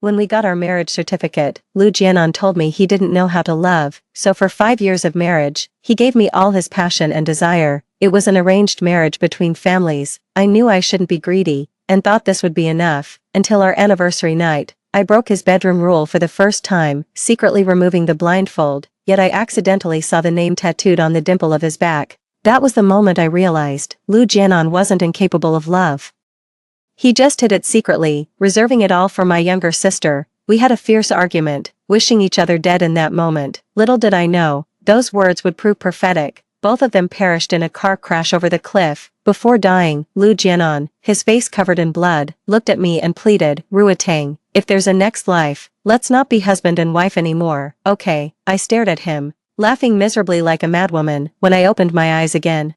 When we got our marriage certificate, Lu Jianan told me he didn't know how to love, so for 5 years of marriage, he gave me all his passion and desire. It was an arranged marriage between families. I knew I shouldn't be greedy, and thought this would be enough, until our anniversary night. I broke his bedroom rule for the first time, secretly removing the blindfold, yet I accidentally saw the name tattooed on the dimple of his back. That was the moment I realized, Lu Jianan wasn't incapable of love. He just hid it secretly, reserving it all for my younger sister. We had a fierce argument, wishing each other dead in that moment. Little did I know, those words would prove prophetic. Both of them perished in a car crash over the cliff. Before dying, Lu Jianan, his face covered in blood, looked at me and pleaded, Ruotang, if there's a next life, let's not be husband and wife anymore, okay? I stared at him, laughing miserably like a madwoman. When I opened my eyes again,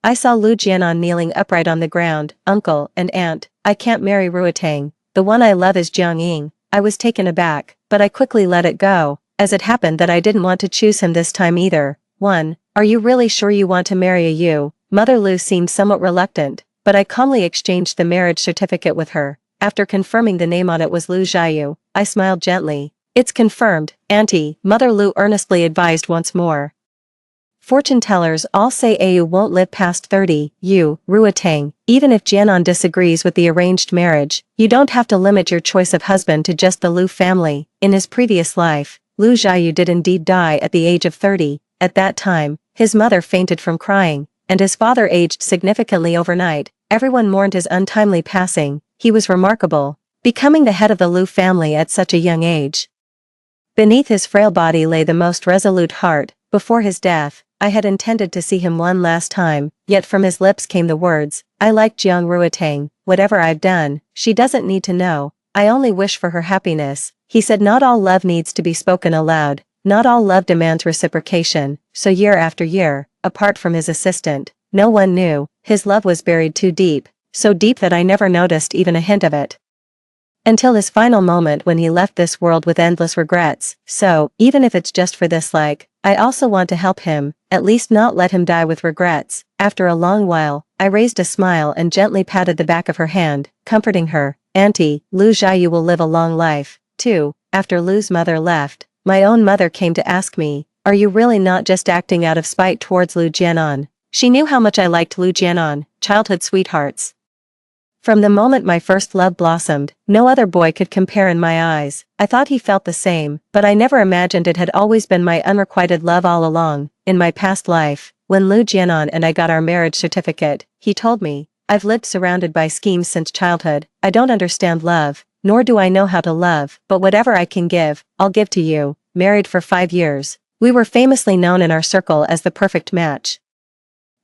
I saw Lu Jianan kneeling upright on the ground. Uncle and aunt, I can't marry Ruotang. The one I love is Jiang Ying. I was taken aback, but I quickly let it go, as it happened that I didn't want to choose him this time either. 1. Are you really sure you want to marry a Yu? Mother Lu seemed somewhat reluctant, but I calmly exchanged the marriage certificate with her. After confirming the name on it was Lu Jiayu, I smiled gently. It's confirmed, Auntie, Mother Lu earnestly advised once more. Fortune tellers all say Ayu won't live past 30, you, Ruotang. Even if Jianan disagrees with the arranged marriage, you don't have to limit your choice of husband to just the Lu family. In his previous life, Lu Jiayu did indeed die at the age of 30. At that time, his mother fainted from crying, and his father aged significantly overnight. Everyone mourned his untimely passing. He was remarkable, becoming the head of the Lu family at such a young age. Beneath his frail body lay the most resolute heart. Before his death, I had intended to see him one last time, yet from his lips came the words, I like Jiang Ruotang. Whatever I've done, she doesn't need to know. I only wish for her happiness. He said not all love needs to be spoken aloud. Not all love demands reciprocation, so year after year, apart from his assistant, no one knew, his love was buried too deep, so deep that I never noticed even a hint of it. Until his final moment when he left this world with endless regrets. So, even if it's just for this I also want to help him, at least not let him die with regrets. After a long while, I raised a smile and gently patted the back of her hand, comforting her. Auntie, Lu Jiayu will live a long life, too. After Lu's mother left, my own mother came to ask me, are you really not just acting out of spite towards Lu Jianan? She knew how much I liked Lu Jianan, childhood sweethearts. From the moment my first love blossomed, no other boy could compare in my eyes. I thought he felt the same, but I never imagined it had always been my unrequited love all along. In my past life, when Lu Jianan and I got our marriage certificate, he told me, I've lived surrounded by schemes since childhood. I don't understand love, nor do I know how to love, but whatever I can give, I'll give to you. Married for 5 years. We were famously known in our circle as the perfect match.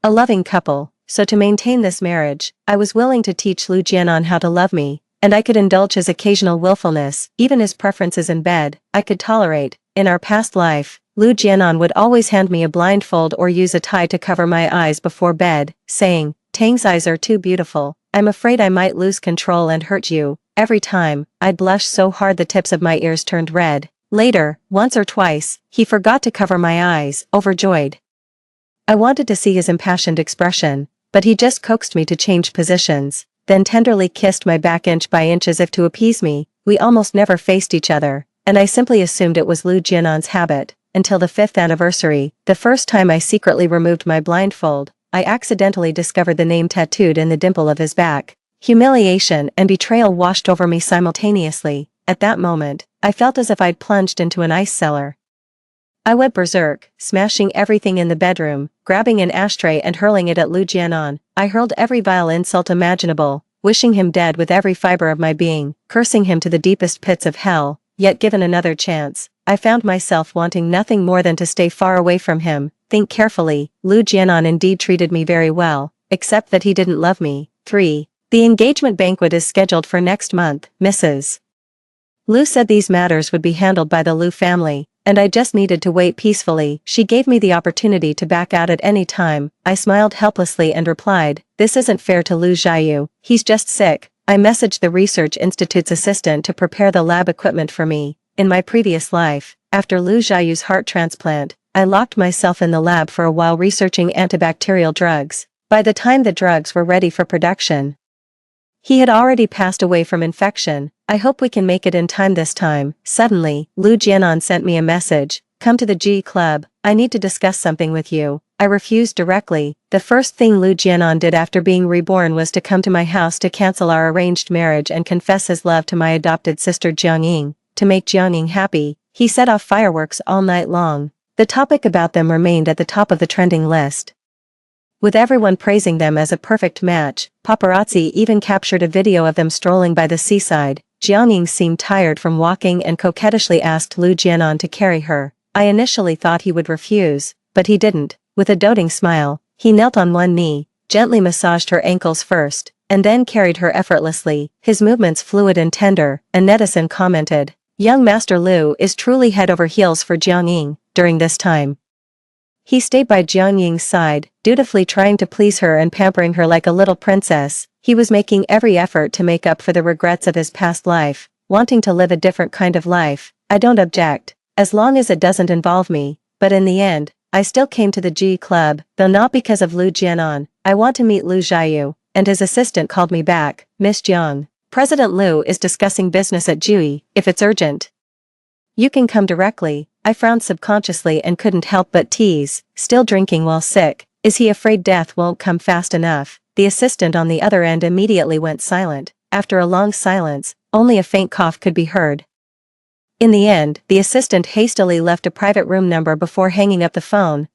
A loving couple. So to maintain this marriage, I was willing to teach Lu Jianan how to love me, and I could indulge his occasional willfulness, even his preferences in bed, I could tolerate. In our past life, Lu Jianan would always hand me a blindfold or use a tie to cover my eyes before bed, saying, Tang's eyes are too beautiful, I'm afraid I might lose control and hurt you. Every time, I'd blush so hard the tips of my ears turned red. Later, once or twice, he forgot to cover my eyes, overjoyed. I wanted to see his impassioned expression, but he just coaxed me to change positions, then tenderly kissed my back inch by inch as if to appease me. We almost never faced each other, and I simply assumed it was Lu Jianan's habit, until the 5th anniversary, the first time I secretly removed my blindfold, I accidentally discovered the name tattooed in the dimple of his back. Humiliation and betrayal washed over me simultaneously. At that moment, I felt as if I'd plunged into an ice cellar. I went berserk, smashing everything in the bedroom, grabbing an ashtray and hurling it at Lu Jianan. I hurled every vile insult imaginable, wishing him dead with every fiber of my being, cursing him to the deepest pits of hell. Yet given another chance, I found myself wanting nothing more than to stay far away from him. Think carefully, Lu Jianan indeed treated me very well, except that he didn't love me. 3. The engagement banquet is scheduled for next month, Mrs. Lu said these matters would be handled by the Lu family, and I just needed to wait peacefully. She gave me the opportunity to back out at any time. I smiled helplessly and replied, this isn't fair to Lu Jiayu, he's just sick. I messaged the Research Institute's assistant to prepare the lab equipment for me. In my previous life, after Lu Jiayu's heart transplant, I locked myself in the lab for a while researching antibacterial drugs. By the time the drugs were ready for production, he had already passed away from infection. I hope we can make it in time this time. Suddenly, Lu Jianan sent me a message. Come to the G Club, I need to discuss something with you. I refused directly. The first thing Lu Jianan did after being reborn was to come to my house to cancel our arranged marriage and confess his love to my adopted sister Jiangying. To make Jiangying happy, he set off fireworks all night long. The topic about them remained at the top of the trending list, with everyone praising them as a perfect match. Paparazzi even captured a video of them strolling by the seaside. Jiangying seemed tired from walking and coquettishly asked Lu Jianan to carry her. I initially thought he would refuse, but he didn't. With a doting smile, he knelt on one knee, gently massaged her ankles first, and then carried her effortlessly, his movements fluid and tender. A netizen commented, "Young Master Lu is truly head over heels for Jiangying." During this time, he stayed by Jiangying's side, dutifully trying to please her and pampering her like a little princess. He was making every effort to make up for the regrets of his past life, wanting to live a different kind of life. I don't object, as long as it doesn't involve me, but in the end, I still came to the G Club, though not because of Lu Jianan. I want to meet Lu Jiayu, and his assistant called me back. Miss Jiang, President Lu is discussing business at Jui. If it's urgent, you can come directly. I frowned subconsciously and couldn't help but tease. Still drinking while sick, is he afraid death won't come fast enough? The assistant on the other end immediately went silent. After a long silence, only a faint cough could be heard. In the end, the assistant hastily left a private room number before hanging up the phone.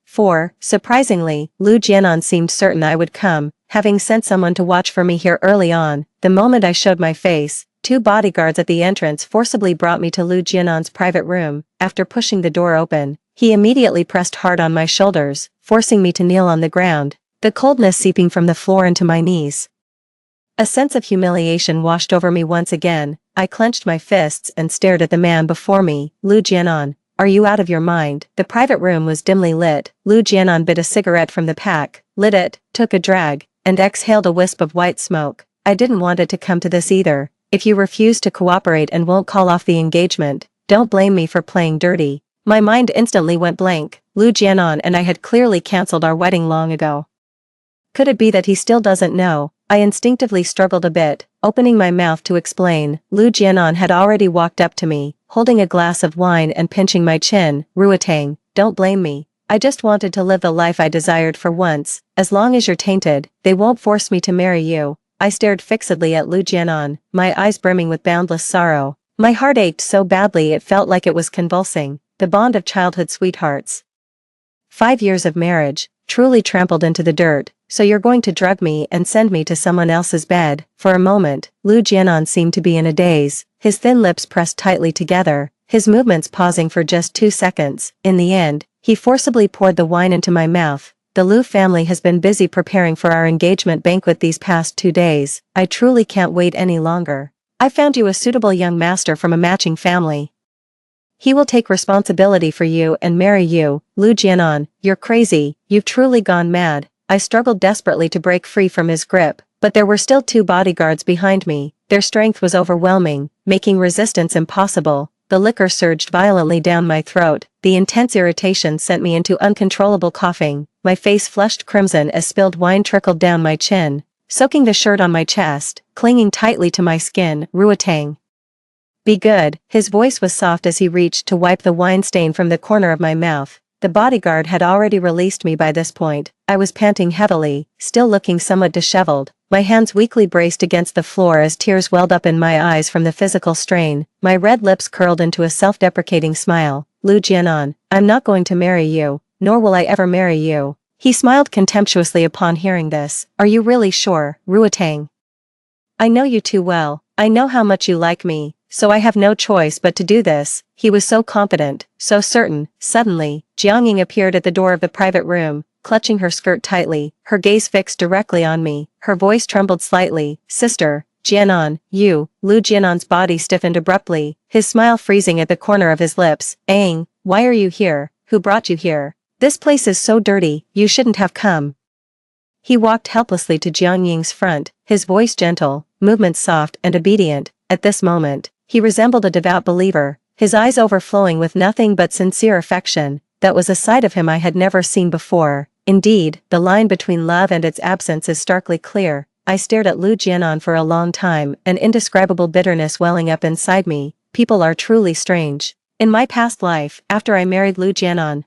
Surprisingly, Lu Jianan seemed certain I would come, having sent someone to watch for me here early on. The moment I showed my face, 2 bodyguards at the entrance forcibly brought me to Lu Jianan's private room. After pushing the door open, he immediately pressed hard on my shoulders, forcing me to kneel on the ground, the coldness seeping from the floor into my knees. A sense of humiliation washed over me once again. I clenched my fists and stared at the man before me. Lu Jianan, are you out of your mind? The private room was dimly lit. Lu Jianan bit a cigarette from the pack, lit it, took a drag, and exhaled a wisp of white smoke. I didn't want it to come to this either. If you refuse to cooperate and won't call off the engagement, don't blame me for playing dirty. My mind instantly went blank. Lu Jianan and I had clearly cancelled our wedding long ago. Could it be that he still doesn't know? I instinctively struggled a bit, opening my mouth to explain. Lu Jianan had already walked up to me, holding a glass of wine and pinching my chin. Ruotang, don't blame me. I just wanted to live the life I desired for once. As long as you're tainted, they won't force me to marry you. I stared fixedly at Lu Jianan, my eyes brimming with boundless sorrow. My heart ached so badly it felt like it was convulsing. The bond of childhood sweethearts. 5 years of marriage, truly trampled into the dirt. So you're going to drug me and send me to someone else's bed? For a moment, Lu Jianan seemed to be in a daze, his thin lips pressed tightly together, his movements pausing for just 2 seconds. In the end, he forcibly poured the wine into my mouth. The Lu family has been busy preparing for our engagement banquet these past 2 days. I truly can't wait any longer. I found you a suitable young master from a matching family. He will take responsibility for you and marry you. Lu Jianan, you're crazy, you've truly gone mad. I struggled desperately to break free from his grip, but there were still 2 bodyguards behind me. Their strength was overwhelming, making resistance impossible. The liquor surged violently down my throat. The intense irritation sent me into uncontrollable coughing. My face flushed crimson as spilled wine trickled down my chin, soaking the shirt on my chest, clinging tightly to my skin. Ruotang, be good. His voice was soft as he reached to wipe the wine stain from the corner of my mouth. The bodyguard had already released me by this point. I was panting heavily, still looking somewhat disheveled. My hands weakly braced against the floor as tears welled up in my eyes from the physical strain. My red lips curled into a self-deprecating smile. Lu Jianan, I'm not going to marry you, nor will I ever marry you. He smiled contemptuously upon hearing this. Are you really sure, Ruotang? I know you too well. I know how much you like me, so I have no choice but to do this. He was so confident, so certain. Suddenly, Jiangying appeared at the door of the private room, clutching her skirt tightly, her gaze fixed directly on me. Her voice trembled slightly. Sister, Jianan, you. Lu Jianan's body stiffened abruptly, his smile freezing at the corner of his lips. Aang, why are you here? Who brought you here? This place is so dirty, you shouldn't have come. He walked helplessly to Jiangying's front, his voice gentle, movements soft and obedient. At this moment, he resembled a devout believer, his eyes overflowing with nothing but sincere affection. That was a side of him I had never seen before. Indeed, the line between love and its absence is starkly clear. I stared at Lu Jianan for a long time, an indescribable bitterness welling up inside me. People are truly strange. In my past life, after I married Lu Jianan,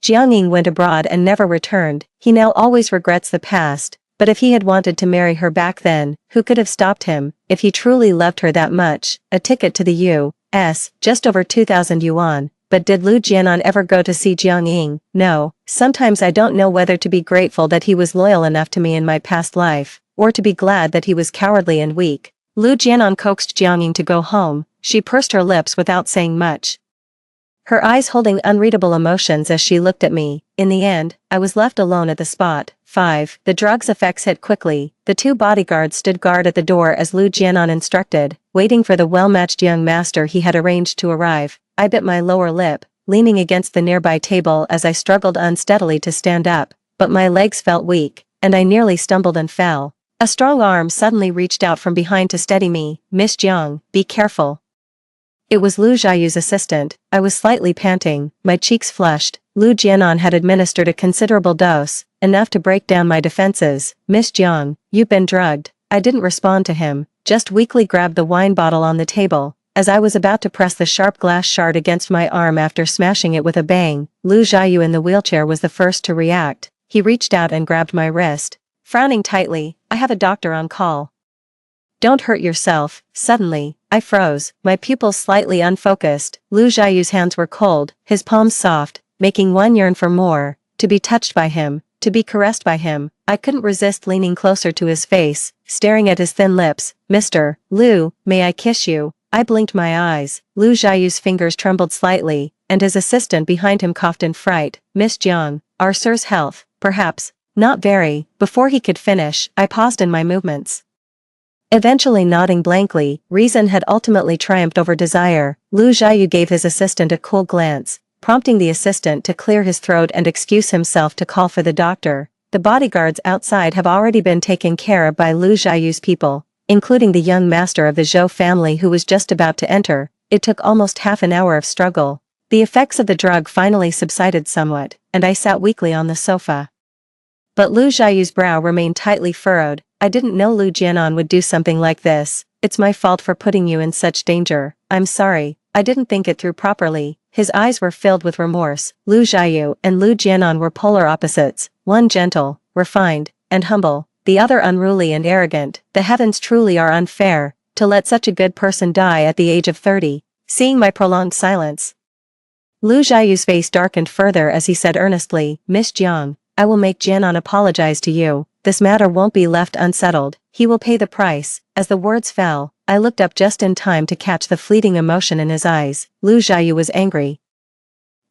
Jiang Ying went abroad and never returned. He now always regrets the past, but if he had wanted to marry her back then, who could have stopped him? If he truly loved her that much, a ticket to the U.S., just over 2,000 yuan. But did Lu Jianan ever go to see Jiang Ying? No. Sometimes I don't know whether to be grateful that he was loyal enough to me in my past life, or to be glad that he was cowardly and weak. Lu Jianan coaxed Jiang Ying to go home. She pursed her lips without saying much, her eyes holding unreadable emotions as she looked at me. In the end, I was left alone at the spot. 5. The drug's effects hit quickly. The two bodyguards stood guard at the door as Lu Jianan instructed, waiting for the well-matched young master he had arranged to arrive. I bit my lower lip, leaning against the nearby table as I struggled unsteadily to stand up, but my legs felt weak, and I nearly stumbled and fell. A strong arm suddenly reached out from behind to steady me. "Miss Jiang, be careful." It was Lu Jiayu's assistant. I was slightly panting, my cheeks flushed. Lu Jianan had administered a considerable dose, enough to break down my defenses. "Miss Jiang, you've been drugged." I didn't respond to him, just weakly grabbed the wine bottle on the table. As I was about to press the sharp glass shard against my arm after smashing it with a bang, Lu Jiayu in the wheelchair was the first to react. He reached out and grabbed my wrist. Frowning tightly, "I have a doctor on call. Don't hurt yourself." Suddenly, I froze, my pupils slightly unfocused. Lu Jiayu's hands were cold, his palms soft, making one yearn for more, to be touched by him, to be caressed by him. I couldn't resist leaning closer to his face, staring at his thin lips. "Mr. Lu, may I kiss you?" I blinked my eyes. Lu Jiayu's fingers trembled slightly, and his assistant behind him coughed in fright. "Miss Jiang, our sir's health, perhaps." "Not very." Before he could finish, I paused in my movements, eventually nodding blankly. Reason had ultimately triumphed over desire. Lu Jiayu gave his assistant a cool glance, prompting the assistant to clear his throat and excuse himself to call for the doctor. The bodyguards outside have already been taken care of by Lu Jiayu's people, including the young master of the Zhou family who was just about to enter. It took almost half an hour of struggle. The effects of the drug finally subsided somewhat, and I sat weakly on the sofa. But Lu Jiayu's brow remained tightly furrowed. "I didn't know Lu Jianan would do something like this. It's my fault for putting you in such danger. I'm sorry, I didn't think it through properly." His eyes were filled with remorse. Lu Jiayu and Lu Jianan were polar opposites, one gentle, refined, and humble, the other unruly and arrogant. The heavens truly are unfair, to let such a good person die at the age of 30. Seeing my prolonged silence, Lu Jiayu's face darkened further as he said earnestly, "Miss Jiang, I will make Jianan apologize to you. This matter won't be left unsettled. He will pay the price." As the words fell, I looked up just in time to catch the fleeting emotion in his eyes. Lu Jiayu was angry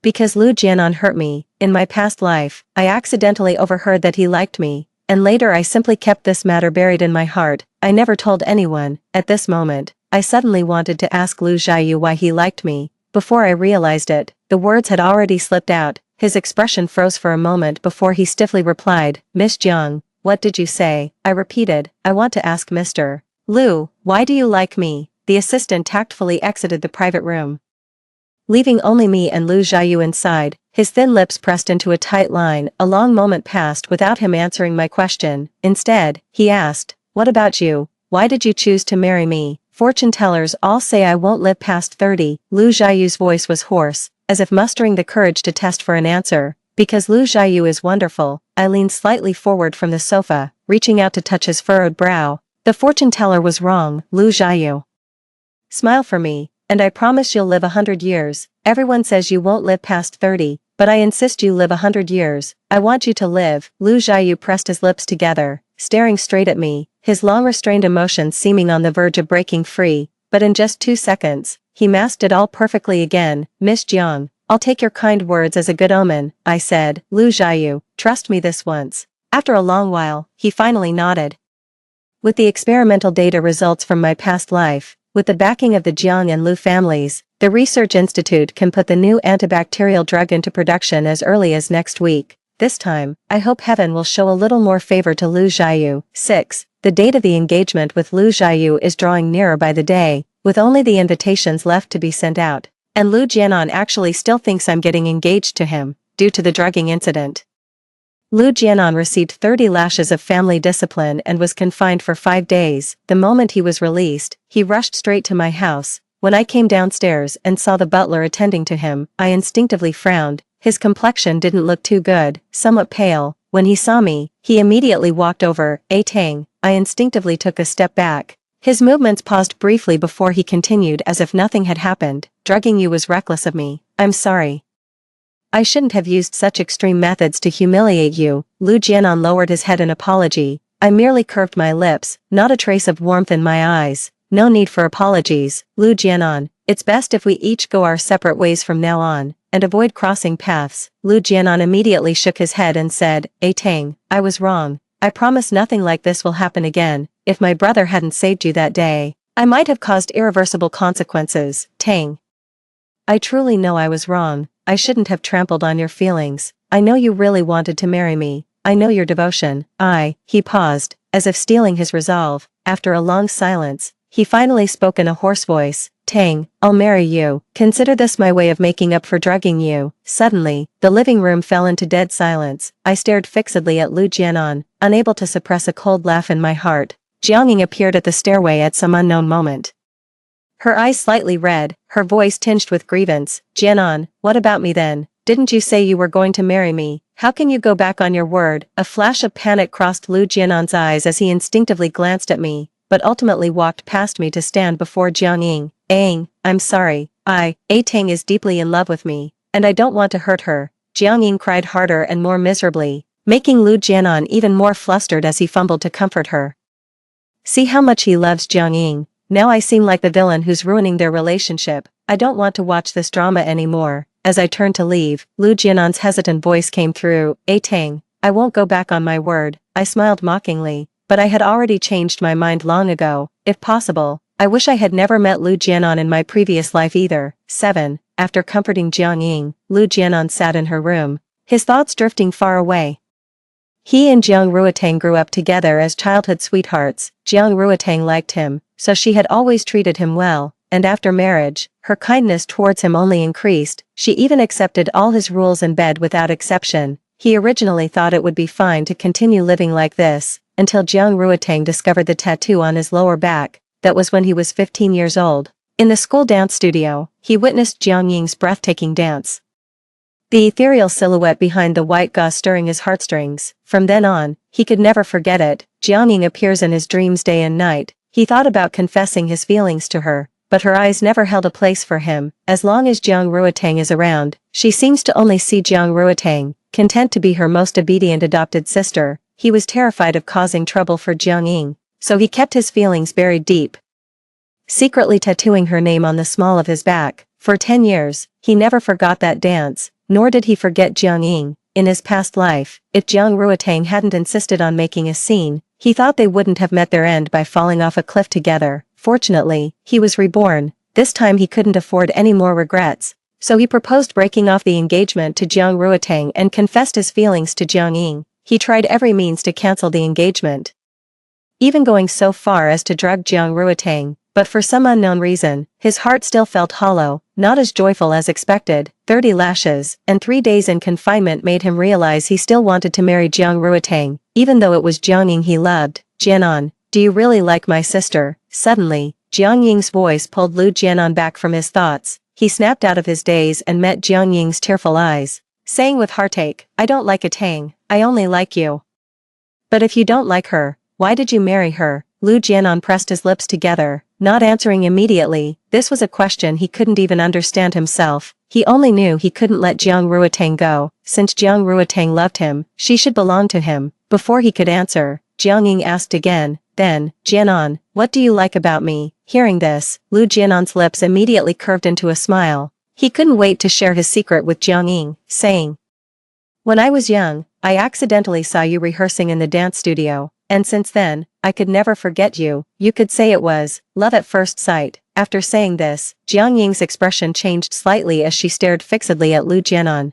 because Lu Jianan hurt me. In my past life, I accidentally overheard that he liked me, and later I simply kept this matter buried in my heart. I never told anyone. At this moment, I suddenly wanted to ask Lu Jiayu why he liked me. Before I realized it, the words had already slipped out. His expression froze for a moment before he stiffly replied, "Miss Jiang, what did you say?" I repeated, "I want to ask Mr. Lu, why do you like me?" The assistant tactfully exited the private room, leaving only me and Lu Jiayu inside. His thin lips pressed into a tight line. A long moment passed without him answering my question. Instead, he asked, "What about you? Why did you choose to marry me?" "Fortune tellers all say I won't live past 30. Lu Jiayu's voice was hoarse, as if mustering the courage to test for an answer. Because Lu Jiayu is wonderful. I leaned slightly forward from the sofa, reaching out to touch his furrowed brow. "The fortune teller was wrong, Lu Jiayu. Smile for me, and I promise you'll live 100 years. Everyone says you won't live past 30, but I insist you live 100 years. I want you to live." Lu Jiayu pressed his lips together, staring straight at me, his long restrained emotions seeming on the verge of breaking free. But in just 2 seconds, he masked it all perfectly again. "Miss Jiang, I'll take your kind words as a good omen," I said. "Lu Jiayu, trust me this once." After a long while, he finally nodded. With the experimental data results from my past life, with the backing of the Jiang and Lu families, the research institute can put the new antibacterial drug into production as early as next week. This time, I hope heaven will show a little more favor to Lu Jiayu. 6. The date of the engagement with Lu Jiayu is drawing nearer by the day, with only the invitations left to be sent out. And Lu Jianan actually still thinks I'm getting engaged to him, due to the drugging incident. Lu Jianan received 30 lashes of family discipline and was confined for 5 days. The moment he was released, he rushed straight to my house. When I came downstairs and saw the butler attending to him, I instinctively frowned. His complexion didn't look too good, somewhat pale. When he saw me, he immediately walked over. "A Tang." I instinctively took a step back. His movements paused briefly before he continued as if nothing had happened. "Drugging you was reckless of me. I'm sorry. I shouldn't have used such extreme methods to humiliate you." Lu Jianan lowered his head in apology. I merely curved my lips, not a trace of warmth in my eyes. "No need for apologies, Lu Jianan. It's best if we each go our separate ways from now on, and avoid crossing paths." Lu Jianan immediately shook his head and said, "A Tang, I was wrong. I promise nothing like this will happen again. If my brother hadn't saved you that day, I might have caused irreversible consequences. Tang, I truly know I was wrong. I shouldn't have trampled on your feelings. I know you really wanted to marry me. I know your devotion." He paused, as if steeling his resolve. After a long silence, he finally spoke in a hoarse voice. "Tang, I'll marry you. Consider this my way of making up for drugging you." Suddenly, the living room fell into dead silence. I stared fixedly at Lu Jianan, unable to suppress a cold laugh in my heart. Jiang Ying appeared at the stairway at some unknown moment. Her eyes slightly red, her voice tinged with grievance. "Jianan, what about me then? Didn't you say you were going to marry me? How can you go back on your word?" A flash of panic crossed Lu Jianan's eyes as he instinctively glanced at me, but ultimately walked past me to stand before Jiang Ying. "Aang, I'm sorry. A Tang is deeply in love with me, and I don't want to hurt her." Jiang Ying cried harder and more miserably, making Lu Jianan even more flustered as he fumbled to comfort her. See how much he loves Jiang Ying. Now I seem like the villain who's ruining their relationship. I don't want to watch this drama anymore. As I turned to leave, Lu Jianan's hesitant voice came through. "A Tang, I won't go back on my word." I smiled mockingly, but I had already changed my mind long ago. If possible, I wish I had never met Lu Jianan in my previous life either. 7. After comforting Jiang Ying, Lu Jianan sat in her room, his thoughts drifting far away. He and Jiang Ruotang grew up together as childhood sweethearts. Jiang Ruotang liked him, so she had always treated him well, and after marriage, her kindness towards him only increased. She even accepted all his rules in bed without exception. He originally thought it would be fine to continue living like this, until Jiang Ruotang discovered the tattoo on his lower back. That was when he was 15 years old. In the school dance studio, he witnessed Jiang Ying's breathtaking dance, the ethereal silhouette behind the white gauze stirring his heartstrings. From then on, he could never forget it. Jiang Ying appears in his dreams day and night. He thought about confessing his feelings to her, but her eyes never held a place for him. As long as Jiang Ruotang is around, she seems to only see Jiang Ruotang, content to be her most obedient adopted sister. He was terrified of causing trouble for Jiang Ying, so he kept his feelings buried deep, secretly tattooing her name on the small of his back. For 10 years, he never forgot that dance, nor did he forget Jiang Ying. In his past life, if Jiang Ruotang hadn't insisted on making a scene, he thought they wouldn't have met their end by falling off a cliff together. Fortunately, he was reborn. This time he couldn't afford any more regrets, so he proposed breaking off the engagement to Jiang Ruotang and confessed his feelings to Jiang Ying. He tried every means to cancel the engagement, even going so far as to drug Jiang Ruotang, but for some unknown reason, his heart still felt hollow, not as joyful as expected. 30 lashes and 3 days in confinement made him realize he still wanted to marry Jiang Ruotang, even though it was Jiang Ying he loved. "Jianan, do you really like my sister?" Suddenly, Jiang Ying's voice pulled Lu Jianan back from his thoughts. He snapped out of his daze and met Jiang Ying's tearful eyes, saying with heartache, "I don't like a Tang, I only like you." "But if you don't like her, why did you marry her?" Lu Jianan pressed his lips together, not answering immediately. This was a question he couldn't even understand himself. He only knew he couldn't let Jiang Ruotang go. Since Jiang Ruotang loved him, she should belong to him. Before he could answer, Jiang Ying asked again, then, "Jianan, what do you like about me?" Hearing this, Lu Jianan's lips immediately curved into a smile. He couldn't wait to share his secret with Jiang Ying, saying, "When I was young, I accidentally saw you rehearsing in the dance studio, and since then, I could never forget you." You could say it was love at first sight. After saying this, Jiang Ying's expression changed slightly as she stared fixedly at Lu Jianan.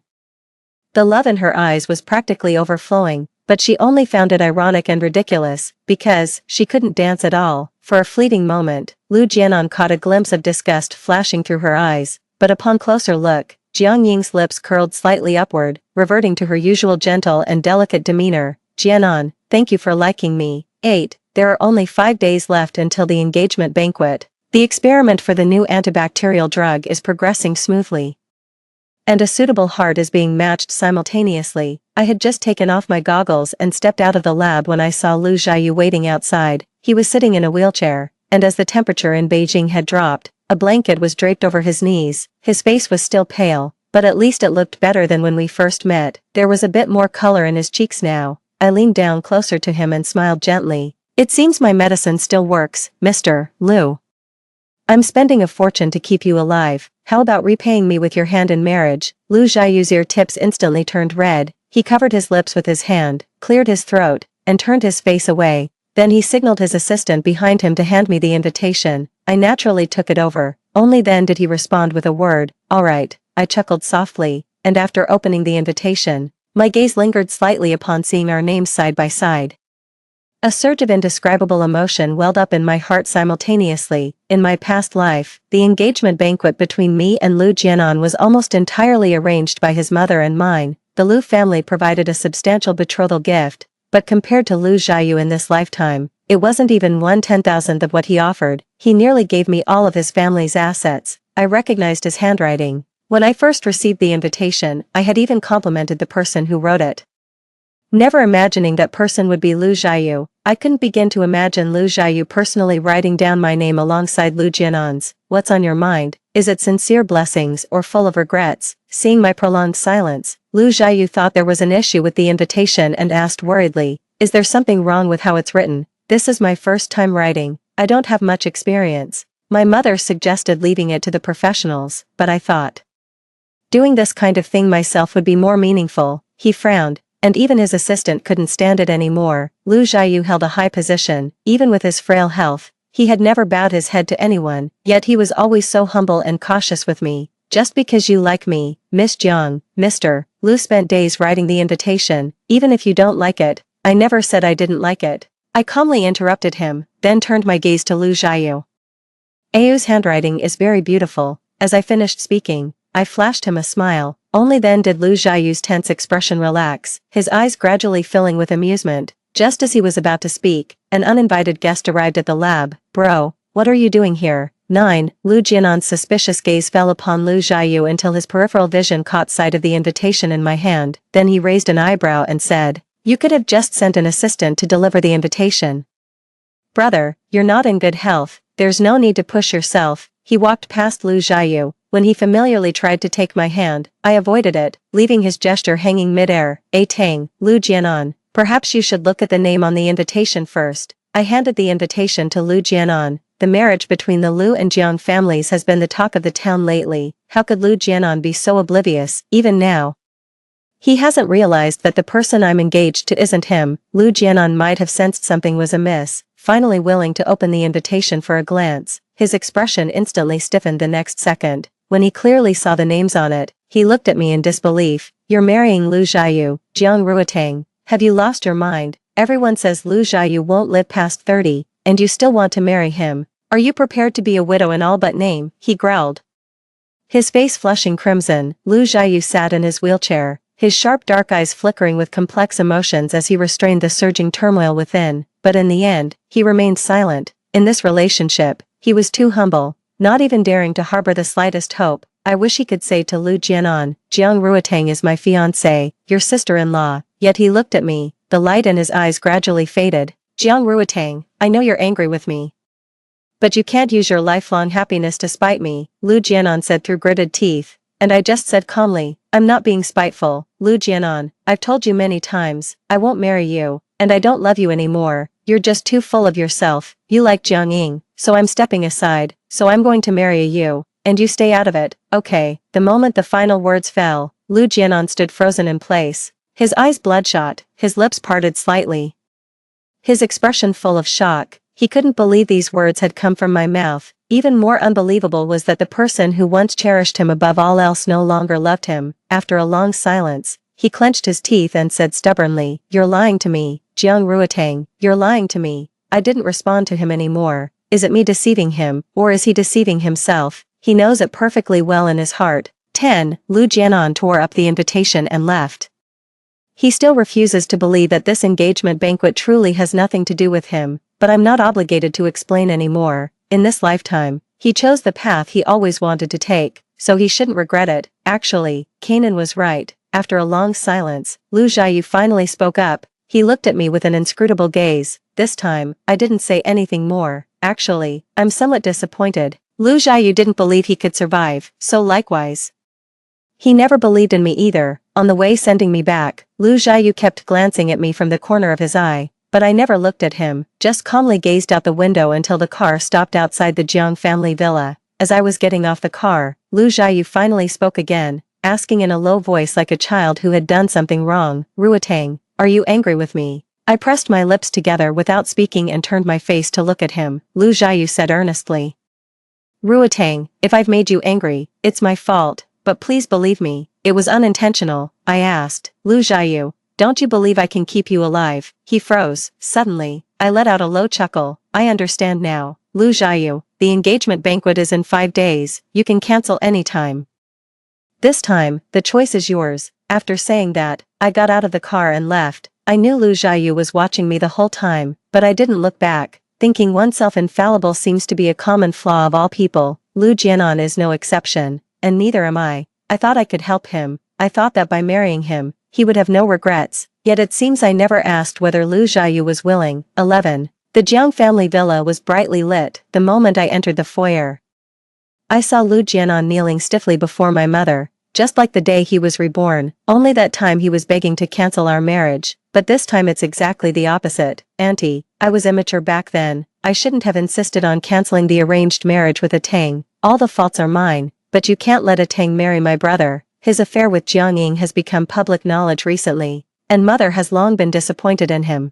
The love in her eyes was practically overflowing, but she only found it ironic and ridiculous, because she couldn't dance at all. For a fleeting moment, Lu Jianan caught a glimpse of disgust flashing through her eyes, but upon closer look, Jiang Ying's lips curled slightly upward, reverting to her usual gentle and delicate demeanor. Jianan, thank you for liking me. 8. There are only 5 days left until the engagement banquet. The experiment for the new antibacterial drug is progressing smoothly, and a suitable heart is being matched simultaneously. I had just taken off my goggles and stepped out of the lab when I saw Lu Jiayu waiting outside. He was sitting in a wheelchair, and as the temperature in Beijing had dropped, a blanket was draped over his knees. His face was still pale, but at least it looked better than when we first met. There was a bit more color in his cheeks now. I leaned down closer to him and smiled gently. It seems my medicine still works, Mr. Lu. I'm spending a fortune to keep you alive. How about repaying me with your hand in marriage? Lu Jiayu's ear tips instantly turned red. He covered his lips with his hand, cleared his throat, and turned his face away. Then he signaled his assistant behind him to hand me the invitation. I naturally took it over. Only then did he respond with a word. All right. I chuckled softly, and after opening the invitation, my gaze lingered slightly upon seeing our names side by side. A surge of indescribable emotion welled up in my heart simultaneously. In my past life, the engagement banquet between me and Lu Jianan was almost entirely arranged by his mother and mine. The Lu family provided a substantial betrothal gift, but compared to Lu Jiayu in this lifetime, it wasn't even 1/10,000th of what he offered. He nearly gave me all of his family's assets. I recognized his handwriting. When I first received the invitation, I had even complimented the person who wrote it, never imagining that person would be Lu Jiayu. I couldn't begin to imagine Lu Jiayu personally writing down my name alongside Lu Jianan's. What's on your mind? Is it sincere blessings or full of regrets? Seeing my prolonged silence, Lu Jiayu thought there was an issue with the invitation and asked worriedly, is there something wrong with how it's written? This is my first time writing. I don't have much experience. My mother suggested leaving it to the professionals, but I thought doing this kind of thing myself would be more meaningful. He frowned, and even his assistant couldn't stand it anymore. Lu Jiayu held a high position, even with his frail health. He had never bowed his head to anyone, yet he was always so humble and cautious with me. Just because you like me, Miss Jiang, Mr. Lu spent days writing the invitation. Even if you don't like it, I never said I didn't like it. I calmly interrupted him, then turned my gaze to Lu Jiayu. Ayu's handwriting is very beautiful. As I finished speaking, I flashed him a smile. Only then did Lu Jiayu's tense expression relax, his eyes gradually filling with amusement. Just as he was about to speak, an uninvited guest arrived at the lab. Bro, what are you doing here? 9. Lu Jianan's suspicious gaze fell upon Lu Jiayu until his peripheral vision caught sight of the invitation in my hand. Then he raised an eyebrow and said, you could have just sent an assistant to deliver the invitation. Brother, you're not in good health. There's no need to push yourself. He walked past Lu Jiayu. When he familiarly tried to take my hand, I avoided it, leaving his gesture hanging mid-air. Tang, Lu Jianan, perhaps you should look at the name on the invitation first. I handed the invitation to Lu Jianan. The marriage between the Lu and Jiang families has been the talk of the town lately. How could Lu Jianan be so oblivious, even now? He hasn't realized that the person I'm engaged to isn't him. Lu Jianan might have sensed something was amiss, finally willing to open the invitation for a glance. His expression instantly stiffened the next second. When he clearly saw the names on it, he looked at me in disbelief. You're marrying Lu Jiayu, Jiang Ruotang. Have you lost your mind? Everyone says Lu Jiayu won't live past 30, and you still want to marry him. Are you prepared to be a widow in all but name? He growled, his face flushing crimson. Lu Jiayu sat in his wheelchair, his sharp dark eyes flickering with complex emotions as he restrained the surging turmoil within. But in the end, he remained silent. In this relationship, he was too humble, not even daring to harbor the slightest hope. I wish he could say to Lu Jianan, Jiang Ruotang is my fiancée, your sister-in-law. Yet he looked at me, the light in his eyes gradually faded. Jiang Ruotang, I know you're angry with me, but you can't use your lifelong happiness to spite me, Lu Jianan said through gritted teeth. And I just said calmly, I'm not being spiteful. Lu Jianan, I've told you many times, I won't marry you, and I don't love you anymore. You're just too full of yourself. You like Jiang Ying, so I'm stepping aside, so I'm going to marry you, and you stay out of it, okay? The moment the final words fell, Lu Jianan stood frozen in place, his eyes bloodshot, his lips parted slightly, his expression full of shock. He couldn't believe these words had come from my mouth. Even more unbelievable was that the person who once cherished him above all else no longer loved him. After a long silence, he clenched his teeth and said stubbornly, you're lying to me, Jiang Ruotang, you're lying to me. I didn't respond to him anymore. Is it me deceiving him, or is he deceiving himself? He knows it perfectly well in his heart. 10. Lu Jianan tore up the invitation and left. He still refuses to believe that this engagement banquet truly has nothing to do with him, but I'm not obligated to explain anymore. In this lifetime, he chose the path he always wanted to take, so he shouldn't regret it. Actually, Kanan was right. After a long silence, Lu Jiayu finally spoke up. He looked at me with an inscrutable gaze. This time, I didn't say anything more. Actually, I'm somewhat disappointed. Lu Jiayu didn't believe he could survive, so likewise. He never believed in me either. On the way sending me back, Lu Jiayu kept glancing at me from the corner of his eye, but I never looked at him, just calmly gazed out the window until the car stopped outside the Jiang family villa. As I was getting off the car, Lu Jiayu finally spoke again, asking in a low voice like a child who had done something wrong, "Ruotang, are you angry with me?" I pressed my lips together without speaking and turned my face to look at him. Lu Jiayu said earnestly, "Ruotang, if I've made you angry, it's my fault, but please believe me, it was unintentional." I asked, "Lu Jiayu, don't you believe I can keep you alive?" He froze. Suddenly, I let out a low chuckle. "I understand now. Lu Jiayu, the engagement banquet is in 5 days, you can cancel any time. This time, the choice is yours." After saying that, I got out of the car and left. I knew Lu Jiayu was watching me the whole time, but I didn't look back. Thinking oneself infallible seems to be a common flaw of all people. Lu Jianan is no exception, and neither am I. I thought I could help him. I thought that by marrying him, he would have no regrets, yet it seems I never asked whether Lu Jiayu was willing. 11. The Jiang family villa was brightly lit. The moment I entered the foyer, I saw Lu Jianan kneeling stiffly before my mother, just like the day he was reborn, only that time he was begging to cancel our marriage, but this time it's exactly the opposite. "Auntie, I was immature back then, I shouldn't have insisted on canceling the arranged marriage with a Tang. All the faults are mine, but you can't let a Tang marry my brother. His affair with Jiang Ying has become public knowledge recently, and mother has long been disappointed in him."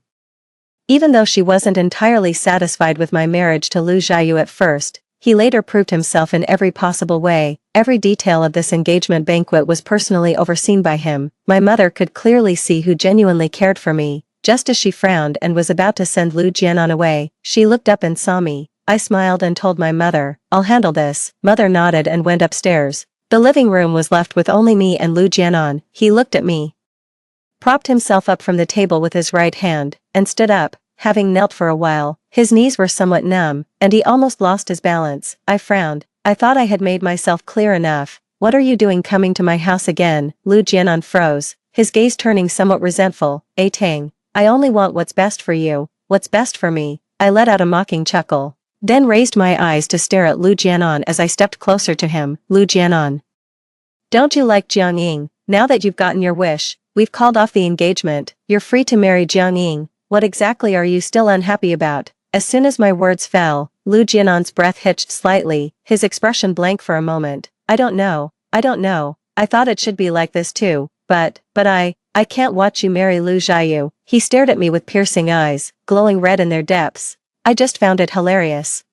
Even though she wasn't entirely satisfied with my marriage to Lu Jiayu at first, he later proved himself in every possible way. Every detail of this engagement banquet was personally overseen by him. My mother could clearly see who genuinely cared for me. Just as she frowned and was about to send Lu Jianan away, she looked up and saw me. I smiled and told my mother, "I'll handle this." Mother nodded and went upstairs. The living room was left with only me and Lu Jianan. He looked at me, propped himself up from the table with his right hand, and stood up. Having knelt for a while, his knees were somewhat numb, and he almost lost his balance. I frowned. I thought I had made myself clear enough. "What are you doing coming to my house again?" Lu Jianan froze, his gaze turning somewhat resentful. "A Tang, I only want what's best for you." "What's best for me?" I let out a mocking chuckle, then raised my eyes to stare at Lu Jianan as I stepped closer to him. "Lu Jianan, don't you like Jiang Ying? Now that you've gotten your wish, we've called off the engagement, you're free to marry Jiang Ying. What exactly are you still unhappy about?" As soon as my words fell, Lu Jianan's breath hitched slightly, his expression blank for a moment. I don't know. I thought it should be like this too, but I can't watch you marry Lu Jiayu." He stared at me with piercing eyes, glowing red in their depths. I just found it hilarious.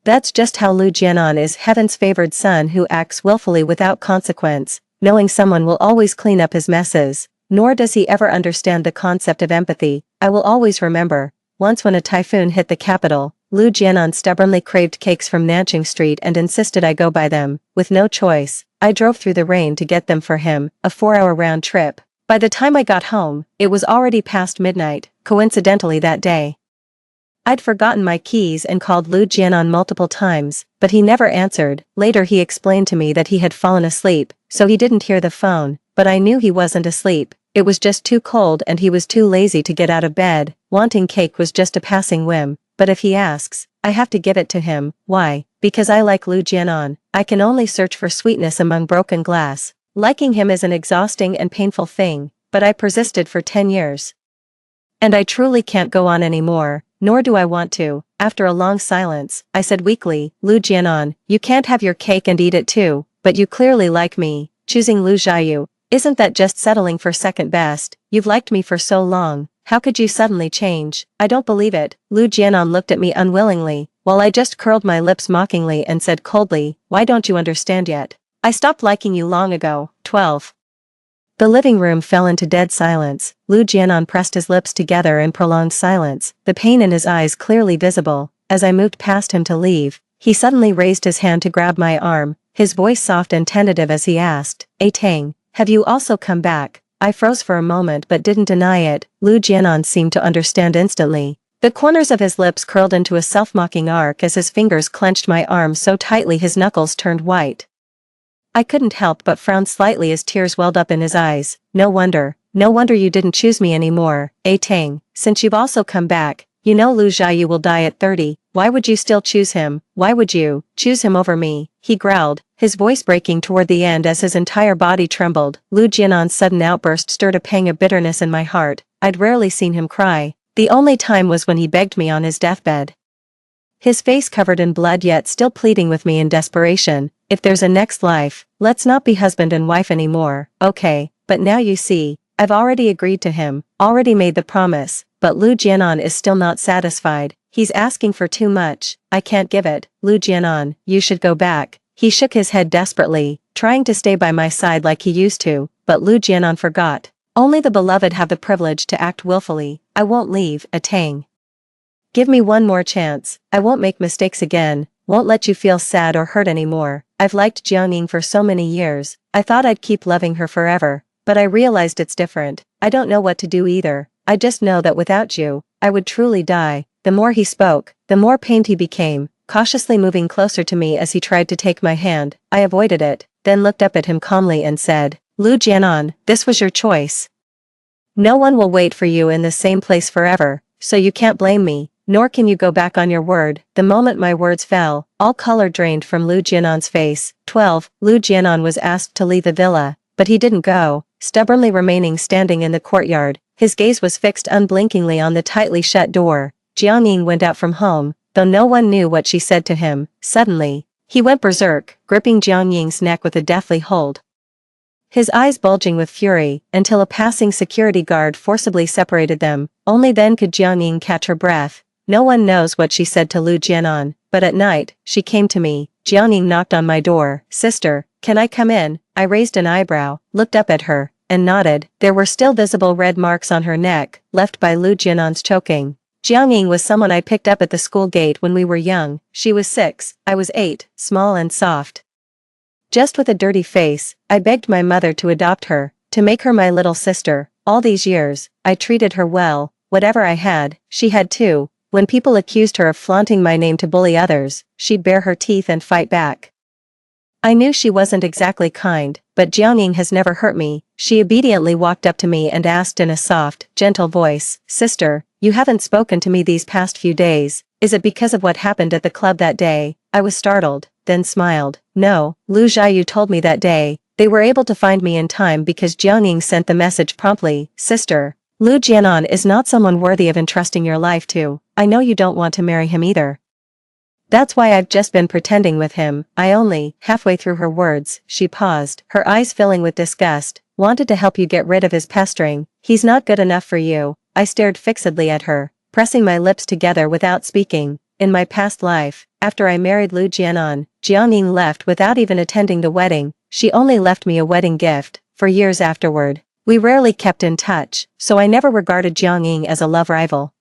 That's just how Lu Jianan is, heaven's favored son who acts willfully without consequence, knowing someone will always clean up his messes. Nor does he ever understand the concept of empathy. I will always remember, once when a typhoon hit the capital, Lu Jianan stubbornly craved cakes from Nanjing Street and insisted I go buy them. With no choice, I drove through the rain to get them for him, a 4-hour round trip. By the time I got home, it was already past midnight. Coincidentally that day, I'd forgotten my keys and called Lu Jianan multiple times, but he never answered. Later he explained to me that he had fallen asleep, so he didn't hear the phone, but I knew he wasn't asleep. It was just too cold and he was too lazy to get out of bed. Wanting cake was just a passing whim, but if he asks, I have to give it to him. Why? Because I like Lu Jianan. I can only search for sweetness among broken glass. Liking him is an exhausting and painful thing, but I persisted for 10 years. And I truly can't go on anymore, nor do I want to. After a long silence, I said weakly, "Lu Jianan, you can't have your cake and eat it too, but you clearly like me." Choosing Lu Jiayu, isn't that just settling for second best? You've liked me for so long, how could you suddenly change? I don't believe it. Lu Jianan looked at me unwillingly, while I just curled my lips mockingly and said coldly, "Why don't you understand yet? I stopped liking you long ago." 12. The living room fell into dead silence. Lu Jianan pressed his lips together in prolonged silence, the pain in his eyes clearly visible. As I moved past him to leave, he suddenly raised his hand to grab my arm, his voice soft and tentative as he asked, Tang, have you also come back? I froze for a moment but didn't deny it. Lu Jianan seemed to understand instantly. The corners of his lips curled into a self-mocking arc as his fingers clenched my arm so tightly his knuckles turned white. I couldn't help but frown slightly as tears welled up in his eyes. No wonder you didn't choose me anymore, Tang, since you've also come back. You know Lu Jiayu will die at 30, why would you still choose him? Why would you choose him over me? He growled, his voice breaking toward the end as his entire body trembled. Lu Jianan's sudden outburst stirred a pang of bitterness in my heart. I'd rarely seen him cry. The only time was when he begged me on his deathbed. His face covered in blood yet still pleading with me in desperation. If there's a next life, let's not be husband and wife anymore, okay, but now you see, I've already agreed to him, already made the promise, but Lu Jianan is still not satisfied. He's asking for too much. I can't give it. Lu Jianan, you should go back. He shook his head desperately, trying to stay by my side like he used to, but Lu Jianan forgot. Only the beloved have the privilege to act willfully. I won't leave, Tang. Give me one more chance. I won't make mistakes again, won't let you feel sad or hurt anymore. I've liked Jiangning for so many years. I thought I'd keep loving her forever, but I realized it's different. I don't know what to do either. I just know that without you, I would truly die. The more he spoke, the more pained he became, cautiously moving closer to me as he tried to take my hand. I avoided it, then looked up at him calmly and said, Lu Jianan, this was your choice. No one will wait for you in the same place forever, so you can't blame me, nor can you go back on your word. The moment my words fell, all color drained from Lu Jianan's face. 12. Lu Jianan was asked to leave the villa, but he didn't go, stubbornly remaining standing in the courtyard. His gaze was fixed unblinkingly on the tightly shut door. Jiangning went out from home, though no one knew what she said to him. Suddenly, he went berserk, gripping Jiangning's neck with a deathly hold. His eyes bulging with fury, until a passing security guard forcibly separated them. Only then could Jiangning catch her breath. No one knows what she said to Lu Jianan, but at night, she came to me. Jiangning knocked on my door. Sister, can I come in? I raised an eyebrow, looked up at her, and nodded. There were still visible red marks on her neck, left by Lu Jianan's choking. Jiangning was someone I picked up at the school gate when we were young. She was 6, I was 8, small and soft. Just with a dirty face, I begged my mother to adopt her, to make her my little sister. All these years, I treated her well. Whatever I had, she had too. When people accused her of flaunting my name to bully others, she'd bare her teeth and fight back. I knew she wasn't exactly kind, but Jiangning has never hurt me. She obediently walked up to me and asked in a soft, gentle voice, Sister, you haven't spoken to me these past few days. Is it because of what happened at the club that day? I was startled, then smiled. No, Lu Jiayu told me that day. They were able to find me in time because Jiangning sent the message promptly. Sister, Lu Jianan is not someone worthy of entrusting your life to. I know you don't want to marry him either. That's why I've just been pretending with him. I only, halfway through her words, she paused, her eyes filling with disgust, wanted to help you get rid of his pestering. He's not good enough for you. I stared fixedly at her, pressing my lips together without speaking. In my past life, after I married Lu Jianan, Jiangning left without even attending the wedding. She only left me a wedding gift. For years afterward, we rarely kept in touch, so I never regarded Jiangning as a love rival.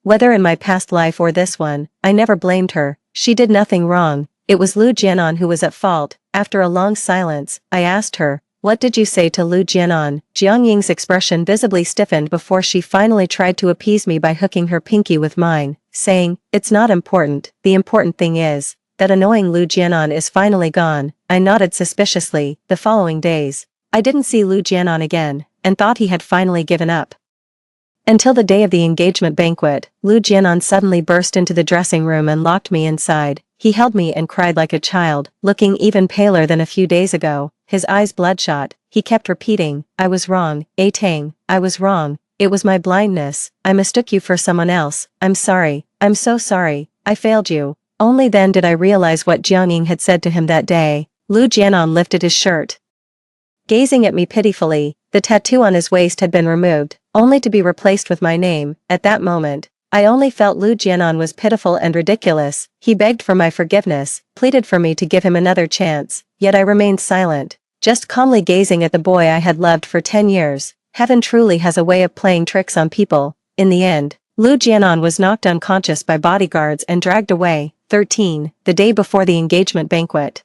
Whether in my past life or this one, I never blamed her. She did nothing wrong. It was Lu Jianan who was at fault. After a long silence, I asked her, what did you say to Lu Jianan? Jiangning's expression visibly stiffened before she finally tried to appease me by hooking her pinky with mine, saying, it's not important. The important thing is that annoying Lu Jianan is finally gone. I nodded suspiciously. The following days, I didn't see Lu Jianan again, and thought he had finally given up. Until the day of the engagement banquet, Lu Jianan suddenly burst into the dressing room and locked me inside. He held me and cried like a child, looking even paler than a few days ago, his eyes bloodshot. He kept repeating, I was wrong, Tang, I was wrong. It was my blindness. I mistook you for someone else. I'm sorry. I'm so sorry. I failed you. Only then did I realize what Jiangning had said to him that day. Lu Jianan lifted his shirt, gazing at me pitifully. The tattoo on his waist had been removed, only to be replaced with my name. At that moment, I only felt Lu Jianan was pitiful and ridiculous. He begged for my forgiveness, pleaded for me to give him another chance, yet I remained silent, just calmly gazing at the boy I had loved for 10 years. Heaven truly has a way of playing tricks on people. In the end, Lu Jianan was knocked unconscious by bodyguards and dragged away. 13. The day before the engagement banquet.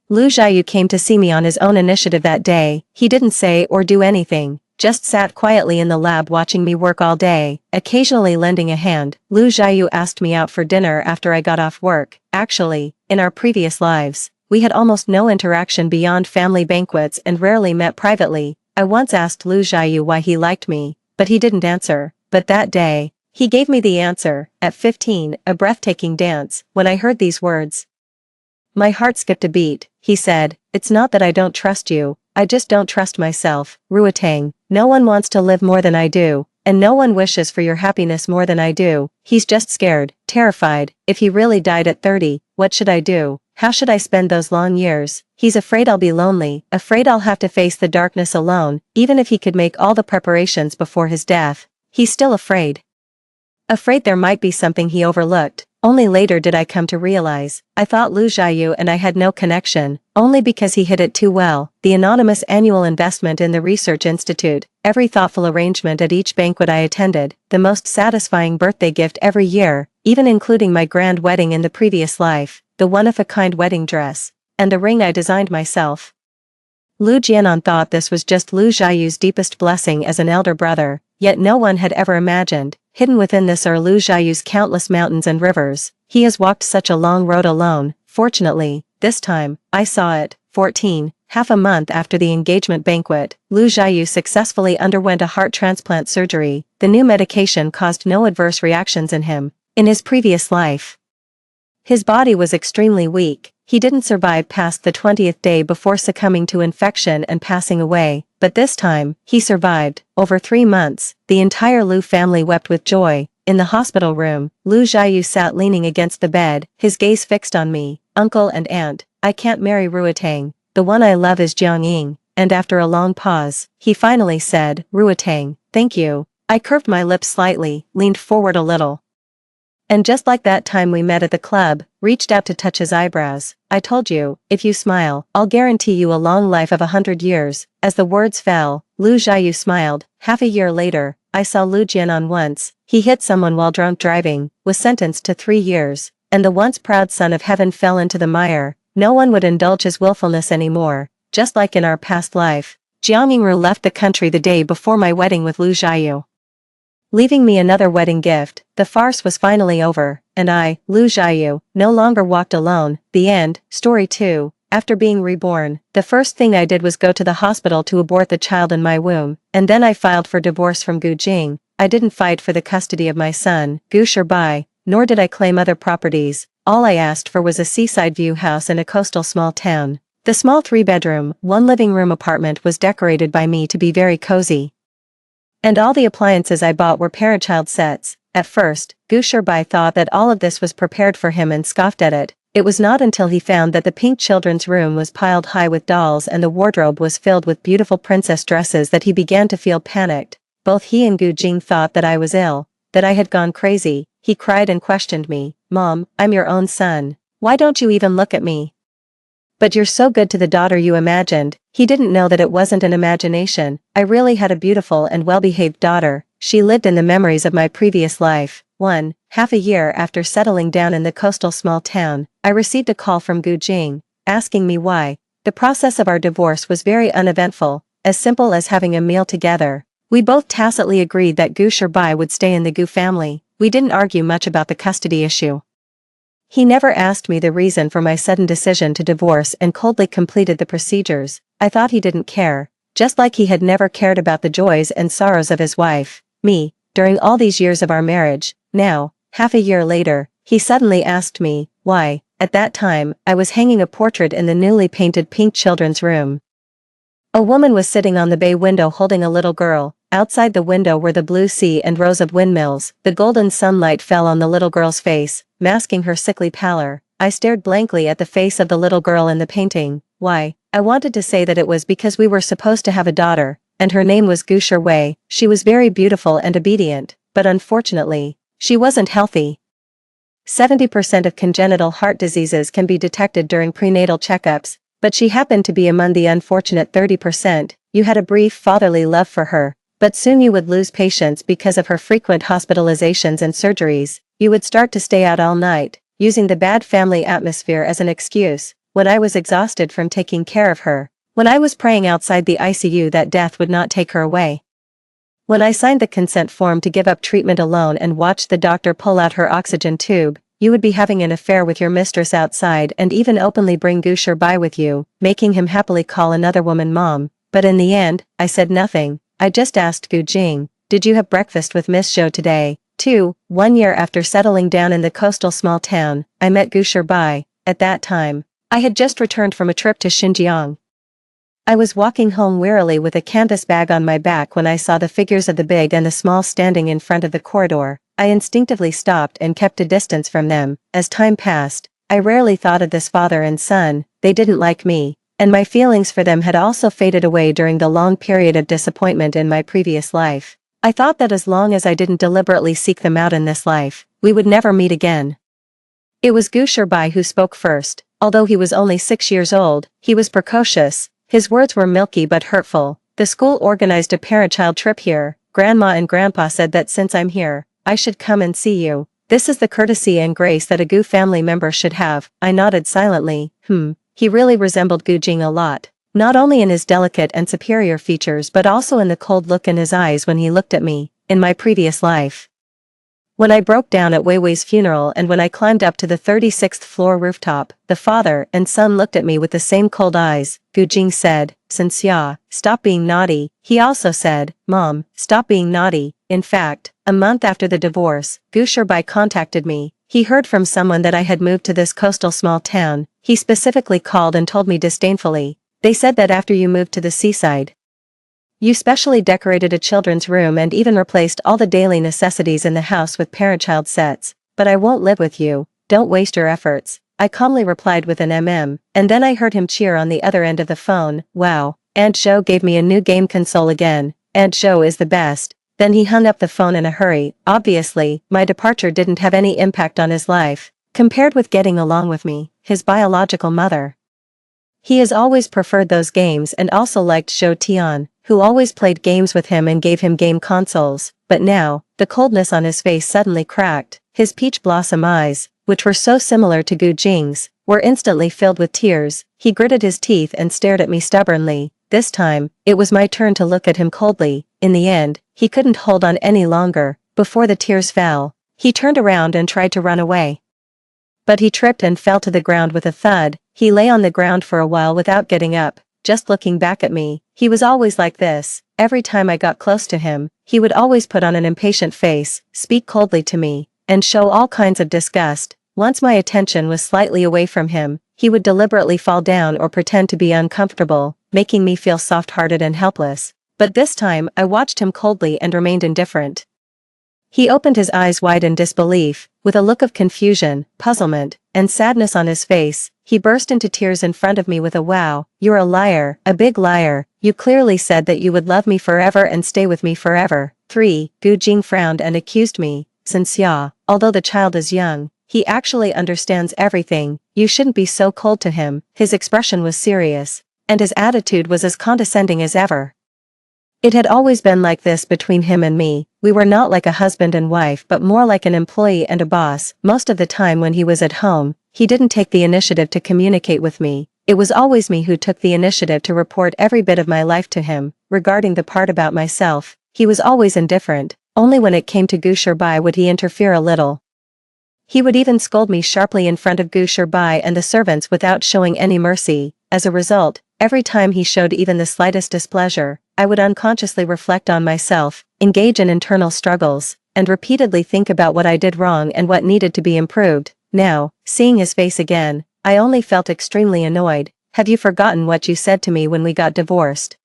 Lu Jiayu came to see me on his own initiative that day. He didn't say or do anything, just sat quietly in the lab watching me work all day, occasionally lending a hand. Lu Jiayu asked me out for dinner after I got off work. Actually, in our previous lives, we had almost no interaction beyond family banquets and rarely met privately. I once asked Lu Jiayu why he liked me, but he didn't answer. But that day, he gave me the answer. At 15, a breathtaking dance. When I heard these words, my heart skipped a beat. He said, "It's not that I don't trust you, I just don't trust myself, Ruotang. No one wants to live more than I do, and no one wishes for your happiness more than I do. He's just scared, terrified. If he really died at 30, what should I do? How should I spend those long years? He's afraid I'll be lonely, afraid I'll have to face the darkness alone, even if he could make all the preparations before his death. He's still afraid. Afraid there might be something he overlooked." Only later did I come to realize, I thought Lu Jiayu and I had no connection, only because he hid it too well. The anonymous annual investment in the research institute, every thoughtful arrangement at each banquet I attended, the most satisfying birthday gift every year, even including my grand wedding in the previous life, the one-of-a-kind wedding dress, and the ring I designed myself. Lu Jianan thought this was just Lu Jiayu's deepest blessing as an elder brother, yet no one had ever imagined, hidden within this are Lu Jiayu's countless mountains and rivers. He has walked such a long road alone. Fortunately, this time, I saw it. 14, half a month after the engagement banquet, Lu Jiayu successfully underwent a heart transplant surgery. The new medication caused no adverse reactions in him. In his previous life, his body was extremely weak. He didn't survive past the 20th day before succumbing to infection and passing away, but this time, he survived. Over 3 months, the entire Lu family wept with joy. In the hospital room, Lu Jiayu sat leaning against the bed, his gaze fixed on me. "Uncle and aunt, I can't marry Ruotang. The one I love is Jiang Ying." And after a long pause, he finally said, "Ruotang, thank you." I curved my lips slightly, leaned forward a little. And just like that time we met at the club, reached out to touch his eyebrows. "I told you, if you smile, I'll guarantee you a long life of 100 years. As the words fell, Lu Jiayu smiled. Half a year later, I saw Lu Jianan once. He hit someone while drunk driving, was sentenced to 3 years, and the once proud son of heaven fell into the mire. No one would indulge his willfulness anymore, just like in our past life. Jiang Yingru left the country the day before my wedding with Lu Jiayu, leaving me another wedding gift. The farce was finally over, and I, Lu Jiayu, no longer walked alone. The end. Story 2. After being reborn, the first thing I did was go to the hospital to abort the child in my womb, and then I filed for divorce from Gu Jing. I didn't fight for the custody of my son, Gu Shibai, nor did I claim other properties. All I asked for was a seaside view house in a coastal small town. The small 3-bedroom, 1-living-room apartment was decorated by me to be very cozy, and all the appliances I bought were parent-child sets. At first, Gu Shibai thought that all of this was prepared for him and scoffed at it. It was not until he found that the pink children's room was piled high with dolls and the wardrobe was filled with beautiful princess dresses that he began to feel panicked. Both he and Gu Jing thought that I was ill, that I had gone crazy. He cried and questioned me. "Mom, I'm your own son. Why don't you even look at me? But you're so good to the daughter you imagined." He didn't know that it wasn't an imagination. I really had a beautiful and well-behaved daughter. She lived in the memories of my previous life. Half a year after settling down in the coastal small town, I received a call from Gu Jing, asking me why. The process of our divorce was very uneventful, as simple as having a meal together. We both tacitly agreed that Gu Shibai would stay in the Gu family. We didn't argue much about the custody issue. He never asked me the reason for my sudden decision to divorce and coldly completed the procedures. I thought he didn't care, just like he had never cared about the joys and sorrows of his wife, me, during all these years of our marriage. Now, half a year later, he suddenly asked me, why. At that time, I was hanging a portrait in the newly painted pink children's room. A woman was sitting on the bay window holding a little girl. Outside the window were the blue sea and rows of windmills. The golden sunlight fell on the little girl's face, masking her sickly pallor. I stared blankly at the face of the little girl in the painting. Why? I wanted to say that it was because we were supposed to have a daughter, and her name was Gu Shiwei. She was very beautiful and obedient, but unfortunately, she wasn't healthy. 70% of congenital heart diseases can be detected during prenatal checkups, but she happened to be among the unfortunate 30%. You had a brief fatherly love for her, but soon you would lose patience because of her frequent hospitalizations and surgeries. You would start to stay out all night, using the bad family atmosphere as an excuse. when I was exhausted from taking care of her, when I was praying outside the ICU that death would not take her away. When I signed the consent form to give up treatment alone and watched the doctor pull out her oxygen tube, you would be having an affair with your mistress outside and even openly bring Gusher by with you, making him happily call another woman mom. But in the end, I said nothing. I just asked Gu Jing, did you have breakfast with Miss Zhou today? 2. 1 year after settling down in the coastal small town, I met Gusher Bai. At that time, I had just returned from a trip to Xinjiang. I was walking home wearily with a canvas bag on my back when I saw the figures of the big and the small standing in front of the corridor. I instinctively stopped and kept a distance from them. As time passed, I rarely thought of this father and son. They didn't like me, and my feelings for them had also faded away during the long period of disappointment in my previous life. I thought that as long as I didn't deliberately seek them out in this life, we would never meet again. It was Gusher Bai who spoke first. Although he was only 6 years old, he was precocious. His words were milky but hurtful. The school organized a parent-child trip here. Grandma and Grandpa said that since I'm here, I should come and see you. This is the courtesy and grace that a Gu family member should have. I nodded silently. He really resembled Gu Jing a lot. Not only in his delicate and superior features but also in the cold look in his eyes when he looked at me, in my previous life. When I broke down at Wei Wei's funeral and when I climbed up to the 36th floor rooftop, the father and son looked at me with the same cold eyes. Gu Jing said, Xia, stop being naughty. He also said, Mom, stop being naughty. In fact, a month after the divorce, Gusher Bai contacted me. He heard from someone that I had moved to this coastal small town. He specifically called and told me disdainfully. They said that after you moved to the seaside, you specially decorated a children's room and even replaced all the daily necessities in the house with parent-child sets. But I won't live with you. Don't waste your efforts. I calmly replied with an and then I heard him cheer on the other end of the phone. Wow, Aunt Zhou gave me a new game console again. Aunt Zhou is the best. Then he hung up the phone in a hurry. Obviously, my departure didn't have any impact on his life, compared with getting along with me, his biological mother. He has always preferred those games and also liked Zhou Tian, who always played games with him and gave him game consoles. But now, the coldness on his face suddenly cracked. His peach blossom eyes, which were so similar to Gu Jing's, were instantly filled with tears. He gritted his teeth and stared at me stubbornly. This time, it was my turn to look at him coldly. In the end, he couldn't hold on any longer. Before the tears fell, he turned around and tried to run away. But he tripped and fell to the ground with a thud. He lay on the ground for a while without getting up, just looking back at me. He was always like this. Every time I got close to him, he would always put on an impatient face, speak coldly to me, and show all kinds of disgust. Once my attention was slightly away from him, he would deliberately fall down or pretend to be uncomfortable, making me feel soft-hearted and helpless. But this time, I watched him coldly and remained indifferent. He opened his eyes wide in disbelief, with a look of confusion, puzzlement, and sadness on his face. He burst into tears in front of me with a wow, you're a liar, a big liar. You clearly said that you would love me forever and stay with me forever. 3. Gu Jing frowned and accused me. Xia, although the child is young, he actually understands everything. You shouldn't be so cold to him. His expression was serious, and his attitude was as condescending as ever. It had always been like this between him and me. We were not like a husband and wife but more like an employee and a boss. Most of the time when he was at home, he didn't take the initiative to communicate with me. It was always me who took the initiative to report every bit of my life to him. Regarding the part about myself, he was always indifferent. Only when it came to Gusher Bai would he interfere a little. He would even scold me sharply in front of Gusher Bai and the servants without showing any mercy. As a result, every time he showed even the slightest displeasure, I would unconsciously reflect on myself, engage in internal struggles, and repeatedly think about what I did wrong and what needed to be improved. Now, seeing his face again, I only felt extremely annoyed. Have you forgotten what you said to me when we got divorced?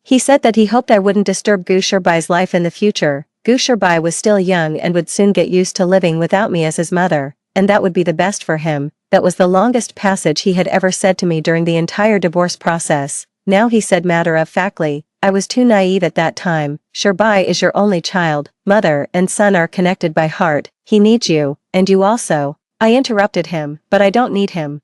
He said that he hoped I wouldn't disturb Gusher Bai's life in the future. Gusher Bai was still young and would soon get used to living without me as his mother, and that would be the best for him. That was the longest passage he had ever said to me during the entire divorce process. Now he said matter-of-factly, I was too naive at that time. Gusher Bai is your only child. Mother and son are connected by heart. He needs you, and you also. I interrupted him, but I don't need him.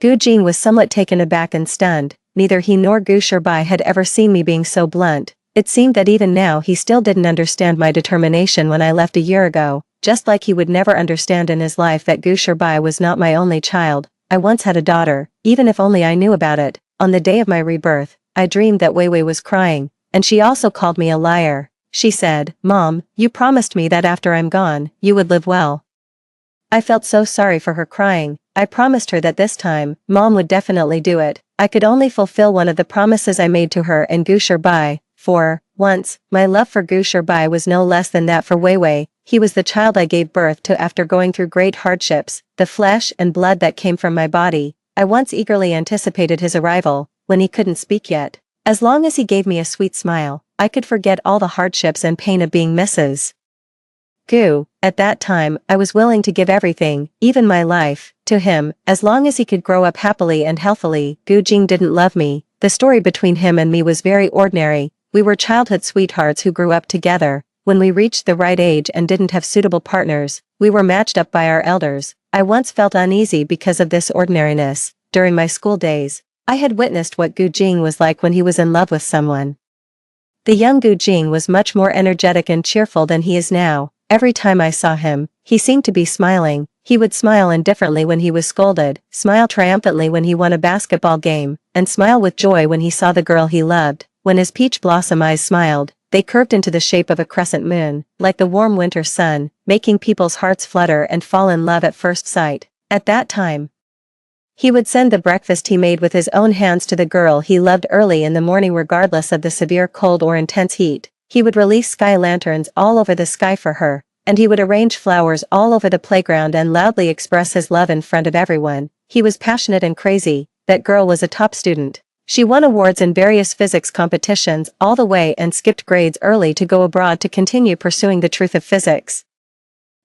Gu Jing was somewhat taken aback and stunned. Neither he nor Gusher Bai had ever seen me being so blunt. It seemed that even now he still didn't understand my determination when I left a year ago, just like he would never understand in his life that Gusher Bai was not my only child. I once had a daughter, even if only I knew about it. On the day of my rebirth, I dreamed that Weiwei was crying, and she also called me a liar. She said, "Mom, you promised me that after I'm gone, you would live well." I felt so sorry for her crying. I promised her that this time, Mom would definitely do it. I could only fulfill one of the promises I made to her and Gu Shirbai. For once, my love for Gu Shirbai was no less than that for Weiwei. He was the child I gave birth to after going through great hardships, the flesh and blood that came from my body. I once eagerly anticipated his arrival, when he couldn't speak yet. As long as he gave me a sweet smile, I could forget all the hardships and pain of being Mrs. Gu. At that time, I was willing to give everything, even my life, to him, as long as he could grow up happily and healthily. Gu Jing didn't love me. The story between him and me was very ordinary. We were childhood sweethearts who grew up together. When we reached the right age and didn't have suitable partners, we were matched up by our elders. I once felt uneasy because of this ordinariness. During my school days, I had witnessed what Gu Jing was like when he was in love with someone. The young Gu Jing was much more energetic and cheerful than he is now. Every time I saw him, he seemed to be smiling. He would smile indifferently when he was scolded, smile triumphantly when he won a basketball game, and smile with joy when he saw the girl he loved. When his peach blossom eyes smiled, they curved into the shape of a crescent moon, like the warm winter sun, making people's hearts flutter and fall in love at first sight. At that time, he would send the breakfast he made with his own hands to the girl he loved early in the morning regardless of the severe cold or intense heat. He would release sky lanterns all over the sky for her, and he would arrange flowers all over the playground and loudly express his love in front of everyone. He was passionate and crazy. That girl was a top student. She won awards in various physics competitions all the way and skipped grades early to go abroad to continue pursuing the truth of physics.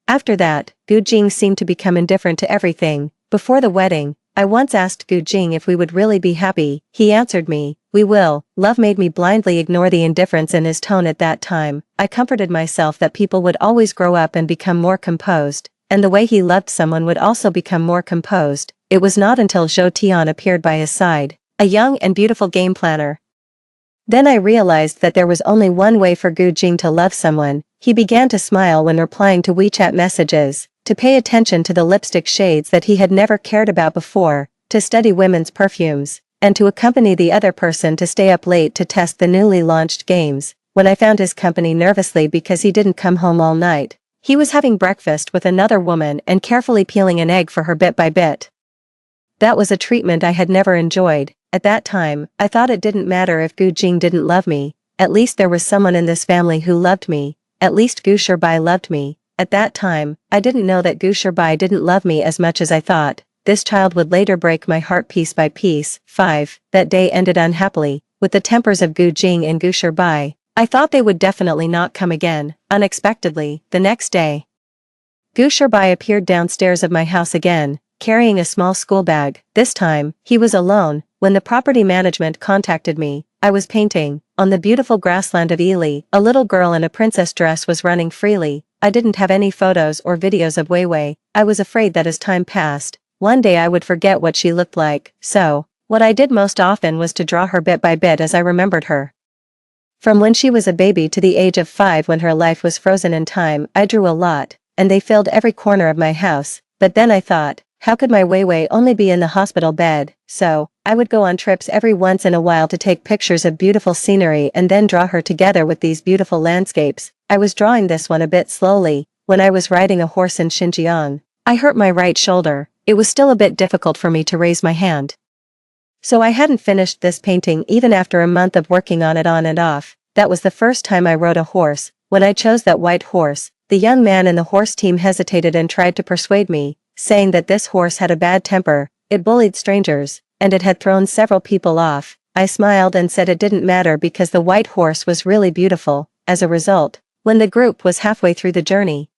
After that, Gu Jing seemed to become indifferent to everything. Before the wedding, I once asked Gu Jing if we would really be happy. He answered me, "We will." Love made me blindly ignore the indifference in his tone at that time. I comforted myself that people would always grow up and become more composed, and the way he loved someone would also become more composed. It was not until Zhou Tian appeared by his side, a young and beautiful game planner. Then I realized that there was only one way for Gu Jing to love someone. He began to smile when replying to WeChat messages, to pay attention to the lipstick shades that he had never cared about before, to study women's perfumes, and to accompany the other person to stay up late to test the newly launched games. When I found his company nervously because he didn't come home all night, he was having breakfast with another woman and carefully peeling an egg for her bit by bit. That was a treatment I had never enjoyed. At that time, I thought it didn't matter if Gu Jing didn't love me. At least there was someone in this family who loved me. At least Gu Shirbai loved me. At that time, I didn't know that Gu Shirbai didn't love me as much as I thought. This child would later break my heart piece by piece. 5. That day ended unhappily. With the tempers of Gu Jing and Gu Shirbai, I thought they would definitely not come again. Unexpectedly, the next day, Gu Shirbai appeared downstairs of my house again, carrying a small school bag. This time, he was alone. When the property management contacted me, I was painting. On the beautiful grassland of Ely, a little girl in a princess dress was running freely. I didn't have any photos or videos of Weiwei. I was afraid that as time passed, one day I would forget what she looked like. So, what I did most often was to draw her bit by bit as I remembered her. From when she was a baby to the age of 5 when her life was frozen in time, I drew a lot, and they filled every corner of my house. But then I thought, how could my Weiwei only be in the hospital bed? So, I would go on trips every once in a while to take pictures of beautiful scenery and then draw her together with these beautiful landscapes. I was drawing this one a bit slowly. When I was riding a horse in Xinjiang, I hurt my right shoulder. It was still a bit difficult for me to raise my hand. So I hadn't finished this painting even after a month of working on it on and off. That was the first time I rode a horse. When I chose that white horse, the young man in the horse team hesitated and tried to persuade me, saying that this horse had a bad temper, it bullied strangers, and it had thrown several people off. I smiled and said it didn't matter because the white horse was really beautiful. As a result, when the group was halfway through the journey,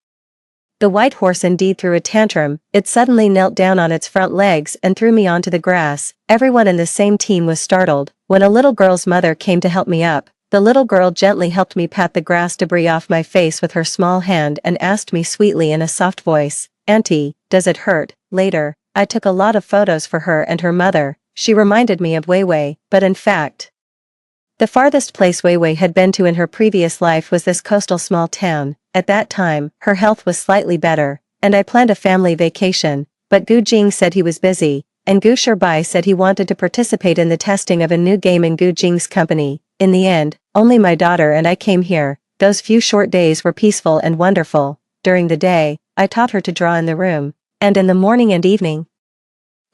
the white horse indeed threw a tantrum. It suddenly knelt down on its front legs and threw me onto the grass. Everyone in the same team was startled. When a little girl's mother came to help me up, the little girl gently helped me pat the grass debris off my face with her small hand and asked me sweetly in a soft voice, "Auntie, does it hurt?" Later, I took a lot of photos for her and her mother. She reminded me of Weiwei, but in fact, the farthest place Weiwei had been to in her previous life was this coastal small town. At that time, her health was slightly better, and I planned a family vacation, but Gu Jing said he was busy. and Gu Shirbai said he wanted to participate in the testing of a new game in Gu Jing's company. In the end, only my daughter and I came here. Those few short days were peaceful and wonderful. During the day, I taught her to draw in the room, and in the morning and evening,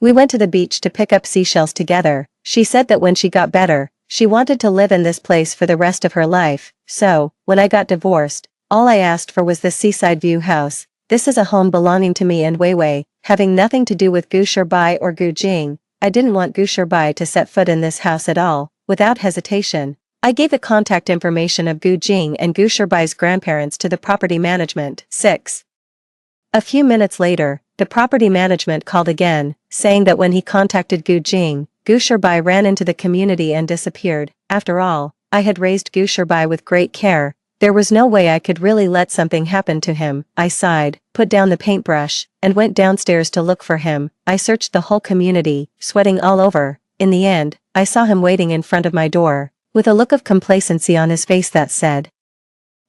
we went to the beach to pick up seashells together. She said that when she got better, she wanted to live in this place for the rest of her life. So, when I got divorced, all I asked for was this seaside view house. This is a home belonging to me and Wei Wei, having nothing to do with Gu Shirbai or Gu Jing. I didn't want Gu Shirbai to set foot in this house at all. Without hesitation, I gave the contact information of Gu Jing and Gu Shirbai's grandparents to the property management. 6. A few minutes later, the property management called again, saying that when he contacted Gu Jing, Gu Shirbai ran into the community and disappeared. After all, I had raised Gu Shirbai with great care. There was no way I could really let something happen to him. I sighed, put down the paintbrush, and went downstairs to look for him. I searched the whole community, sweating all over. In the end, I saw him waiting in front of my door, with a look of complacency on his face that said,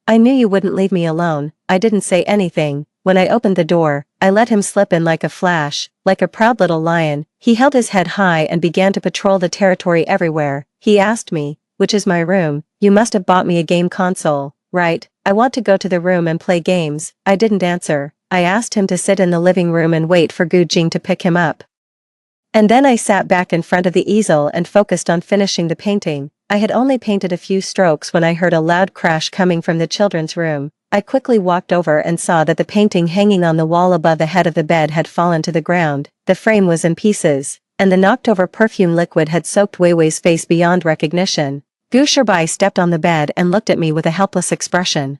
"I knew you wouldn't leave me alone." I didn't say anything. When I opened the door, I let him slip in like a flash. Like a proud little lion, he held his head high and began to patrol the territory everywhere. He asked me, "Which is my room? You must have bought me a game console, right? I want to go to the room and play games." I didn't answer. I asked him to sit in the living room and wait for Gu Jing to pick him up. And then I sat back in front of the easel and focused on finishing the painting. I had only painted a few strokes when I heard a loud crash coming from the children's room. I quickly walked over and saw that the painting hanging on the wall above the head of the bed had fallen to the ground. The frame was in pieces, and the knocked-over perfume liquid had soaked Wei Wei's face beyond recognition. Gu Shirbai stepped on the bed and looked at me with a helpless expression.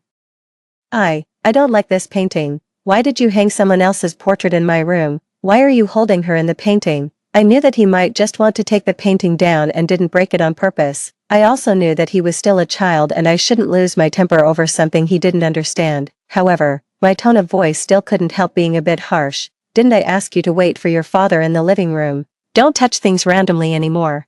I don't like this painting. Why did you hang someone else's portrait in my room? Why are you holding her in the painting?" I knew that he might just want to take the painting down and didn't break it on purpose. I also knew that he was still a child and I shouldn't lose my temper over something he didn't understand. However, my tone of voice still couldn't help being a bit harsh. "Didn't I ask you to wait for your father in the living room? Don't touch things randomly anymore."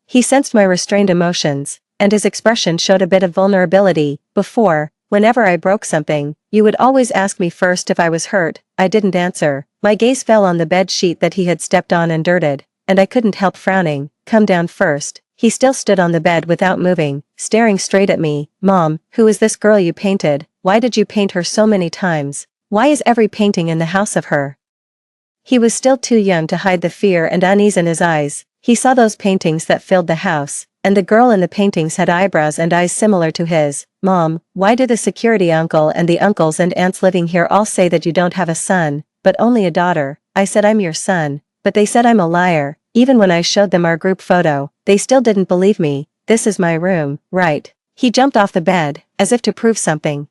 He sensed my restrained emotions, and his expression showed a bit of vulnerability. "Before, whenever I broke something, you would always ask me first if I was hurt." I didn't answer. My gaze fell on the bed sheet that he had stepped on and dirted, and I couldn't help frowning. "Come down first." He still stood on the bed without moving, staring straight at me. "Mom, who is this girl you painted? Why did you paint her so many times? Why is every painting in the house of her?" He was still too young to hide the fear and unease in his eyes. He saw those paintings that filled the house, and the girl in the paintings had eyebrows and eyes similar to his. "Mom, why do the security uncle and the uncles and aunts living here all say that you don't have a son, but only a daughter?" I said, "I'm your son," but they said I'm a liar. Even when I showed them our group photo, they still didn't believe me. "This is my room, right?" He jumped off the bed, as if to prove something.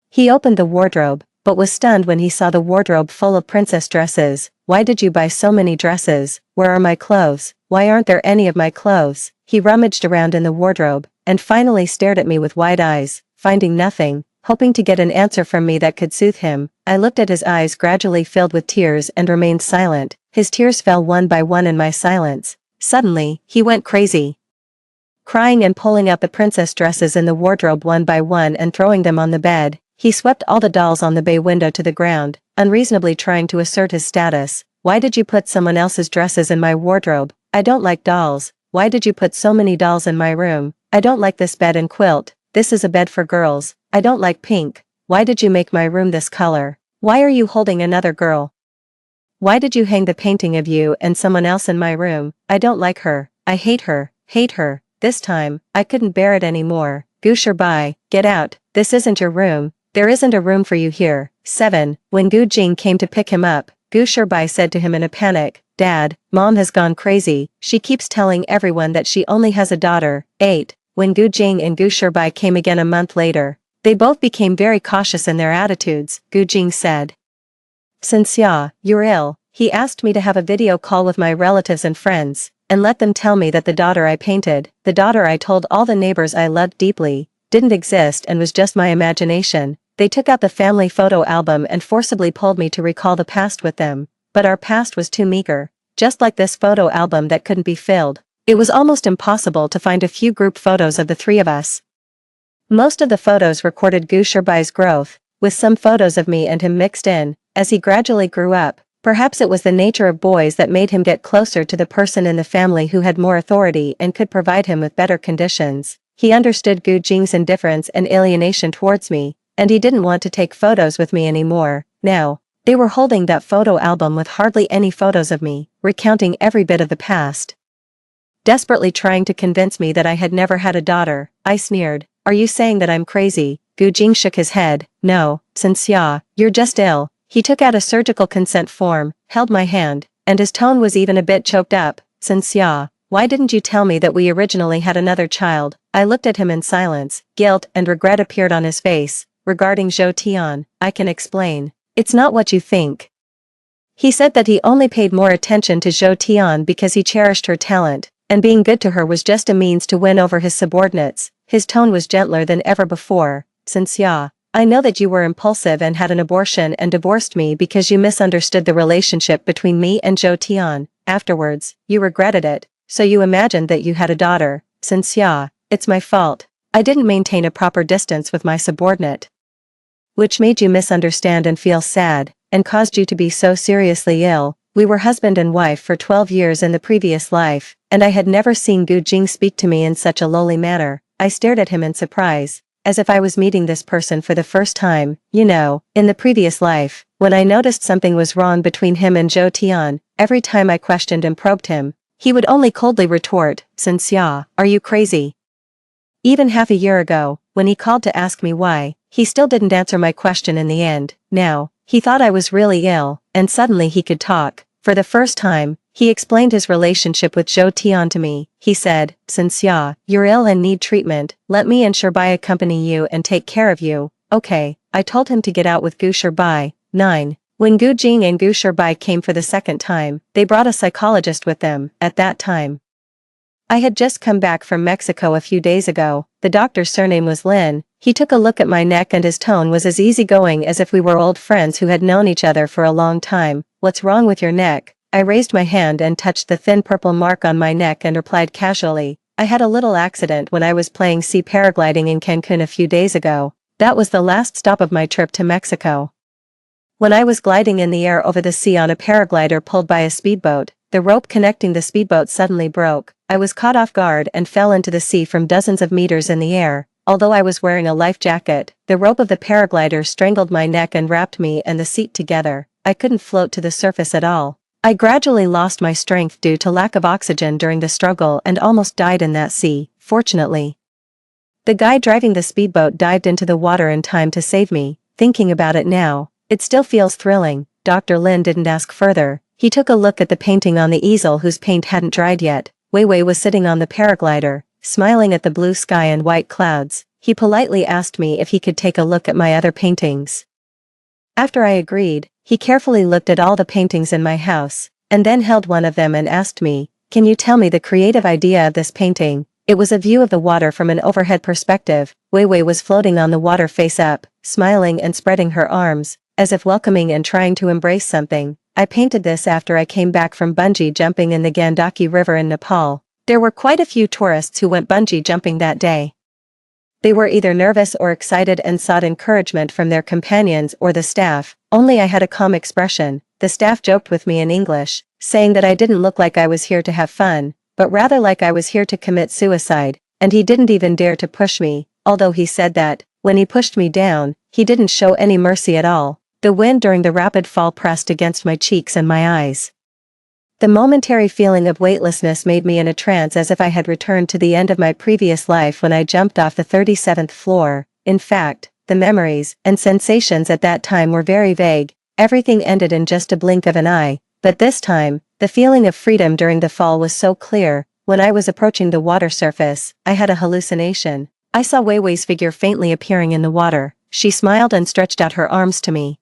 He opened the wardrobe, but was stunned when he saw the wardrobe full of princess dresses. "Why did you buy so many dresses? Where are my clothes? Why aren't there any of my clothes?" He rummaged around in the wardrobe, and finally stared at me with wide eyes. Finding nothing, hoping to get an answer from me that could soothe him, I looked at his eyes gradually filled with tears and remained silent. His tears fell one by one in my silence. Suddenly, he went crazy, crying and pulling out the princess dresses in the wardrobe one by one and throwing them on the bed. He swept all the dolls on the bay window to the ground, unreasonably trying to assert his status. "Why did you put someone else's dresses in my wardrobe? I don't like dolls. Why did you put so many dolls in my room? I don't like this bed and quilt. This is a bed for girls. I don't like pink. Why did you make my room this color? Why are you holding another girl? Why did you hang the painting of you and someone else in my room? I don't like her. I hate her. Hate her." This time, I couldn't bear it anymore. "Gu Shirbai, get out. This isn't your room. There isn't a room for you here." 7. When Gu Jing came to pick him up, Gu Shirbai said to him in a panic, "Dad, Mom has gone crazy. She keeps telling everyone that she only has a daughter." 8. When Gu Jing and Gu Shirbai came again a month later, they both became very cautious in their attitudes. Gu Jing said, "Sinxia, you're ill." He asked me to have a video call with my relatives and friends, and let them tell me that the daughter I painted, the daughter I told all the neighbors I loved deeply, didn't exist and was just my imagination. They took out the family photo album and forcibly pulled me to recall the past with them, but our past was too meager. Just like this photo album that couldn't be filled, it was almost impossible to find a few group photos of the three of us. Most of the photos recorded Gu Shirbai's growth, with some photos of me and him mixed in. As he gradually grew up, Perhaps it was the nature of boys that made him get closer to the person in the family who had more authority and could provide him with better conditions. He understood Gu Jing's indifference and alienation towards me, and he didn't want to take photos with me anymore. Now, they were holding that photo album with hardly any photos of me, recounting every bit of the past. Desperately trying to convince me that I had never had a daughter, I sneered. Are you saying that I'm crazy? Gu Jing shook his head. No, Xia, you're just ill. He took out a surgical consent form, held my hand, and his tone was even a bit choked up. Xia, why didn't you tell me that we originally had another child? I looked at him in silence. Guilt and regret appeared on his face. Regarding Zhou Tian, I can explain. It's not what you think. He said that he only paid more attention to Zhou Tian because he cherished her talent, and being good to her was just a means to win over his subordinates. His tone was gentler than ever before. Xia, I know that you were impulsive and had an abortion and divorced me because you misunderstood the relationship between me and Zhou Tian. Afterwards, you regretted it, so you imagined that you had a daughter. Xia, it's my fault. I didn't maintain a proper distance with my subordinate, which made you misunderstand and feel sad, and caused you to be so seriously ill. We were husband and wife for 12 years in the previous life, and I had never seen Gu Jing speak to me in such a lowly manner. I stared at him in surprise, as if I was meeting this person for the first time. You know, in the previous life, when I noticed something was wrong between him and Zhou Tian, every time I questioned and probed him, he would only coldly retort, Xia, are you crazy? Even half a year ago, when he called to ask me why, he still didn't answer my question in the end. Now, he thought I was really ill, and suddenly he could talk. For the first time, he explained his relationship with Zhou Tian to me. He said, Xia, you're ill and need treatment. Let me and Shirbai accompany you and take care of you. Okay, I told him to get out with Gu Shirbai. 9. When Gu Jing and Gu Shirbai came for the second time, they brought a psychologist with them. At that time, I had just come back from Mexico a few days ago. The doctor's surname was Lin. He took a look at my neck and his tone was as easygoing as if we were old friends who had known each other for a long time. What's wrong with your neck? I raised my hand and touched the thin purple mark on my neck and replied casually, I had a little accident when I was playing sea paragliding in Cancun a few days ago. That was the last stop of my trip to Mexico. When I was gliding in the air over the sea on a paraglider pulled by a speedboat, the rope connecting the speedboat suddenly broke. I was caught off guard and fell into the sea from dozens of meters in the air. Although I was wearing a life jacket, the rope of the paraglider strangled my neck and wrapped me and the seat together. I couldn't float to the surface at all. I gradually lost my strength due to lack of oxygen during the struggle and almost died in that sea. Fortunately, the guy driving the speedboat dived into the water in time to save me. Thinking about it now, it still feels thrilling. Dr. Lin didn't ask further. He took a look at the painting on the easel whose paint hadn't dried yet. Wei Wei was sitting on the paraglider, smiling at the blue sky and white clouds. He politely asked me if he could take a look at my other paintings. After I agreed, he carefully looked at all the paintings in my house, and then held one of them and asked me, can you tell me the creative idea of this painting? It was a view of the water from an overhead perspective. Wei Wei was floating on the water face up, smiling and spreading her arms, as if welcoming and trying to embrace something. I painted this after I came back from bungee jumping in the Gandaki River in Nepal. There were quite a few tourists who went bungee jumping that day. They were either nervous or excited and sought encouragement from their companions or the staff. Only I had a calm expression. The staff joked with me in English, saying that I didn't look like I was here to have fun, but rather like I was here to commit suicide, and he didn't even dare to push me, although he said that, when he pushed me down, he didn't show any mercy at all. The wind during the rapid fall pressed against my cheeks and my eyes. The momentary feeling of weightlessness made me in a trance as if I had returned to the end of my previous life when I jumped off the 37th floor. In fact, the memories and sensations at that time were very vague. Everything ended in just a blink of an eye, but this time, the feeling of freedom during the fall was so clear. When I was approaching the water surface, I had a hallucination. I saw Wei Wei's figure faintly appearing in the water. She smiled and stretched out her arms to me,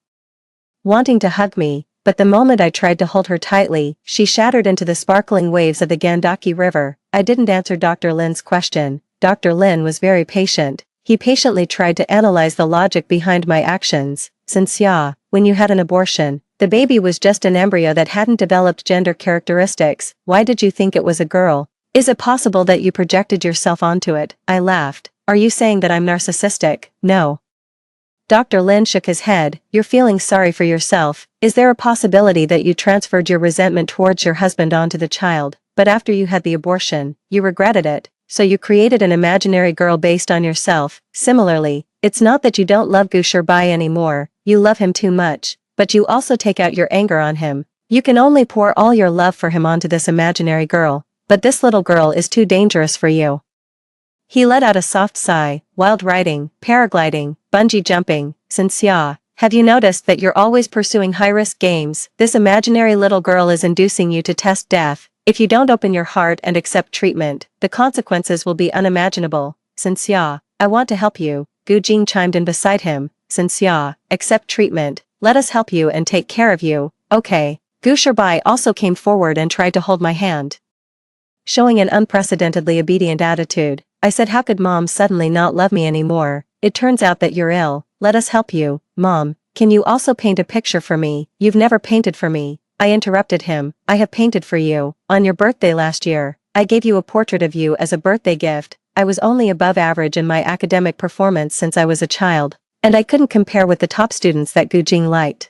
wanting to hug me, but the moment I tried to hold her tightly, she shattered into the sparkling waves of the Gandaki River. I didn't answer Dr. Lin's question. Dr. Lin was very patient. He patiently tried to analyze the logic behind my actions. Xia, when you had an abortion, the baby was just an embryo that hadn't developed gender characteristics. Why did you think it was a girl? Is it possible that you projected yourself onto it? I laughed. Are you saying that I'm narcissistic? No. Dr. Lin shook his head. You're feeling sorry for yourself. Is there a possibility that you transferred your resentment towards your husband onto the child, but after you had the abortion, you regretted it, so you created an imaginary girl based on yourself? Similarly, it's not that you don't love Gusherbai anymore, you love him too much, but you also take out your anger on him. You can only pour all your love for him onto this imaginary girl, but this little girl is too dangerous for you. He let out a soft sigh. Wild riding, paragliding, bungee jumping, Cynthia, have you noticed that you're always pursuing high-risk games? This imaginary little girl is inducing you to test death. If you don't open your heart and accept treatment, the consequences will be unimaginable. Cynthia, I want to help you. Gu Jing chimed in beside him. Cynthia, accept treatment. Let us help you and take care of you. Okay. Gu Sherbai also came forward and tried to hold my hand, showing an unprecedentedly obedient attitude. I said, how could Mom suddenly not love me anymore? It turns out that you're ill. Let us help you. Mom, can you also paint a picture for me? You've never painted for me. I interrupted him. I have painted for you. On your birthday last year, I gave you a portrait of you as a birthday gift. I was only above average in my academic performance since I was a child, and I couldn't compare with the top students that Gu Jing liked.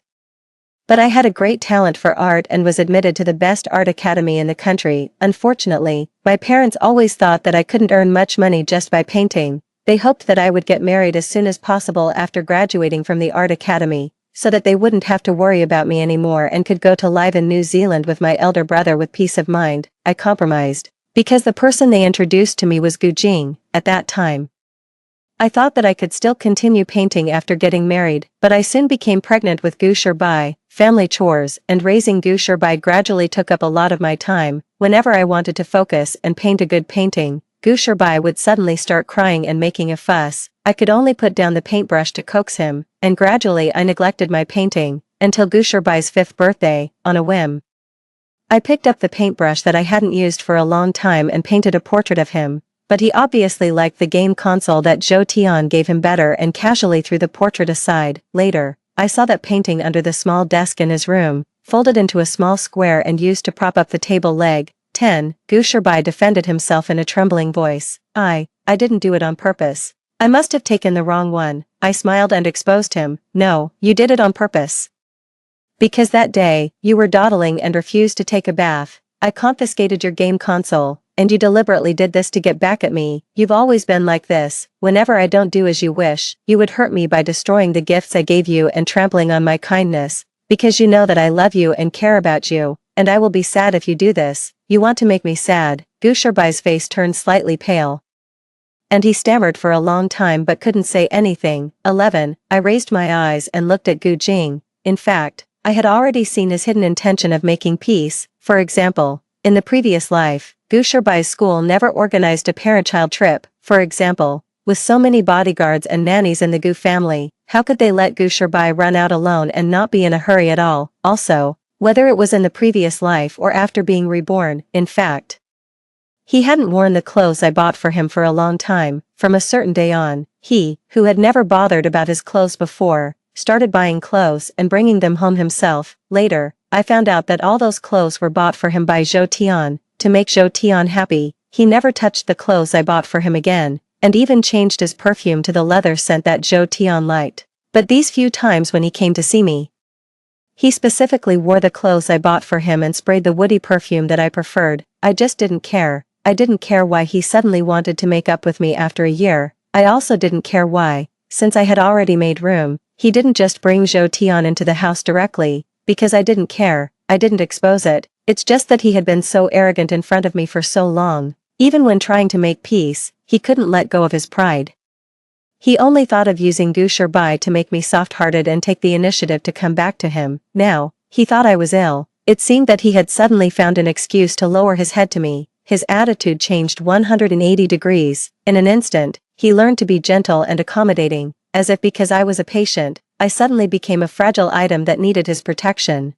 But I had a great talent for art and was admitted to the best art academy in the country. Unfortunately, my parents always thought that I couldn't earn much money just by painting. They hoped that I would get married as soon as possible after graduating from the art academy, so that they wouldn't have to worry about me anymore and could go to live in New Zealand with my elder brother with peace of mind. I compromised, because the person they introduced to me was Gu Jing, at that time. I thought that I could still continue painting after getting married, but I soon became pregnant with Gu Sherbai. Family chores and raising Gu Sherbai gradually took up a lot of my time. Whenever I wanted to focus and paint a good painting, Gu Sherbai would suddenly start crying and making a fuss. I could only put down the paintbrush to coax him, and gradually I neglected my painting, until Gu Sherbai's 5th birthday, on a whim. I picked up the paintbrush that I hadn't used for a long time and painted a portrait of him, but he obviously liked the game console that Zhou Tian gave him better and casually threw the portrait aside. Later, I saw that painting under the small desk in his room, folded into a small square and used to prop up the table leg. 10. Gu Sherbai defended himself in a trembling voice. I didn't do it on purpose. I must have taken the wrong one. I smiled and exposed him. No, you did it on purpose. Because that day, you were dawdling and refused to take a bath. I confiscated your game console, and you deliberately did this to get back at me. You've always been like this. Whenever I don't do as you wish, you would hurt me by destroying the gifts I gave you and trampling on my kindness, because you know that I love you and care about you, and I will be sad if you do this. You want to make me sad. Gu Sherbai's face turned slightly pale, and he stammered for a long time but couldn't say anything. 11. I raised my eyes and looked at Gu Jing. In fact, I had already seen his hidden intention of making peace. For example, in the previous life, Gu Sherbai's school never organized a parent-child trip. For example, with so many bodyguards and nannies in the Gu family, how could they let Gu Sherbai run out alone and not be in a hurry at all? Also, whether it was in the previous life or after being reborn, in fact, he hadn't worn the clothes I bought for him for a long time. From a certain day on, he, who had never bothered about his clothes before, started buying clothes and bringing them home himself. Later, I found out that all those clothes were bought for him by Zhou Tian. To make Zhou Tian happy, he never touched the clothes I bought for him again, and even changed his perfume to the leather scent that Zhou Tian liked. But these few times when he came to see me, he specifically wore the clothes I bought for him and sprayed the woody perfume that I preferred. I just didn't care. I didn't care why he suddenly wanted to make up with me after a year. I also didn't care why, since I had already made room, he didn't just bring Zhou Tian into the house directly. Because I didn't care, I didn't expose it. It's just that he had been so arrogant in front of me for so long. Even when trying to make peace, he couldn't let go of his pride. He only thought of using Gu Sherbai to make me soft-hearted and take the initiative to come back to him. Now, he thought I was ill. It seemed that he had suddenly found an excuse to lower his head to me. His attitude changed 180 degrees. In an instant, he learned to be gentle and accommodating, as if because I was a patient, I suddenly became a fragile item that needed his protection.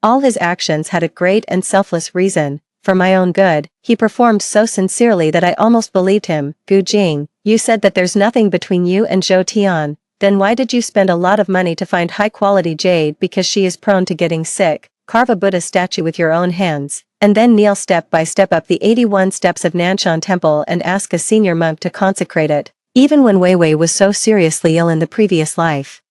All his actions had a great and selfless reason. For my own good, he performed so sincerely that I almost believed him. Gu Jing, you said that there's nothing between you and Zhou Tian. Then why did you spend a lot of money to find high-quality jade because she is prone to getting sick? Carve a Buddha statue with your own hands, and then kneel step by step up the 81 steps of Nanshan Temple and ask a senior monk to consecrate it. even when Wei Wei was so seriously ill in the previous life.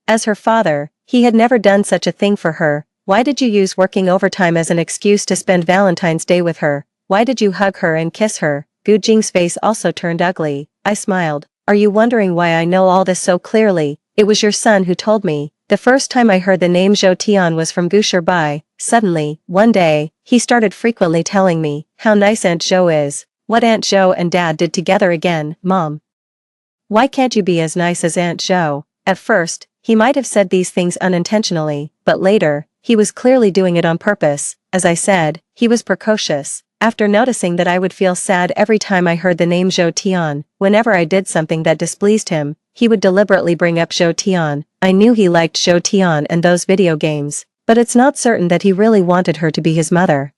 As her father, he had never done such a thing for her. Why did you use working overtime as an excuse to spend Valentine's Day with her? Why did you hug her and kiss her? Gu Jing's face also turned ugly. I smiled. Are you wondering why I know all this so clearly? It was your son who told me. The first time I heard the name Zhou Tian was from Gu Shirbai. Suddenly, one day, he started frequently telling me how nice Aunt Zhou is. What Aunt Zhou and Dad did together again, Mom. Why can't you be as nice as Aunt Zhou? At first, he might have said these things unintentionally, but later, he was clearly doing it on purpose. As I said, he was precocious. After noticing that I would feel sad every time I heard the name Zhou Tian, whenever I did something that displeased him, he would deliberately bring up Zhou Tian. I knew he liked Zhou Tian and those video games, but it's not certain that he really wanted her to be his mother.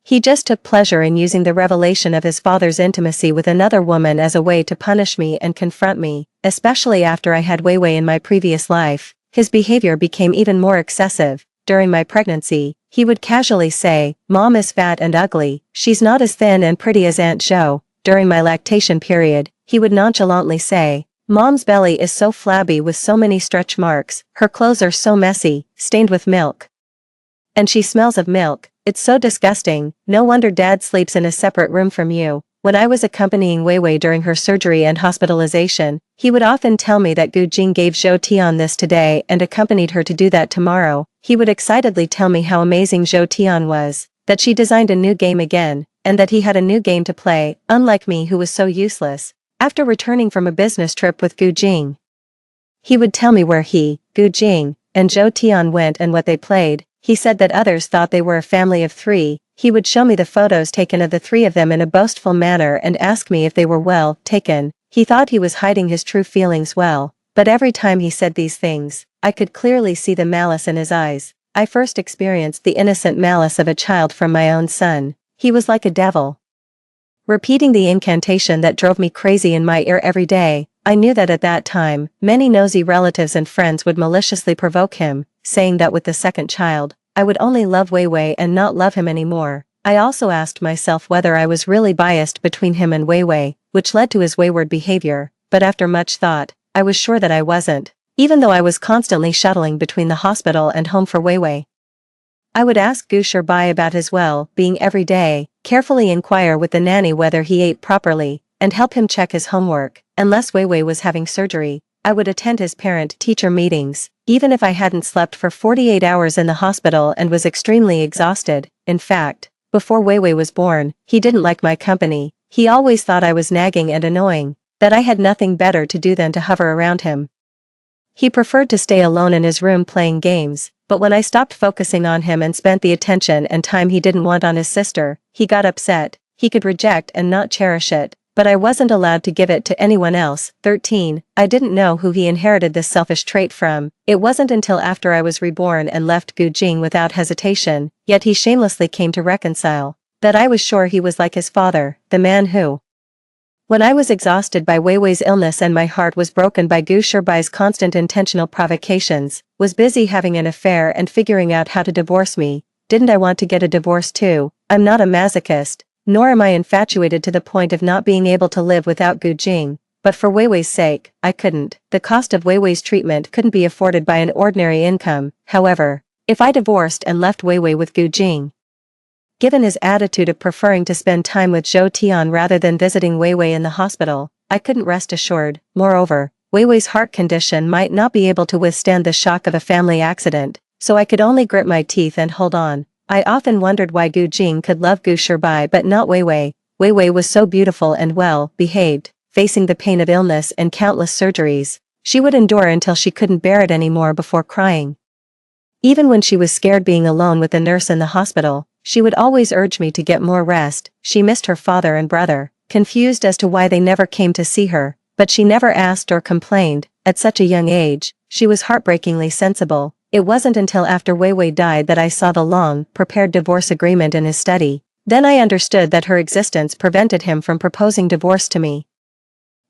He just took pleasure in using the revelation of his father's intimacy with another woman as a way to punish me and confront me, especially after I had Wei Wei in my previous life. His behavior became even more excessive. During my pregnancy, he would casually say, Mom is fat and ugly, she's not as thin and pretty as Aunt Zhou. During my lactation period, he would nonchalantly say, Mom's belly is so flabby with so many stretch marks, her clothes are so messy, stained with milk. And she smells of milk, it's so disgusting, no wonder Dad sleeps in a separate room from you. When I was accompanying Wei Wei during her surgery and hospitalization, he would often tell me that Gu Jing gave Zhou Tian this today and accompanied her to do that tomorrow. He would excitedly tell me how amazing Zhou Tian was, that she designed a new game again, and that he had a new game to play, unlike me who was so useless. After returning from a business trip with Gu Jing, he would tell me where he, Gu Jing, and Zhou Tian went and what they played. He said that others thought they were a family of three. He would show me the photos taken of the three of them in a boastful manner and ask me if they were well taken. He thought he was hiding his true feelings well, but every time he said these things, I could clearly see the malice in his eyes. I first experienced the innocent malice of a child from my own son. He was like a devil, repeating the incantation that drove me crazy in my ear every day. I knew that at that time, many nosy relatives and friends would maliciously provoke him, saying that with the second child, I would only love Wei Wei and not love him anymore. I also asked myself whether I was really biased between him and Wei Wei, which led to his wayward behavior, but after much thought, I was sure that I wasn't, even though I was constantly shuttling between the hospital and home for Wei Wei. I would ask Gu Shirbai about his well-being every day, carefully inquire with the nanny whether he ate properly, and help him check his homework. Unless Wei Wei was having surgery, I would attend his parent-teacher meetings, even if I hadn't slept for 48 hours in the hospital and was extremely exhausted. In fact, before Wei Wei was born, he didn't like my company. He always thought I was nagging and annoying, that I had nothing better to do than to hover around him. He preferred to stay alone in his room playing games, but when I stopped focusing on him and spent the attention and time he didn't want on his sister, he got upset. He could reject and not cherish it, but I wasn't allowed to give it to anyone else. 13. I didn't know who he inherited this selfish trait from. It wasn't until after I was reborn and left Gu Jing without hesitation, yet he shamelessly came to reconcile, that I was sure he was like his father, the man who, when I was exhausted by Wei Wei's illness and my heart was broken by Gu Shirbai's constant intentional provocations, was busy having an affair and figuring out how to divorce me. Didn't I want to get a divorce too? I'm not a masochist, nor am I infatuated to the point of not being able to live without Gu Jing, but for Wei Wei's sake, I couldn't. The cost of Wei Wei's treatment couldn't be afforded by an ordinary income. However, if I divorced and left Wei Wei with Gu Jing, given his attitude of preferring to spend time with Zhou Tian rather than visiting Wei Wei in the hospital, I couldn't rest assured. Moreover, Wei Wei's heart condition might not be able to withstand the shock of a family accident, so I could only grit my teeth and hold on. I often wondered why Gu Jing could love Gu Shirbai but not Wei Wei. Wei Wei was so beautiful and well-behaved, facing the pain of illness and countless surgeries. She would endure until she couldn't bear it anymore before crying. Even when she was scared being alone with the nurse in the hospital, she would always urge me to get more rest. She missed her father and brother, confused as to why they never came to see her, but she never asked or complained. At such a young age, she was heartbreakingly sensible. It wasn't until after Wei Wei died that I saw the long-prepared divorce agreement in his study. Then I understood that her existence prevented him from proposing divorce to me.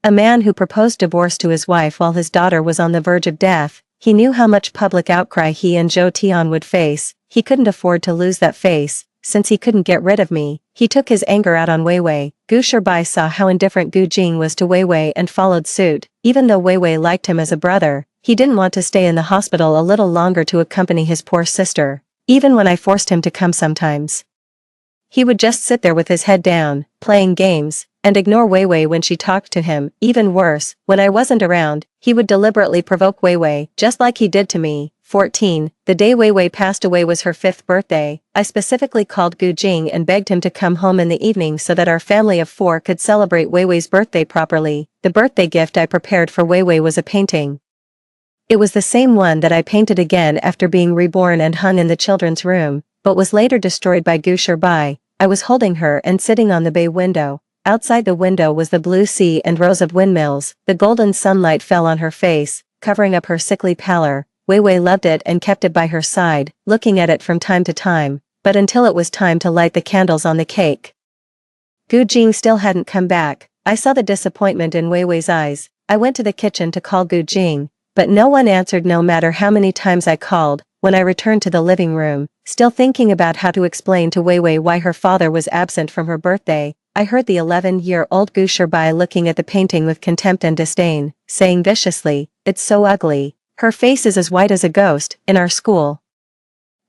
A man who proposed divorce to his wife while his daughter was on the verge of death. He knew how much public outcry he and Zhou Tian would face. He couldn't afford to lose that face, since he couldn't get rid of me, he took his anger out on Wei Wei. Gu Shirbai saw how indifferent Gu Jing was to Wei Wei and followed suit. Even though Wei Wei liked him as a brother, he didn't want to stay in the hospital a little longer to accompany his poor sister. Even when I forced him to come sometimes, he would just sit there with his head down, playing games, and ignore Wei Wei when she talked to him. Even worse, when I wasn't around, he would deliberately provoke Wei Wei, just like he did to me. 14. The day Wei Wei passed away was her 5th birthday. I specifically called Gu Jing and begged him to come home in the evening so that our family of 4 could celebrate Wei Wei's birthday properly. The birthday gift I prepared for Wei Wei was a painting. It was the same one that I painted again after being reborn and hung in the children's room, but was later destroyed by Gu Shirbai. I was holding her and sitting on the bay window. Outside the window was the blue sea and rows of windmills. The golden sunlight fell on her face, covering up her sickly pallor. Wei Wei loved it and kept it by her side, looking at it from time to time, but until it was time to light the candles on the cake. Gu Jing still hadn't come back. I saw the disappointment in Wei Wei's eyes. I went to the kitchen to call Gu Jing, but no one answered no matter how many times I called. When I returned to the living room, still thinking about how to explain to Wei Wei why her father was absent from her birthday, I heard the 11-year-old Gu Shirbai looking at the painting with contempt and disdain, saying viciously, "It's so ugly. Her face is as white as a ghost. In our school,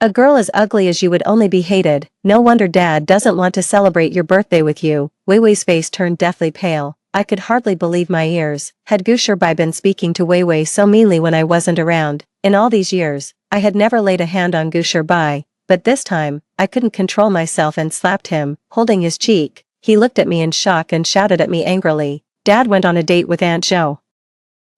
a girl as ugly as you would only be hated. No wonder Dad doesn't want to celebrate your birthday with you." Wei Wei's face turned deathly pale. I could hardly believe my ears. Had Gu Shirbai been speaking to Wei Wei so meanly when I wasn't around? In all these years, I had never laid a hand on Gu Shirbai, but this time, I couldn't control myself and slapped him, holding his cheek. He looked at me in shock and shouted at me angrily, "Dad went on a date with Aunt Zhou.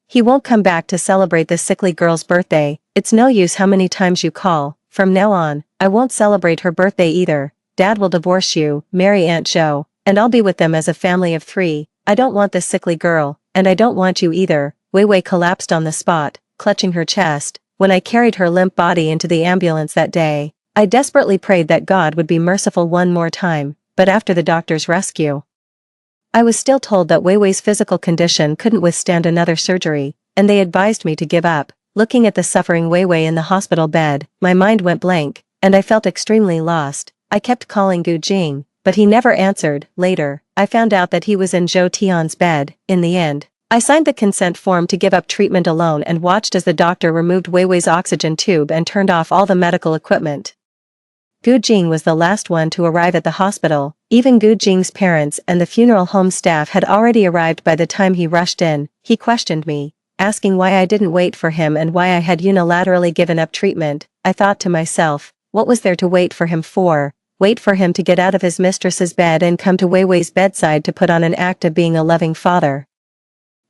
He won't come back to celebrate this sickly girl's birthday. It's no use how many times you call. From now on, I won't celebrate her birthday either. Dad will divorce you, marry Aunt Zhou, and I'll be with them as a family of 3. I don't want this sickly girl, and I don't want you either." Wei Wei collapsed on the spot, clutching her chest. When I carried her limp body into the ambulance that day, I desperately prayed that God would be merciful one more time, but after the doctor's rescue, I was still told that Wei Wei's physical condition couldn't withstand another surgery, and they advised me to give up. Looking at the suffering Wei Wei in the hospital bed, my mind went blank, and I felt extremely lost. I kept calling Gu Jing, but he never answered. Later, I found out that he was in Zhou Tian's bed. In the end, I signed the consent form to give up treatment alone and watched as the doctor removed Wei Wei's oxygen tube and turned off all the medical equipment. Gu Jing was the last one to arrive at the hospital. Even Gu Jing's parents and the funeral home staff had already arrived by the time he rushed in. He questioned me, asking why I didn't wait for him and why I had unilaterally given up treatment. I thought to myself, what was there to wait for him for? Wait for him to get out of his mistress's bed and come to Wei Wei's bedside to put on an act of being a loving father,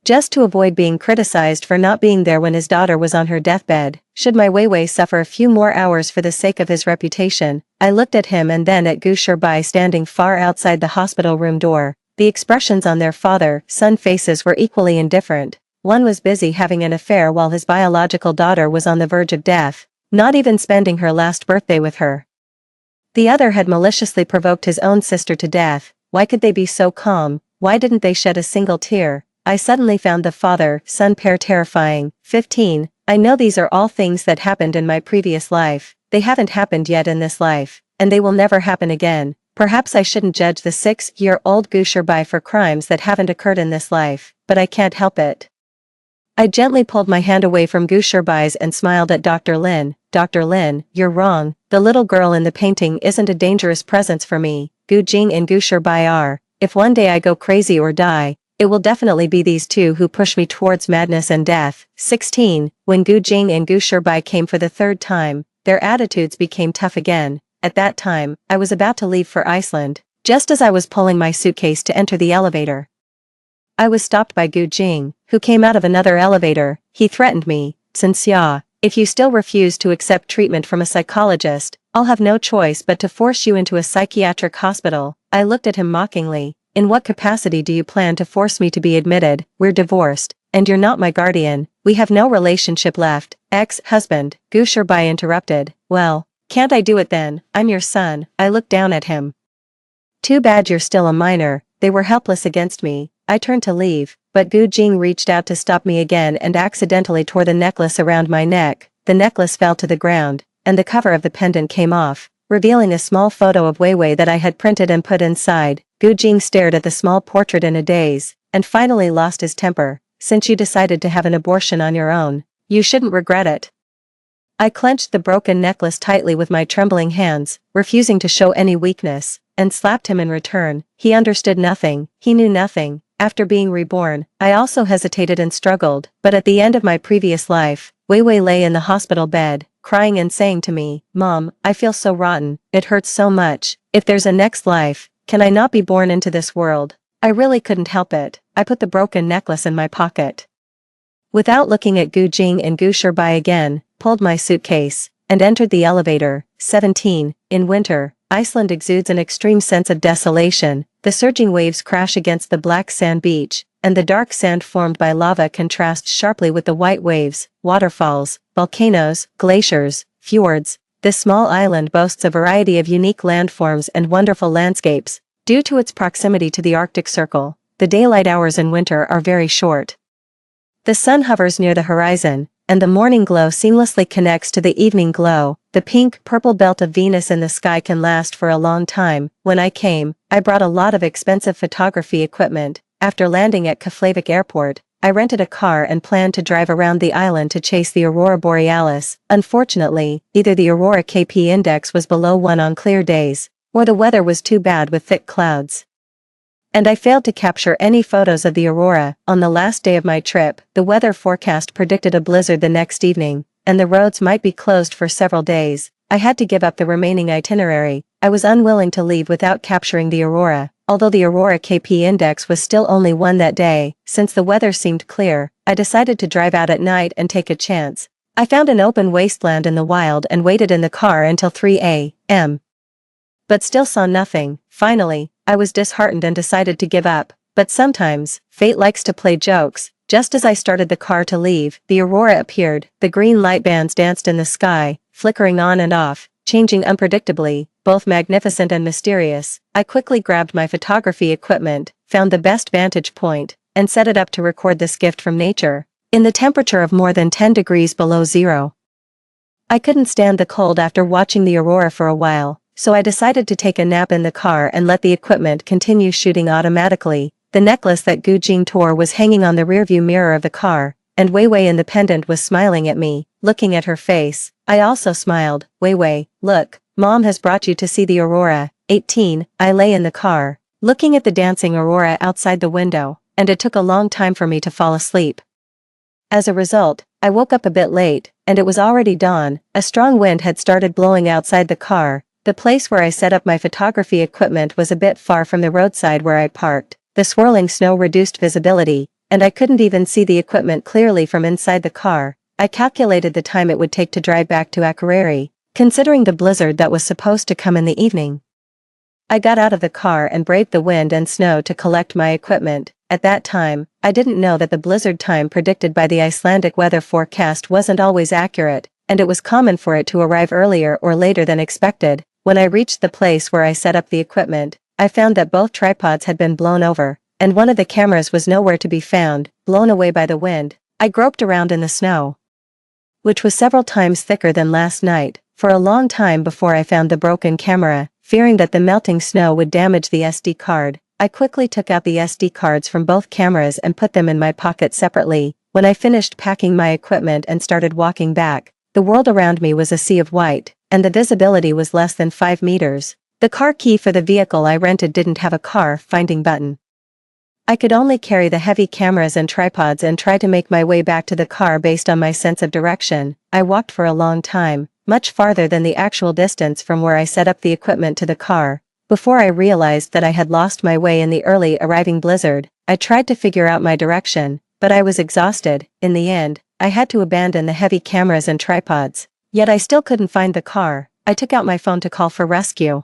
just to avoid being criticized for not being there when his daughter was on her deathbed. Should my Wei Wei suffer a few more hours for the sake of his reputation? I looked at him and then at Gu Shirbai standing far outside the hospital room door. The expressions on their father-son faces were equally indifferent. One was busy having an affair while his biological daughter was on the verge of death, not even spending her last birthday with her. The other had maliciously provoked his own sister to death. Why could they be so calm? Why didn't they shed a single tear? I suddenly found the father-son pair terrifying. 15. I know these are all things that happened in my previous life. They haven't happened yet in this life, and they will never happen again. Perhaps I shouldn't judge the 6-year-old Gu Shirbai for crimes that haven't occurred in this life, but I can't help it. I gently pulled my hand away from Gu Shirbai's and smiled at Dr. Lin. "Dr. Lin, you're wrong. The little girl in the painting isn't a dangerous presence for me. Gu Jing and Gu Shirbai are. If one day I go crazy or die, it will definitely be these two who push me towards madness and death." 16. When Gu Jing and Gu Shirbai came for the 3rd time, their attitudes became tough again. At that time, I was about to leave for Iceland. Just as I was pulling my suitcase to enter the elevator, I was stopped by Gu Jing, who came out of another elevator. He threatened me, "Xia, if you still refuse to accept treatment from a psychologist, I'll have no choice but to force you into a psychiatric hospital." I looked at him mockingly. "In what capacity do you plan to force me to be admitted? We're divorced, and you're not my guardian. We have no relationship left." "Ex-husband," Gu Shirbai interrupted. "Well, can't I do it then? I'm your son." I looked down at him. "Too bad you're still a minor." They were helpless against me. I turned to leave, but Gu Jing reached out to stop me again and accidentally tore the necklace around my neck. The necklace fell to the ground, and the cover of the pendant came off. revealing a small photo of Weiwei that I had printed and put inside. Gu Jing stared at the small portrait in a daze, and finally lost his temper. Since you decided to have an abortion on your own, you shouldn't regret it. I clenched the broken necklace tightly with my trembling hands, refusing to show any weakness, and slapped him in return. He understood nothing, he knew nothing. After being reborn, I also hesitated and struggled, but at the end of my previous life, Weiwei lay in the hospital bed, crying and saying to me, "Mom, I feel so rotten, it hurts so much. If there's a next life, can I not be born into this world?" I really couldn't help it. I put the broken necklace in my pocket. Without looking at Gu Jing and Gu Shirbai again, pulled my suitcase, and entered the elevator. 17. In winter, Iceland exudes an extreme sense of desolation. The surging waves crash against the black sand beach, and the dark sand formed by lava contrasts sharply with the white waves, waterfalls, volcanoes, glaciers, fjords. This small island boasts a variety of unique landforms and wonderful landscapes. Due to its proximity to the Arctic Circle, the daylight hours in winter are very short. The sun hovers near the horizon, and the morning glow seamlessly connects to the evening glow. The pink-purple belt of Venus in the sky can last for a long time. When I came, I brought a lot of expensive photography equipment. After landing at Keflavik Airport, I rented a car and planned to drive around the island to chase the aurora borealis. Unfortunately, either the aurora KP index was below 1 on clear days, or the weather was too bad with thick clouds, and I failed to capture any photos of the aurora. On the last day of my trip, the weather forecast predicted a blizzard the next evening, and the roads might be closed for several days. I had to give up the remaining itinerary. I was unwilling to leave without capturing the aurora. Although the aurora KP index was still only 1 that day, since the weather seemed clear, I decided to drive out at night and take a chance. I found an open wasteland in the wild and waited in the car until 3 a.m. but still saw nothing. Finally, I was disheartened and decided to give up. But sometimes, fate likes to play jokes. Just as I started the car to leave, the aurora appeared. The green light bands danced in the sky, flickering on and off, changing unpredictably, both magnificent and mysterious. I quickly grabbed my photography equipment, found the best vantage point, and set it up to record this gift from nature. In the temperature of more than 10 degrees below zero, I couldn't stand the cold after watching the aurora for a while, so I decided to take a nap in the car and let the equipment continue shooting automatically. The necklace that Gu Jing tore was hanging on the rearview mirror of the car, and Weiwei in the pendant was smiling at me. Looking at her face, I also smiled. "Weiwei, look, Mom has brought you to see the aurora." 18. I lay in the car, looking at the dancing aurora outside the window, and it took a long time for me to fall asleep. As a result, I woke up a bit late, and it was already dawn. A strong wind had started blowing outside the car. The place where I set up my photography equipment was a bit far from the roadside where I parked. The swirling snow reduced visibility, and I couldn't even see the equipment clearly from inside the car. I calculated the time it would take to drive back to Akureyri, considering the blizzard that was supposed to come in the evening. I got out of the car and braved the wind and snow to collect my equipment. At that time, I didn't know that the blizzard time predicted by the Icelandic weather forecast wasn't always accurate, and it was common for it to arrive earlier or later than expected. When I reached the place where I set up the equipment, I found that both tripods had been blown over, and one of the cameras was nowhere to be found, blown away by the wind. I groped around in the snow, which was several times thicker than last night, for a long time before I found the broken camera. Fearing that the melting snow would damage the SD card, I quickly took out the SD cards from both cameras and put them in my pocket separately. When I finished packing my equipment and started walking back, the world around me was a sea of white, and the visibility was less than 5 meters. The car key for the vehicle I rented didn't have a car finding button. I could only carry the heavy cameras and tripods and try to make my way back to the car based on my sense of direction. I walked for a long time, much farther than the actual distance from where I set up the equipment to the car, before I realized that I had lost my way in the early arriving blizzard. I tried to figure out my direction, but I was exhausted. In the end, I had to abandon the heavy cameras and tripods. Yet I still couldn't find the car. I took out my phone to call for rescue,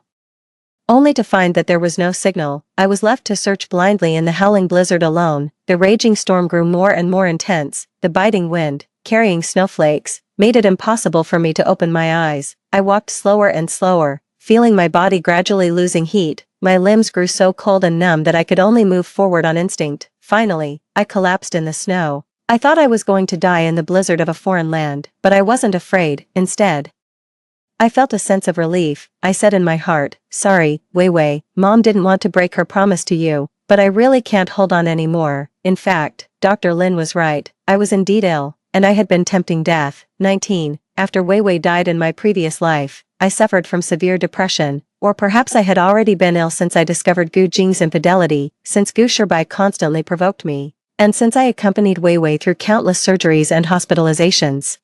only to find that there was no signal. I was left to search blindly in the howling blizzard alone. The raging storm grew more and more intense. The biting wind, carrying snowflakes, made it impossible for me to open my eyes. I walked slower and slower, feeling my body gradually losing heat. My limbs grew so cold and numb that I could only move forward on instinct. Finally, I collapsed in the snow. I thought I was going to die in the blizzard of a foreign land, but I wasn't afraid. Instead, I felt a sense of relief. I said in my heart, sorry, Weiwei, Mom didn't want to break her promise to you, but I really can't hold on anymore. In fact, Dr. Lin was right. I was indeed ill, and I had been tempting death. 19. After Weiwei died in my previous life, I suffered from severe depression, or perhaps I had already been ill since I discovered Gu Jing's infidelity, since Gu Shibai constantly provoked me, and since I accompanied Weiwei through countless surgeries and hospitalizations.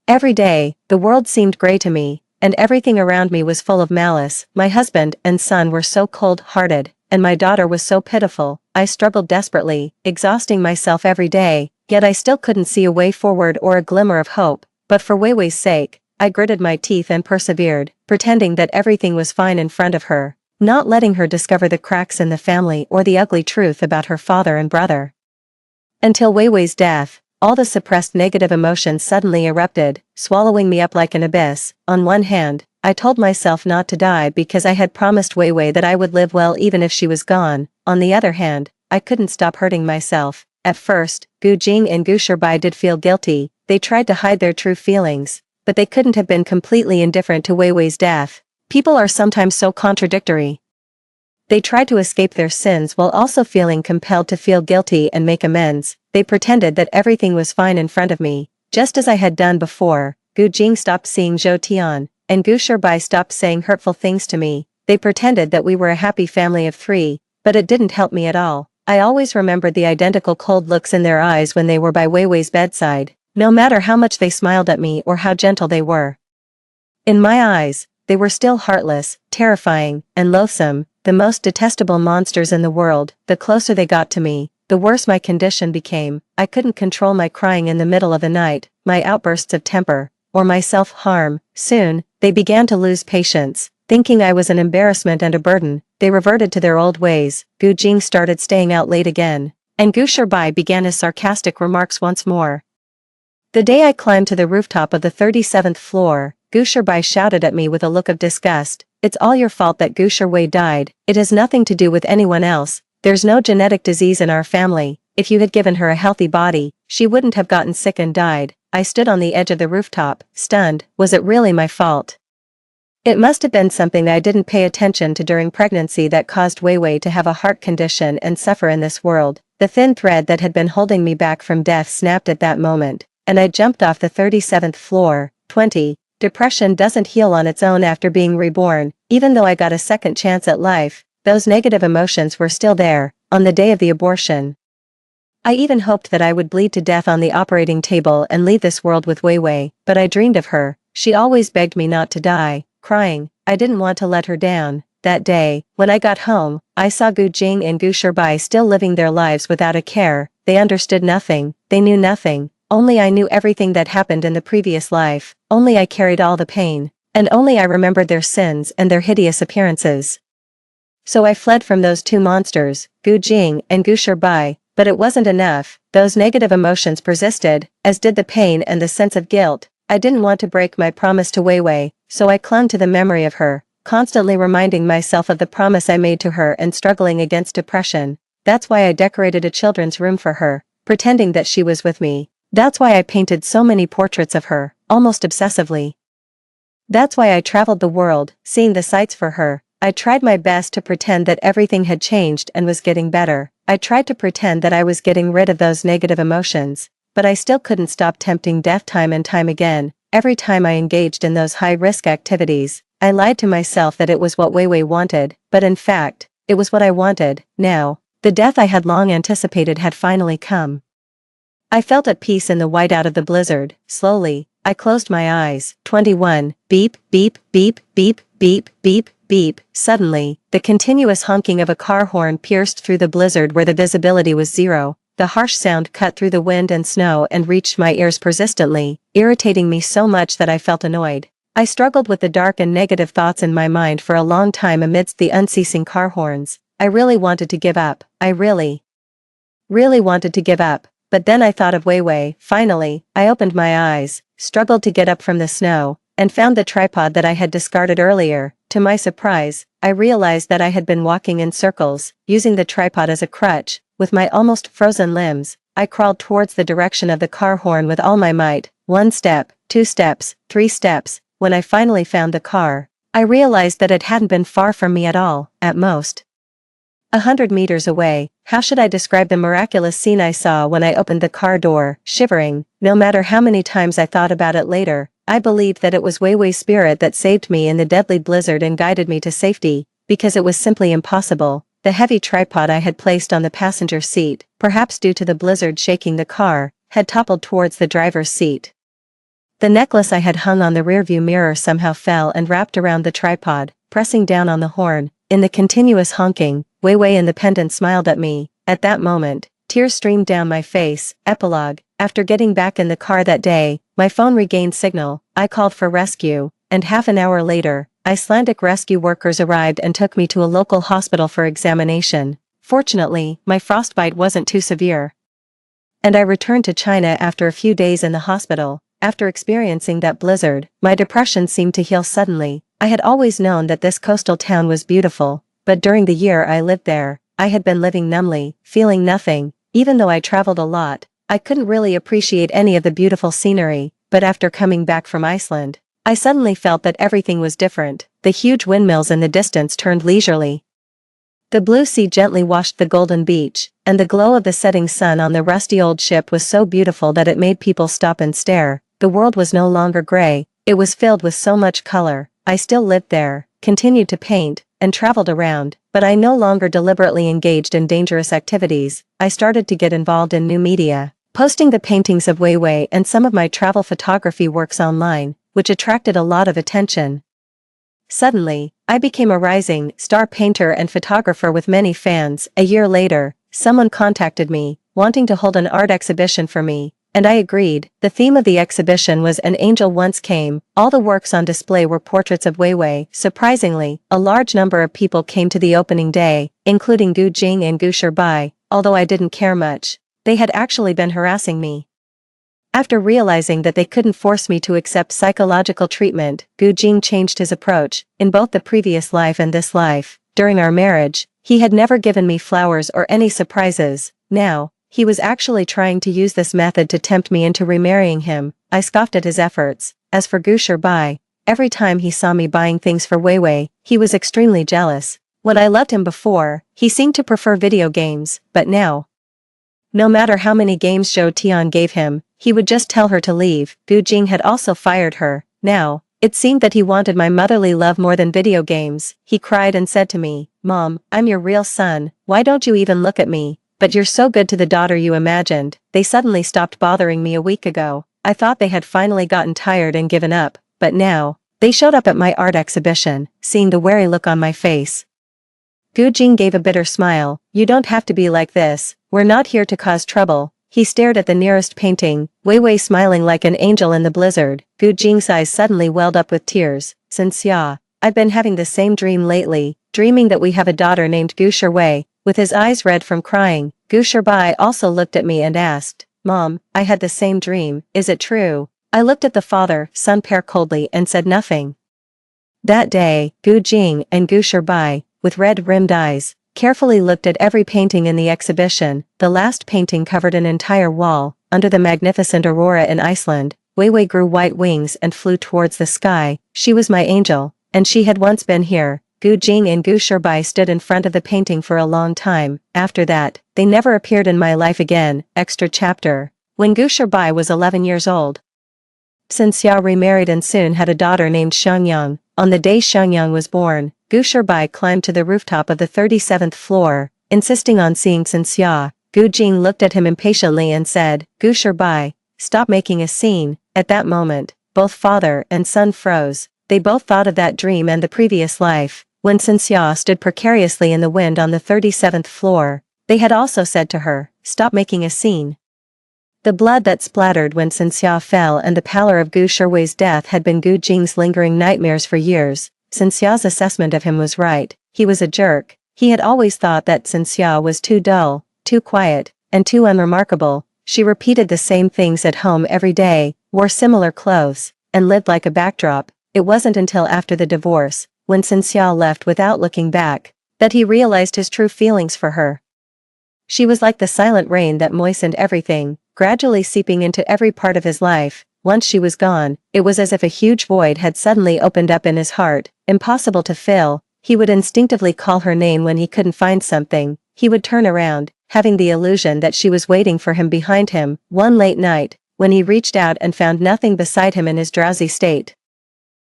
Every day, the world seemed gray to me, and everything around me was full of malice. My husband and son were so cold-hearted, and my daughter was so pitiful. I struggled desperately, exhausting myself every day, yet I still couldn't see a way forward or a glimmer of hope. But for Weiwei's sake, I gritted my teeth and persevered, pretending that everything was fine in front of her, not letting her discover the cracks in the family or the ugly truth about her father and brother. Until Weiwei's death, all the suppressed negative emotions suddenly erupted, swallowing me up like an abyss. On one hand, I told myself not to die because I had promised Weiwei that I would live well even if she was gone. On the other hand, I couldn't stop hurting myself. At first, Gu Jing and Gu Shibai did feel guilty. They tried to hide their true feelings, but they couldn't have been completely indifferent to Weiwei's death. People are sometimes so contradictory. They tried to escape their sins while also feeling compelled to feel guilty and make amends. They pretended that everything was fine in front of me, just as I had done before. Gu Jing stopped seeing Zhou Tian, and Gu Shibai stopped saying hurtful things to me. They pretended that we were a happy family of three, but it didn't help me at all. I always remembered the identical cold looks in their eyes when they were by Weiwei's bedside, no matter how much they smiled at me or how gentle they were. In my eyes, they were still heartless, terrifying, and loathsome, the most detestable monsters in the world. The closer they got to me, the worse my condition became. I couldn't control my crying in the middle of the night, my outbursts of temper, or my self-harm. Soon, they began to lose patience. Thinking I was an embarrassment and a burden, they reverted to their old ways. Gu Jing started staying out late again, and Gu Shibai began his sarcastic remarks once more. The day I climbed to the rooftop of the 37th floor, Gu Shibai shouted at me with a look of disgust. It's all your fault that Gu Shiwei died. It has nothing to do with anyone else. There's no genetic disease in our family. If you had given her a healthy body, she wouldn't have gotten sick and died. I stood on the edge of the rooftop, stunned. Was it really my fault? It must have been something I didn't pay attention to during pregnancy that caused Weiwei to have a heart condition and suffer in this world. The thin thread that had been holding me back from death snapped at that moment, and I jumped off the 37th floor. 20. Depression doesn't heal on its own after being reborn. Even though I got a second chance at life, those negative emotions were still there. On the day of the abortion, I even hoped that I would bleed to death on the operating table and leave this world with Weiwei, but I dreamed of her. She always begged me not to die. Crying, I didn't want to let her down. That day, when I got home, I saw Gu Jing and Gu Shibai still living their lives without a care. They understood nothing, they knew nothing. Only I knew everything that happened in the previous life. Only I carried all the pain, and only I remembered their sins and their hideous appearances. So I fled from those two monsters, Gu Jing and Gu Shibai, but it wasn't enough. Those negative emotions persisted, as did the pain and the sense of guilt. I didn't want to break my promise to Weiwei, so I clung to the memory of her, constantly reminding myself of the promise I made to her and struggling against depression. That's why I decorated a children's room for her, pretending that she was with me. That's why I painted so many portraits of her, almost obsessively. That's why I traveled the world, seeing the sights for her. I tried my best to pretend that everything had changed and was getting better. I tried to pretend that I was getting rid of those negative emotions, but I still couldn't stop tempting death time and time again. Every time I engaged in those high-risk activities, I lied to myself that it was what Weiwei wanted, but in fact, it was what I wanted. Now, the death I had long anticipated had finally come. I felt at peace in the whiteout of the blizzard. Slowly, I closed my eyes. 21. Beep, beep, beep, beep, beep, beep, beep. Suddenly, the continuous honking of a car horn pierced through the blizzard where the visibility was zero. The harsh sound cut through the wind and snow and reached my ears persistently, irritating me so much that I felt annoyed. I struggled with the dark and negative thoughts in my mind for a long time amidst the unceasing car horns. I really wanted to give up. I really wanted to give up. But then I thought of Weiwei. Finally, I opened my eyes, struggled to get up from the snow, and found the tripod that I had discarded earlier. To my surprise, I realized that I had been walking in circles, using the tripod as a crutch. With my almost frozen limbs, I crawled towards the direction of the car horn with all my might. 1 step, 2 steps, 3 steps. when I finally found the car, I realized that it hadn't been far from me at all, at most 100 meters away. How should I describe the miraculous scene I saw when I opened the car door? Shivering, no matter how many times I thought about it later, I believed that it was Wei Wei's spirit that saved me in the deadly blizzard and guided me to safety, because it was simply impossible. The heavy tripod I had placed on the passenger seat, perhaps due to the blizzard shaking the car, had toppled towards the driver's seat. The necklace I had hung on the rearview mirror somehow fell and wrapped around the tripod, pressing down on the horn. In the continuous honking, Wei Wei and the pendant smiled at me. At that moment, tears streamed down my face. Epilogue. After getting back in the car that day, my phone regained signal. I called for rescue, and half an hour later, Icelandic rescue workers arrived and took me to a local hospital for examination. Fortunately, my frostbite wasn't too severe, and I returned to China after a few days in the hospital. After experiencing that blizzard, my depression seemed to heal suddenly. I had always known that this coastal town was beautiful, but during the year I lived there, I had been living numbly, feeling nothing. Even though I traveled a lot, I couldn't really appreciate any of the beautiful scenery. But after coming back from Iceland, I suddenly felt that everything was different. The huge windmills in the distance turned leisurely. The blue sea gently washed the golden beach, and the glow of the setting sun on the rusty old ship was so beautiful that it made people stop and stare. The world was no longer gray, it was filled with so much color. I still lived there, continued to paint, and traveled around, but I no longer deliberately engaged in dangerous activities. I started to get involved in new media, posting the paintings of Wei Wei and some of my travel photography works online, which attracted a lot of attention. Suddenly, I became a rising star painter and photographer with many fans. A year later, someone contacted me, wanting to hold an art exhibition for me, and I agreed. The theme of the exhibition was An Angel Once Came. All the works on display were portraits of Wei Wei. Surprisingly, a large number of people came to the opening day, including Gu Jing and Gu Shibai. Although I didn't care much, they had actually been harassing me. After realizing that they couldn't force me to accept psychological treatment, Gu Jing changed his approach. In both the previous life and this life, during our marriage, he had never given me flowers or any surprises. Now, he was actually trying to use this method to tempt me into remarrying him. I scoffed at his efforts. As for Gu Shibai, every time he saw me buying things for Wei Wei, he was extremely jealous. When I loved him before, he seemed to prefer video games, but now, no matter how many games Zhou Tian gave him, he would just tell her to leave. Gu Jing had also fired her. Now, it seemed that he wanted my motherly love more than video games. He cried and said to me, "Mom, I'm your real son, why don't you even look at me? But you're so good to the daughter you imagined." They suddenly stopped bothering me a week ago. I thought they had finally gotten tired and given up, but now, they showed up at my art exhibition. Seeing the wary look on my face, Gu Jing gave a bitter smile. "You don't have to be like this, we're not here to cause trouble." He stared at the nearest painting, Wei Wei smiling like an angel in the blizzard. Gu Jing's eyes suddenly welled up with tears. "Xinxia, I've been having the same dream lately, dreaming that we have a daughter named Gu Shiwei." With his eyes red from crying, Gu Shibai also looked at me and asked, "Mom, I had the same dream, is it true?" I looked at the father-son pair coldly and said nothing. That day, Gu Jing and Gu Shibai, with red-rimmed eyes, carefully looked at every painting in the exhibition. The last painting covered an entire wall. Under the magnificent aurora in Iceland, Wei Wei grew white wings and flew towards the sky. She was my angel, and she had once been here. Gu Jing and Gu Shibai stood in front of the painting for a long time. After that, they never appeared in my life again. Extra chapter. When Gu Shibai was 11 years old, Xinxia remarried and soon had a daughter named Xiangyang. On the day Xiangyang was born, Gu Shibai climbed to the rooftop of the 37th floor, insisting on seeing Xinxia. Gu Jing looked at him impatiently and said, "Gu Shibai, stop making a scene." At that moment, both father and son froze. They both thought of that dream and the previous life. When Xinxia stood precariously in the wind on the 37th floor, they had also said to her, "Stop making a scene." The blood that splattered when Xinxia fell and the pallor of Gu Shiwei's death had been Gu Jing's lingering nightmares for years. Xinxia's assessment of him was right. He was a jerk. He had always thought that Xinxia was too dull, too quiet, and too unremarkable. She repeated the same things at home every day, wore similar clothes, and lived like a backdrop. It wasn't until after the divorce, when Xinxia left without looking back, that he realized his true feelings for her. She was like the silent rain that moistened everything, gradually seeping into every part of his life. once she was gone, it was as if a huge void had suddenly opened up in his heart, impossible to fill. He would instinctively call her name when he couldn't find something. He would turn around, having the illusion that she was waiting for him behind him. One late night, when he reached out and found nothing beside him in his drowsy state,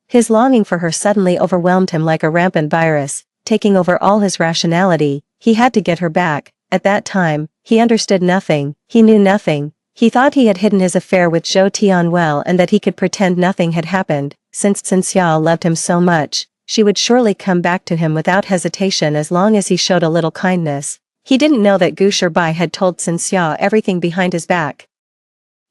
his longing for her suddenly overwhelmed him like a rampant virus, taking over all his rationality. He had to get her back. At that time, he understood nothing, he knew nothing. He thought he had hidden his affair with Zhou Tian well and that he could pretend nothing had happened. Since Xinxia loved him so much, she would surely come back to him without hesitation as long as he showed a little kindness. He didn't know that Gu Shirbai had told Xinxia everything behind his back.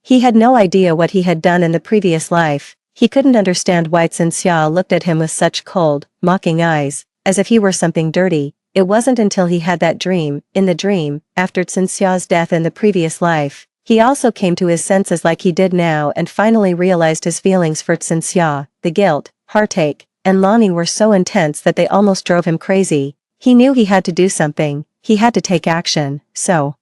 He had no idea what he had done in the previous life. He couldn't understand why Xinxia looked at him with such cold, mocking eyes, as if he were something dirty. It wasn't until he had that dream, in the dream, after Xinxia's death in the previous life, he also came to his senses like he did now and finally realized his feelings for Xinxia. The guilt, heartache, and longing were so intense that they almost drove him crazy. He knew he had to do something, he had to take action, so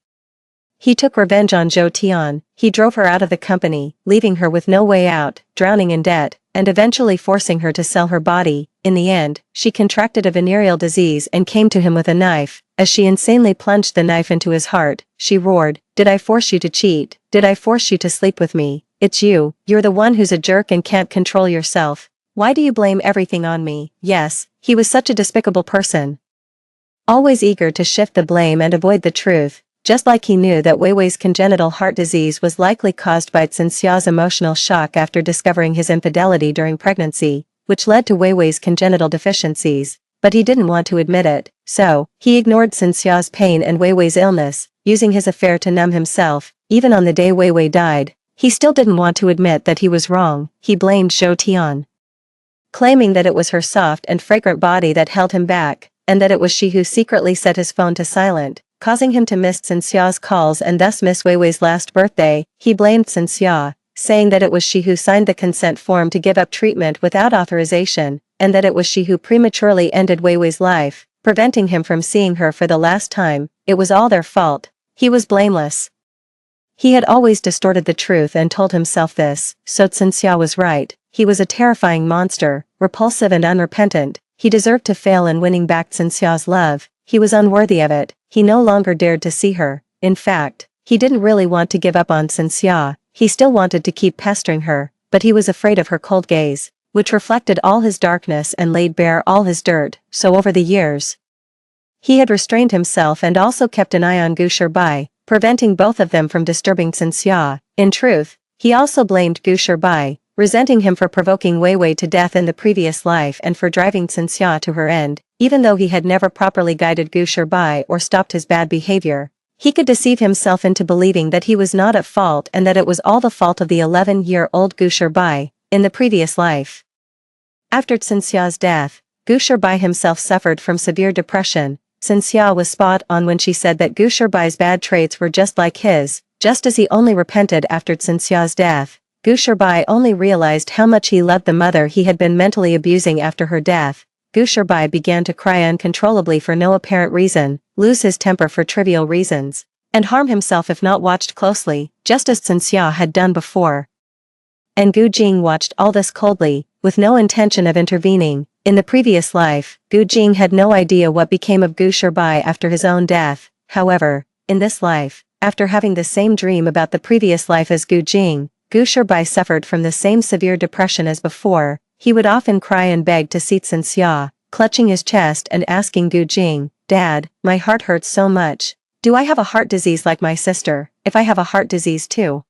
he took revenge on Zhou Tian. He drove her out of the company, leaving her with no way out, drowning in debt, and eventually forcing her to sell her body. In the end, she contracted a venereal disease and came to him with a knife. As she insanely plunged the knife into his heart, she roared, "Did I force you to cheat? Did I force you to sleep with me? It's you, you're the one who's a jerk and can't control yourself. Why do you blame everything on me?" Yes, he was such a despicable person, always eager to shift the blame and avoid the truth. Just like he knew that Weiwei's congenital heart disease was likely caused by Xinxia's emotional shock after discovering his infidelity during pregnancy, which led to Weiwei's congenital deficiencies, but he didn't want to admit it, so he ignored Xinxia's pain and Weiwei's illness, using his affair to numb himself. Even on the day Weiwei died, he still didn't want to admit that he was wrong. He blamed Zhou Tian, claiming that it was her soft and fragrant body that held him back, and that it was she who secretly set his phone to silent, causing him to miss Xinxia's calls and thus miss Weiwei's last birthday. He blamed Xinxia, saying that it was she who signed the consent form to give up treatment without authorization, and that it was she who prematurely ended Weiwei's life, preventing him from seeing her for the last time. It was all their fault. He was blameless. He had always distorted the truth and told himself this, so Xinxia was right. He was a terrifying monster, repulsive and unrepentant. He deserved to fail in winning back Xinxia's love. He was unworthy of it. He no longer dared to see her. In fact, he didn't really want to give up on Xinxia. He still wanted to keep pestering her, but he was afraid of her cold gaze, which reflected all his darkness and laid bare all his dirt. So over the years, he had restrained himself and also kept an eye on Gu Shirbai, preventing both of them from disturbing Xinxia. In truth, he also blamed Gu Shirbai, resenting him for provoking Weiwei to death in the previous life and for driving Xinxia to her end. Even though he had never properly guided Gu Shirbai or stopped his bad behavior, he could deceive himself into believing that he was not at fault and that it was all the fault of the 11-year-old Gu Shirbai in the previous life. After Xinxia's death, Gu Shirbai himself suffered from severe depression. Xinxia was spot on when she said that Gu Shirbai's bad traits were just like his. Just as he only repented after Xinxia's death, Gu Shirbai only realized how much he loved the mother he had been mentally abusing after her death. Gu Shirbai began to cry uncontrollably for no apparent reason, lose his temper for trivial reasons, and harm himself if not watched closely, just as Xinxia had done before. And Gu Jing watched all this coldly, with no intention of intervening. In the previous life, Gu Jing had no idea what became of Gu Shirbai after his own death. However, in this life, after having the same dream about the previous life as Gu Jing, Gu Shirbai suffered from the same severe depression as before. He would often cry and beg to see Xinxia, clutching his chest and asking Gu Jing, "Dad, my heart hurts so much. Do I have a heart disease like my sister? If I have a heart disease too,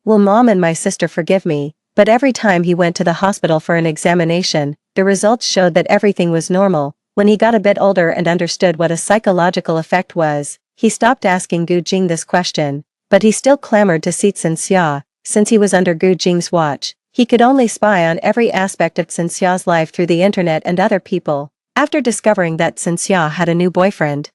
will Mom and my sister forgive me?" But every time he went to the hospital for an examination, the results showed that everything was normal. When he got a bit older and understood what a psychological effect was, he stopped asking Gu Jing this question, but he still clamored to see Xinxia. Since he was under Gu Jing's watch, he could only spy on every aspect of Xinxia's life through the internet and other people. After discovering that Xinxia had a new boyfriend,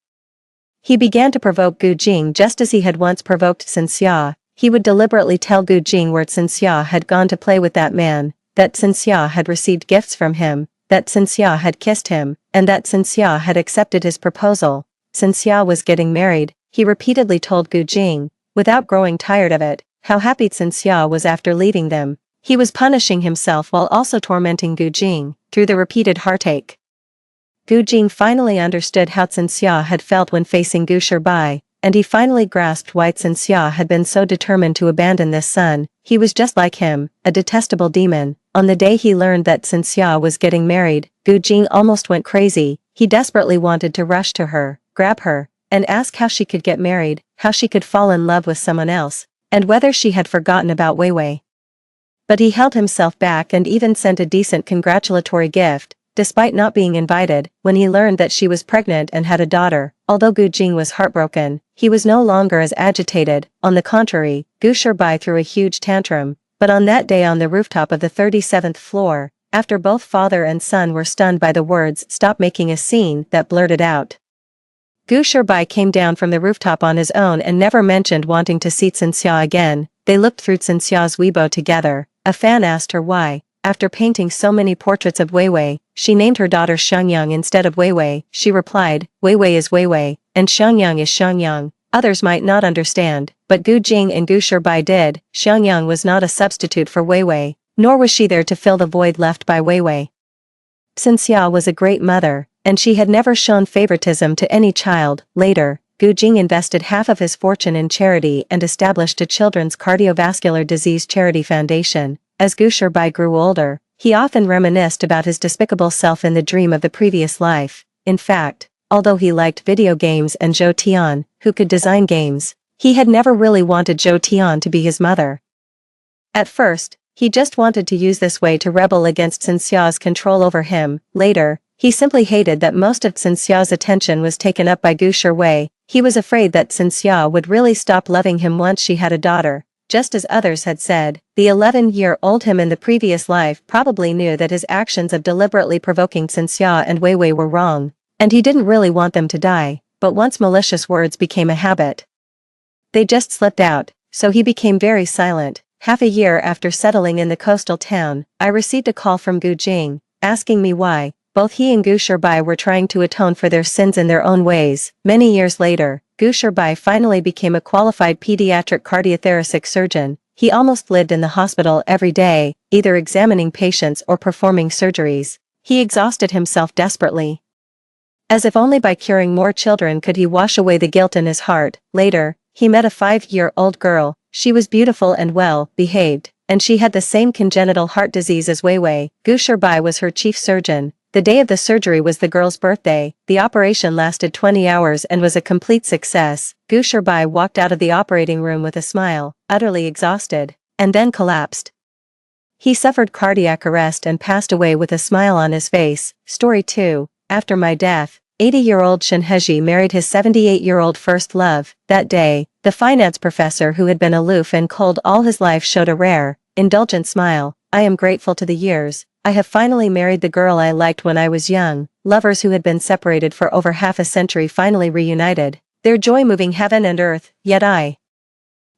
he began to provoke Gu Jing just as he had once provoked Xinxia. He would deliberately tell Gu Jing where Xinxia had gone to play with that man, that Xinxia had received gifts from him, that Xinxia had kissed him, and that Xinxia had accepted his proposal. Xinxia was getting married, he repeatedly told Gu Jing, without growing tired of it. how happy Xinxia was after leaving them. He was punishing himself while also tormenting Gu Jing, through the repeated heartache. Gu Jing finally understood how Xinxia had felt when facing Gu Shibai, and he finally grasped why Xinxia had been so determined to abandon this son. He was just like him, a detestable demon. On the day he learned that Xinxia was getting married, Gu Jing almost went crazy. He desperately wanted to rush to her, grab her, and ask how she could get married, how she could fall in love with someone else, and whether she had forgotten about Wei Wei. But he held himself back and even sent a decent congratulatory gift, despite not being invited. When he learned that she was pregnant and had a daughter, although Gu Jing was heartbroken, he was no longer as agitated. On the contrary, Gu Shibai threw a huge tantrum. But on that day on the rooftop of the 37th floor, after both father and son were stunned by the words "stop making a scene" that blurted out, Gu Shibai came down from the rooftop on his own and never mentioned wanting to see Xinxia again. They looked through Xinxia's Weibo together. A fan asked her why, after painting so many portraits of Wei Wei, she named her daughter Xiangyang instead of Wei Wei. She replied, Wei Wei is Wei Wei, and Xiangyang is Xiangyang. Others might not understand, but Gu Jing and Gu Shibai did. Xiangyang was not a substitute for Wei Wei, nor was she there to fill the void left by Wei Wei. Xinxia was a great mother, and she had never shown favoritism to any child. Later, Gu Jing invested half of his fortune in charity and established a children's cardiovascular disease charity foundation. As Gu Shibai grew older, he often reminisced about his despicable self in the dream of the previous life. In fact, although he liked video games and Zhou Tian, who could design games, he had never really wanted Zhou Tian to be his mother. At first, he just wanted to use this way to rebel against Xinxia's control over him. Later, he simply hated that most of Xinxia's attention was taken up by Gu Shiwei. He was afraid that Xinxia would really stop loving him once she had a daughter. Just as others had said, the 11-year-old him in the previous life probably knew that his actions of deliberately provoking Xinxia and Wei Wei were wrong, and he didn't really want them to die, but once malicious words became a habit, they just slipped out, so he became very silent. Half a year after settling in the coastal town, I received a call from Gu Jing, asking me why. Both he and Gu Shibai were trying to atone for their sins in their own ways. Many years later, Gu Shibai finally became a qualified pediatric cardiothoracic surgeon. He almost lived in the hospital every day, either examining patients or performing surgeries. He exhausted himself desperately. As if only by curing more children could he wash away the guilt in his heart. Later, he met a 5-year-old girl. She was beautiful and well-behaved, and she had the same congenital heart disease as Wei Wei. Gu Shibai was her chief surgeon. The day of the surgery was the girl's birthday. The operation lasted 20 hours and was a complete success. Gu Shibai walked out of the operating room with a smile, utterly exhausted, and then collapsed. He suffered cardiac arrest and passed away with a smile on his face. Story 2. After my death, 80-year-old Shen Heji married his 78-year-old first love. That day, the finance professor who had been aloof and cold all his life showed a rare, indulgent smile. I am grateful to the years. I have finally married the girl I liked when I was young. Lovers who had been separated for over half a century finally reunited, their joy moving heaven and earth. Yet I,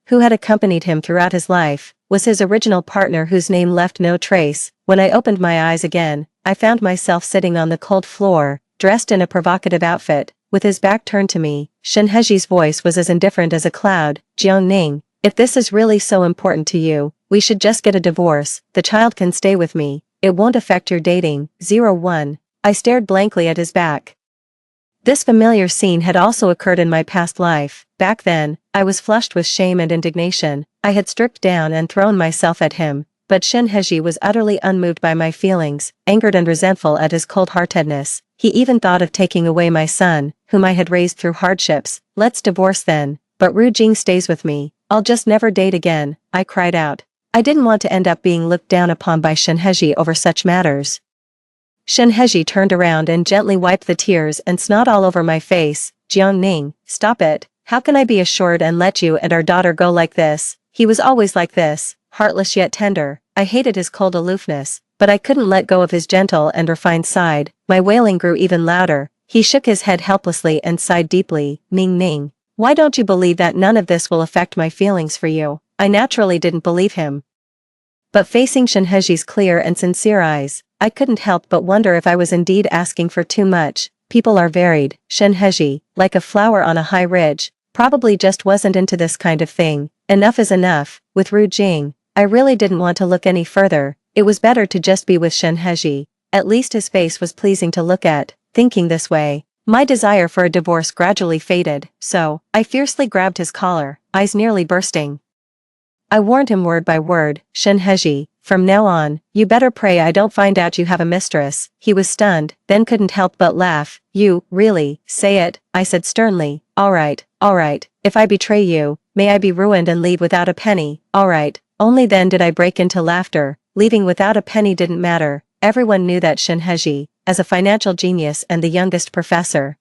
who had accompanied him throughout his life, was his original partner whose name left no trace. When I opened my eyes again, I found myself sitting on the cold floor, dressed in a provocative outfit, with his back turned to me. Shen Heji's voice was as indifferent as a cloud. Jiang Ning, if this is really so important to you, we should just get a divorce. The child can stay with me. It won't affect your dating. 01. I stared blankly at his back. This familiar scene had also occurred in my past life. Back then, I was flushed with shame and indignation. I had stripped down and thrown myself at him, but Shen Heji was utterly unmoved by my feelings, angered and resentful at his cold-heartedness. He even thought of taking away my son, whom I had raised through hardships. Let's divorce then, but Ru Jing stays with me. I'll just never date again, I cried out. I didn't want to end up being looked down upon by Shen Heji over such matters. Shen Heji turned around and gently wiped the tears and snot all over my face. Jiang Ning, stop it. How can I be assured and let you and our daughter go like this? He was always like this, heartless yet tender. I hated his cold aloofness, but I couldn't let go of his gentle and refined side. My wailing grew even louder. He shook his head helplessly and sighed deeply. Ning Ning, why don't you believe that none of this will affect my feelings for you? I naturally didn't believe him. But facing Shen Heji's clear and sincere eyes, I couldn't help but wonder if I was indeed asking for too much. People are varied. Shen Heji, like a flower on a high ridge, probably just wasn't into this kind of thing. enough is enough, with Ru Jing. I really didn't want to look any further, it was better to just be with Shen Heji. At least his face was pleasing to look at. Thinking this way, my desire for a divorce gradually faded, so I fiercely grabbed his collar, eyes nearly bursting. I warned him word by word, Shen Heji, from now on, you better pray I don't find out you have a mistress. He was stunned, then couldn't help but laugh. You, really, say it, I said sternly. Alright, if I betray you, may I be ruined and leave without a penny, alright. Only then did I break into laughter. Leaving without a penny didn't matter. Everyone knew that Shen Heji, as a financial genius and the youngest professor,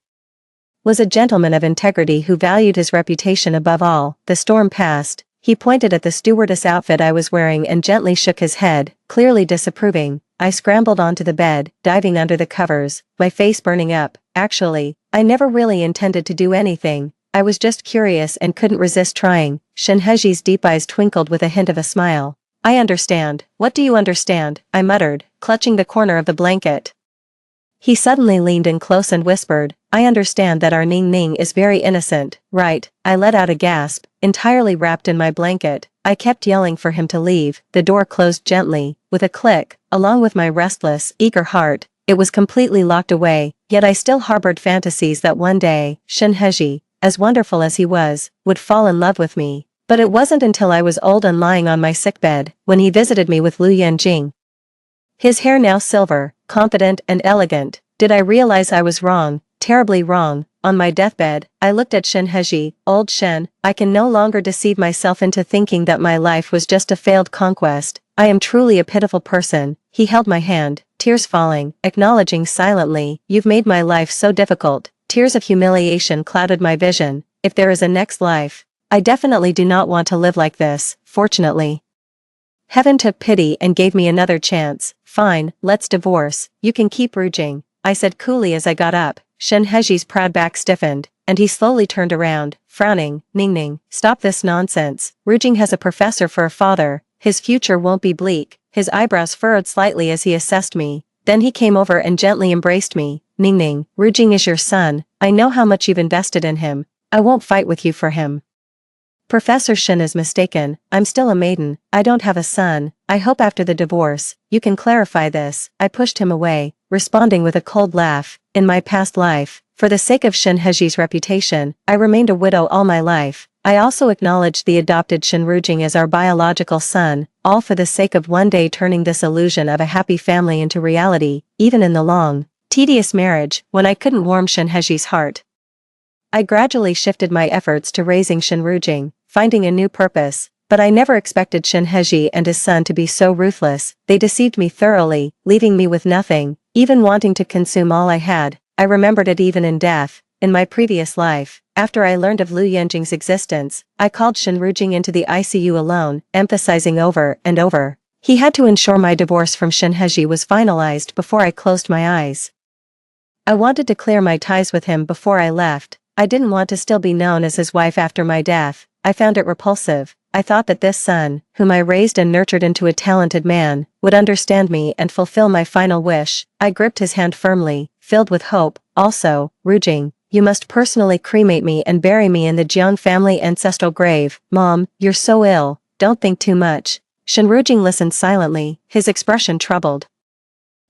was a gentleman of integrity who valued his reputation above all. The storm passed. He pointed at the stewardess outfit I was wearing and gently shook his head, clearly disapproving. I scrambled onto the bed, diving under the covers, my face burning up. Actually, I never really intended to do anything. I was just curious and couldn't resist trying. Shen Heji's deep eyes twinkled with a hint of a smile. I understand. What do you understand? I muttered, clutching the corner of the blanket. He suddenly leaned in close and whispered, I understand that our Ning Ning is very innocent, right? I let out a gasp, entirely wrapped in my blanket. I kept yelling for him to leave. The door closed gently, with a click, along with my restless, eager heart. It was completely locked away, yet I still harbored fantasies that one day, Shen Heji, as wonderful as he was, would fall in love with me. But it wasn't until I was old and lying on my sickbed, when he visited me with Lu Yanjing. His hair now silver, confident and elegant, did I realize I was wrong, terribly wrong. On my deathbed, I looked at Shen Heji. Old Shen, I can no longer deceive myself into thinking that my life was just a failed conquest. I am truly a pitiful person. He held my hand, tears falling, acknowledging silently, you've made my life so difficult. Tears of humiliation clouded my vision. If there is a next life, I definitely do not want to live like this. Fortunately, heaven took pity and gave me another chance. Fine, let's divorce. You can keep Ru Jing, I said coolly as I got up. Shen Heji's proud back stiffened, and he slowly turned around, frowning. Ning Ning, stop this nonsense. Ru Jing has a professor for a father. His future won't be bleak. His eyebrows furrowed slightly as he assessed me. Then he came over and gently embraced me. Ning Ning, Ru Jing is your son. I know how much you've invested in him. I won't fight with you for him. Professor Shen is mistaken. I'm still a maiden. I don't have a son. I hope after the divorce, you can clarify this. I pushed him away, responding with a cold laugh. In my past life, for the sake of Shen Heji's reputation, I remained a widow all my life. I also acknowledged the adopted Shen Rujing as our biological son, all for the sake of one day turning this illusion of a happy family into reality, even in the long, tedious marriage, when I couldn't warm Shen Heji's heart. I gradually shifted my efforts to raising Shen Rujing, finding a new purpose, but I never expected Shen Heji and his son to be so ruthless. They deceived me thoroughly, leaving me with nothing, even wanting to consume all I had. I remembered it even in death. In my previous life, after I learned of Lu Yanjing's existence, I called Shen Rujing into the ICU alone, emphasizing over and over. He had to ensure my divorce from Shen Heji was finalized before I closed my eyes. I wanted to clear my ties with him before I left. I didn't want to still be known as his wife after my death. I found it repulsive. I thought that this son, whom I raised and nurtured into a talented man, would understand me and fulfill my final wish. I gripped his hand firmly, filled with hope. Also, Rujing, you must personally cremate me and bury me in the Jiang family ancestral grave. Mom, you're so ill. Don't think too much. Shen Rujing listened silently, his expression troubled.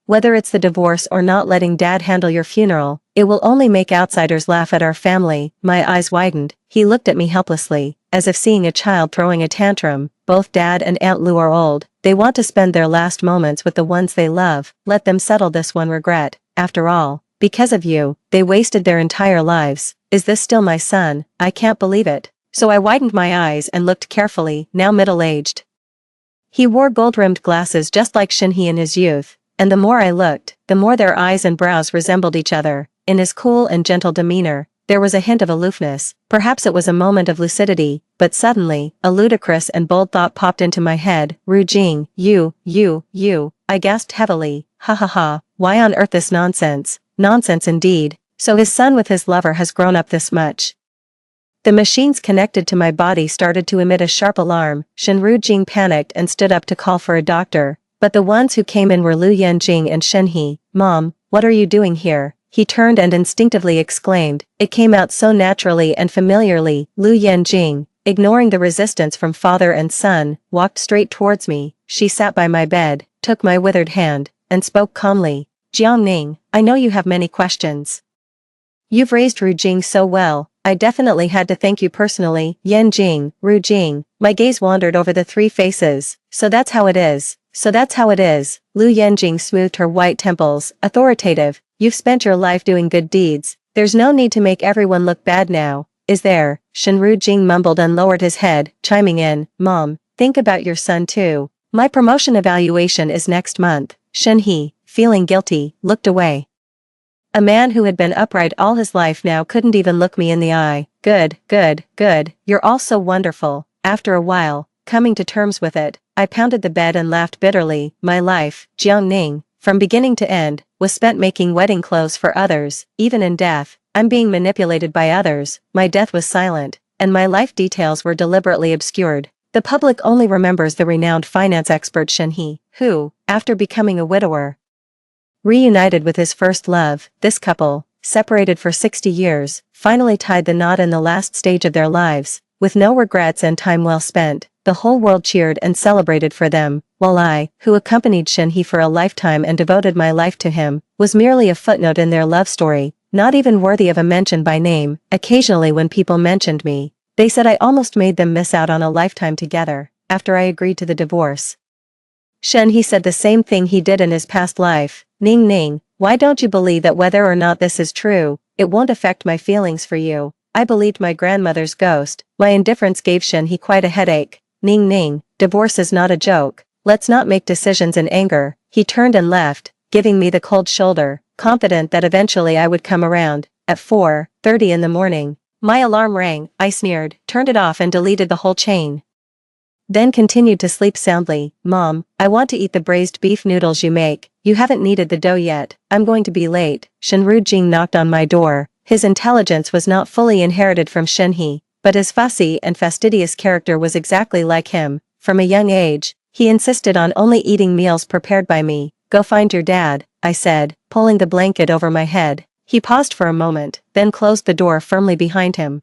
Whether it's the divorce or not letting Dad handle your funeral, it will only make outsiders laugh at our family. My eyes widened. He looked at me helplessly, as if seeing a child throwing a tantrum. Both Dad and Aunt Lu are old. They want to spend their last moments with the ones they love. Let them settle this one regret. After all, because of you, they wasted their entire lives. Is this still my son? I can't believe it. So I widened my eyes and looked carefully, now middle-aged. He wore gold-rimmed glasses just like Shinhee in his youth, and the more I looked, the more their eyes and brows resembled each other. In his cool and gentle demeanor, there was a hint of aloofness. Perhaps it was a moment of lucidity, but suddenly, a ludicrous and bold thought popped into my head. Ru Jing, you. I gasped heavily. Ha ha ha, why on earth this nonsense? Nonsense indeed. So his son with his lover has grown up this much. The machines connected to my body started to emit a sharp alarm. Shen Rujing panicked and stood up to call for a doctor, but the ones who came in were Lu Yanjing and Shenhe. Mom, what are you doing here? He turned and instinctively exclaimed. It came out so naturally and familiarly. Lu Yanjing, ignoring the resistance from father and son, walked straight towards me. She sat by my bed, took my withered hand, and spoke calmly. Jiangning, I know you have many questions. You've raised Ru Jing so well, I definitely had to thank you personally. Yan Jing, Ru Jing. My gaze wandered over the three faces. So that's how it is. So that's how it is. Lu Yanjing smoothed her white temples, authoritative. You've spent your life doing good deeds. There's no need to make everyone look bad now, is there? Shen Ru Jing mumbled and lowered his head, chiming in. Mom, think about your son too. My promotion evaluation is next month. Shen He, feeling guilty, looked away. A man who had been upright all his life now couldn't even look me in the eye. Good, good, good. You're all so wonderful. After a while, coming to terms with it, I pounded the bed and laughed bitterly. My life, Jiangning, from beginning to end, was spent making wedding clothes for others. Even in death, I'm being manipulated by others. My death was silent, and my life details were deliberately obscured. The public only remembers the renowned finance expert Shen He, who, after becoming a widower, reunited with his first love. This couple, separated for 60 years, finally tied the knot in the last stage of their lives, with no regrets and time well spent. The whole world cheered and celebrated for them, while I, who accompanied Shen He for a lifetime and devoted my life to him, was merely a footnote in their love story, not even worthy of a mention by name. Occasionally when people mentioned me, they said I almost made them miss out on a lifetime together, after I agreed to the divorce. Shen He said the same thing he did in his past life. Ning Ning, why don't you believe that whether or not this is true, it won't affect my feelings for you? I believed my grandmother's ghost. My indifference gave Shen He quite a headache. Ning Ning, divorce is not a joke. Let's not make decisions in anger. He turned and left, giving me the cold shoulder, confident that eventually I would come around. At 4:30 in the morning, my alarm rang. I sneered, turned it off and deleted the whole chain. Then continued to sleep soundly. Mom, I want to eat the braised beef noodles you make. You haven't kneaded the dough yet. I'm going to be late. Shen Ru Jing knocked on my door. His intelligence was not fully inherited from Shen He, but his fussy and fastidious character was exactly like him. From a young age, he insisted on only eating meals prepared by me. Go find your dad, I said, pulling the blanket over my head. He paused for a moment, then closed the door firmly behind him.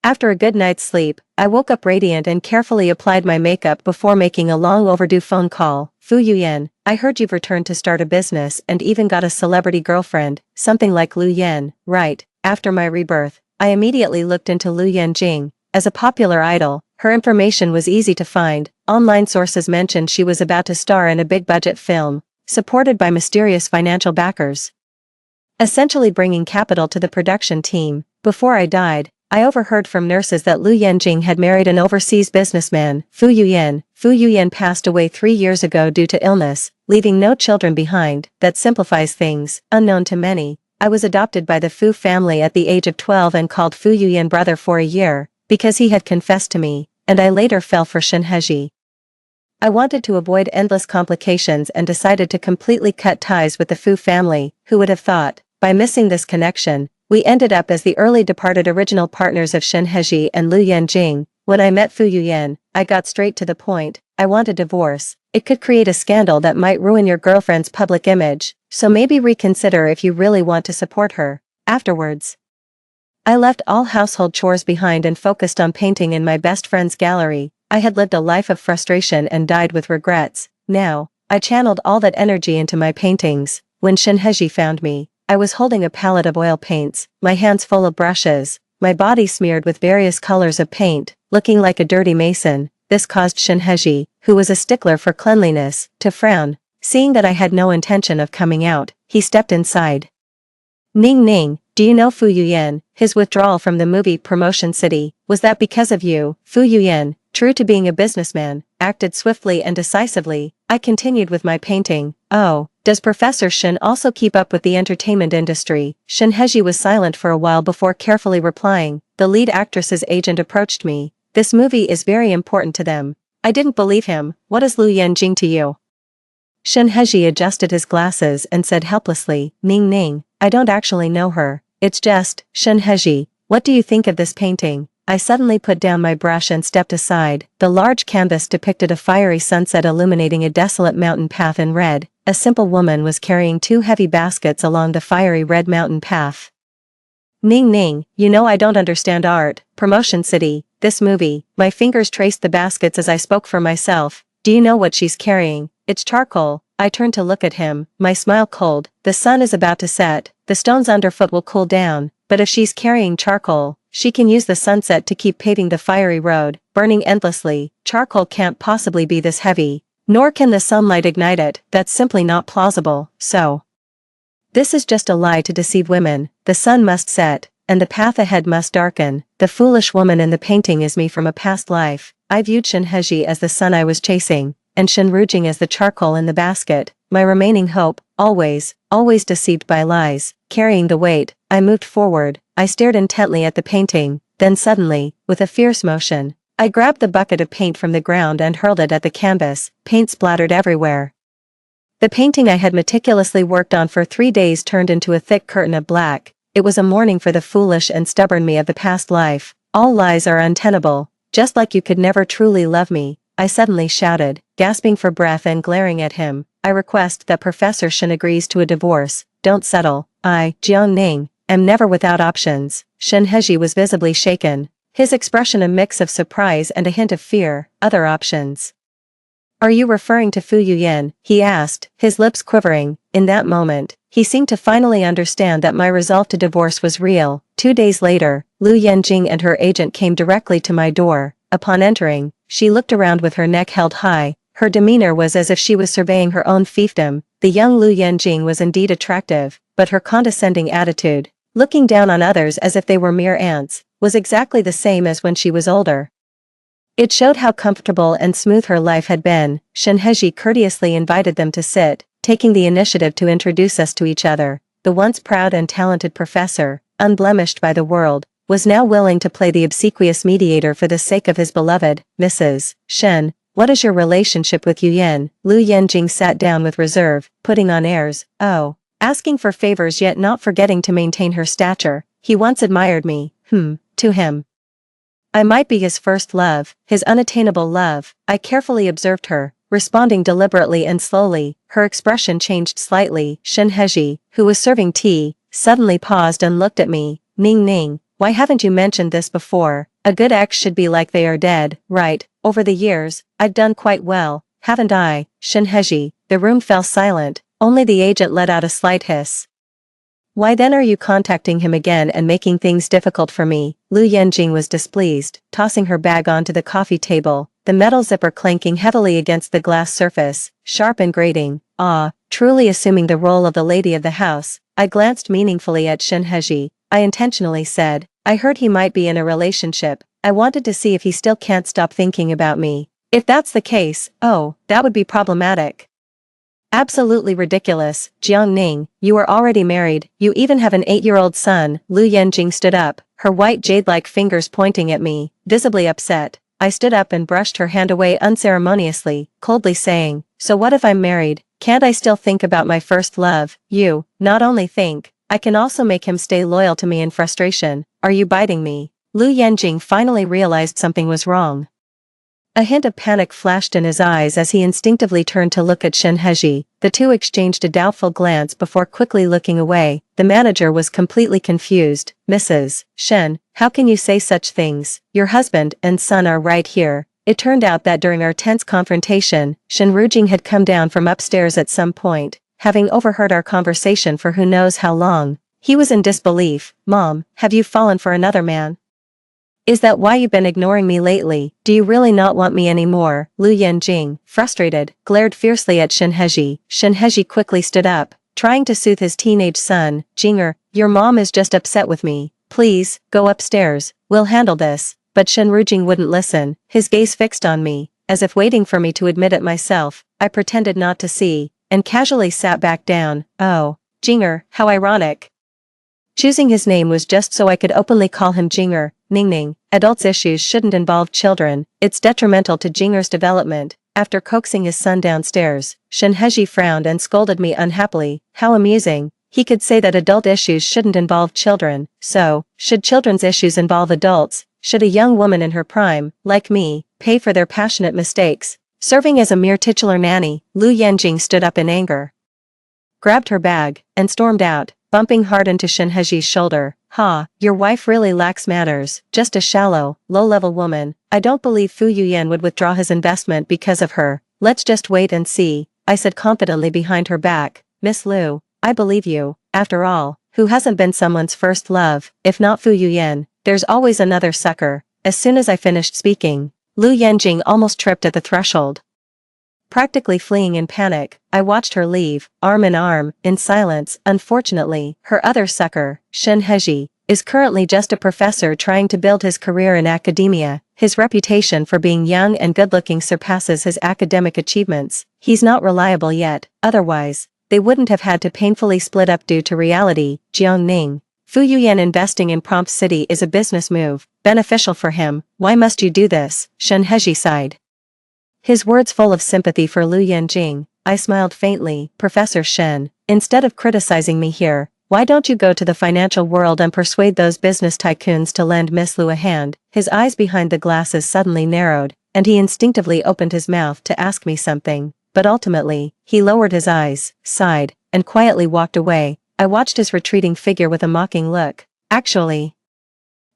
After a good night's sleep, I woke up radiant and carefully applied my makeup before making a long overdue phone call. Fu Yuyan, I heard you've returned to start a business and even got a celebrity girlfriend, something like Lu Yan, right? After my rebirth, I immediately looked into Lu Yanjing. As a popular idol, her information was easy to find. Online sources mentioned she was about to star in a big-budget film, supported by mysterious financial backers, essentially bringing capital to the production team. Before I died, I overheard from nurses that Lu Yanjing had married an overseas businessman, Fu Yuyan. Fu Yuyan passed away 3 years ago due to illness, leaving no children behind. That simplifies things. Unknown to many, I was adopted by the Fu family at the age of 12 and called Fu Yuyan brother for a year, because he had confessed to me, and I later fell for Shen Heji. I wanted to avoid endless complications and decided to completely cut ties with the Fu family. Who would have thought? By missing this connection, we ended up as the early departed original partners of Shen Heji and Lu Yanjing. When I met Fu Yuyan, I got straight to the point. I want a divorce. It could create a scandal that might ruin your girlfriend's public image, so maybe reconsider if you really want to support her. Afterwards, I left all household chores behind and focused on painting in my best friend's gallery. I had lived a life of frustration and died with regrets. Now, I channeled all that energy into my paintings. When Shen Heji found me, I was holding a palette of oil paints, my hands full of brushes, my body smeared with various colors of paint, looking like a dirty mason. This caused Shen Heji, who was a stickler for cleanliness, to frown. Seeing that I had no intention of coming out, he stepped inside. Ning Ning, do you know Fu Yuyan? His withdrawal from the movie Promotion City, was that because of you? Fu Yuyan, true to being a businessman, acted swiftly and decisively. I continued with my painting. Oh, does Professor Shen also keep up with the entertainment industry? Shen Heji was silent for a while before carefully replying. The lead actress's agent approached me. This movie is very important to them. I didn't believe him. What is Lu Yanjing to you? Shen Heji adjusted his glasses and said helplessly, Ning Ning, I don't actually know her. It's just, Shen Heji, what do you think of this painting? I suddenly put down my brush and stepped aside. The large canvas depicted a fiery sunset illuminating a desolate mountain path in red. A simple woman was carrying 2 heavy baskets along the fiery red mountain path. Ning Ning, you know I don't understand art. Promotion City, this movie. My fingers traced the baskets as I spoke for myself. Do you know what she's carrying? It's charcoal. I turned to look at him, my smile cold. The sun is about to set, the stones underfoot will cool down, but if she's carrying charcoal, she can use the sunset to keep paving the fiery road, burning endlessly. Charcoal can't possibly be this heavy. Nor can the sunlight ignite it, that's simply not plausible, so. This is just a lie to deceive women. The sun must set, and the path ahead must darken. The foolish woman in the painting is me from a past life. I viewed Shinheji as the sun I was chasing, and Shinrujing as the charcoal in the basket, my remaining hope, always deceived by lies, carrying the weight. I moved forward, I stared intently at the painting, then suddenly, with a fierce motion, I grabbed the bucket of paint from the ground and hurled it at the canvas. Paint splattered everywhere. The painting I had meticulously worked on for 3 days turned into a thick curtain of black. It was a mourning for the foolish and stubborn me of the past life. All lies are untenable, just like you could never truly love me, I suddenly shouted, gasping for breath and glaring at him. I request that Professor Shin agrees to a divorce. Don't settle. I, Jiang Ning, am never without options. Shinheji was visibly shaken, his expression a mix of surprise and a hint of fear. Other options? Are you referring to Fu Yuyan? He asked, his lips quivering. In that moment, he seemed to finally understand that my resolve to divorce was real. 2 days later, Lu Yanjing and her agent came directly to my door. Upon entering, she looked around with her neck held high. Her demeanor was as if she was surveying her own fiefdom. The young Lu Yanjing was indeed attractive, but her condescending attitude, looking down on others as if they were mere ants, was exactly the same as when she was older. It showed how comfortable and smooth her life had been. Shinheji courteously invited them to sit, taking the initiative to introduce us to each other. The once proud and talented professor, unblemished by the world, was now willing to play the obsequious mediator for the sake of his beloved. Mrs. Shen, what is your relationship with Yuyan? Lu Yanjing sat down with reserve, putting on airs. Oh, asking for favors yet not forgetting to maintain her stature. He once admired me. To him. I might be his first love, his unattainable love. I carefully observed her, responding deliberately and slowly. Her expression changed slightly. Shinheji, who was serving tea, suddenly paused and looked at me. Ning Ning, why haven't you mentioned this before? A good ex should be like they are dead, right? Over the years, I've done quite well, haven't I? Shinheji. The room fell silent, only the agent let out a slight hiss. Why then are you contacting him again and making things difficult for me? Lu Yanjing was displeased, tossing her bag onto the coffee table, the metal zipper clanking heavily against the glass surface, sharp and grating. Ah, truly assuming the role of the lady of the house. I glanced meaningfully at Shinheji. I intentionally said, I heard he might be in a relationship. I wanted to see if he still can't stop thinking about me. If that's the case, oh, that would be problematic. Absolutely ridiculous, Jiang Ning, you are already married, you even have an 8-year-old son. Lu Yanjing stood up, her white jade-like fingers pointing at me, visibly upset. I stood up and brushed her hand away unceremoniously, coldly saying, so what if I'm married? Can't I still think about my first love? You, not only think, I can also make him stay loyal to me in frustration. Are you biting me? Lu Yanjing finally realized something was wrong. A hint of panic flashed in his eyes as he instinctively turned to look at Shinheji. The two exchanged a doubtful glance before quickly looking away. The manager was completely confused. Mrs. Shen, how can you say such things? Your husband and son are right here. It turned out that during our tense confrontation, Shinrujing had come down from upstairs at some point, having overheard our conversation for who knows how long. He was in disbelief. Mom, have you fallen for another man? Is that why you've been ignoring me lately? Do you really not want me anymore? Lu Yanjing, frustrated, glared fiercely at Shinheji. Shinheji quickly stood up, trying to soothe his teenage son. Jinger, your mom is just upset with me. Please, go upstairs, we'll handle this. But Shinrujing wouldn't listen, his gaze fixed on me, as if waiting for me to admit it myself. I pretended not to see, and casually sat back down. Oh, Jinger, how ironic. Choosing his name was just so I could openly call him Jinger. Ningning, adults' issues shouldn't involve children, it's detrimental to Jinger's development. After coaxing his son downstairs, Shinheji frowned and scolded me unhappily. How amusing, he could say that adult issues shouldn't involve children. So, should children's issues involve adults? Should a young woman in her prime, like me, pay for their passionate mistakes? Serving as a mere titular nanny, Lu Yanjing stood up in anger, grabbed her bag, and stormed out. bumping hard into Shinheji's shoulder. Ha, your wife really lacks manners, just a shallow, low-level woman. I don't believe Fu Yuyan would withdraw his investment because of her. Let's just wait and see, I said confidently behind her back. Miss Liu, I believe you. After all, who hasn't been someone's first love, if not Fu Yuyan? There's always another sucker. As soon as I finished speaking, Lu Yanjing almost tripped at the threshold. Practically fleeing in panic, I watched her leave, arm in arm, in silence. Unfortunately, her other sucker, Shen Heji, is currently just a professor trying to build his career in academia. His reputation for being young and good-looking surpasses his academic achievements. He's not reliable yet, otherwise, they wouldn't have had to painfully split up due to reality. Jiang Ning. Fu Yuyan investing in Prompt City is a business move, beneficial for him. Why must you do this? Shen Heji sighed. His words full of sympathy for Lu Yanjing. I smiled faintly. Professor Shen, instead of criticizing me here, why don't you go to the financial world and persuade those business tycoons to lend Miss Lu a hand? His eyes behind the glasses suddenly narrowed, and he instinctively opened his mouth to ask me something, but ultimately, he lowered his eyes, sighed, and quietly walked away. I watched his retreating figure with a mocking look. Actually,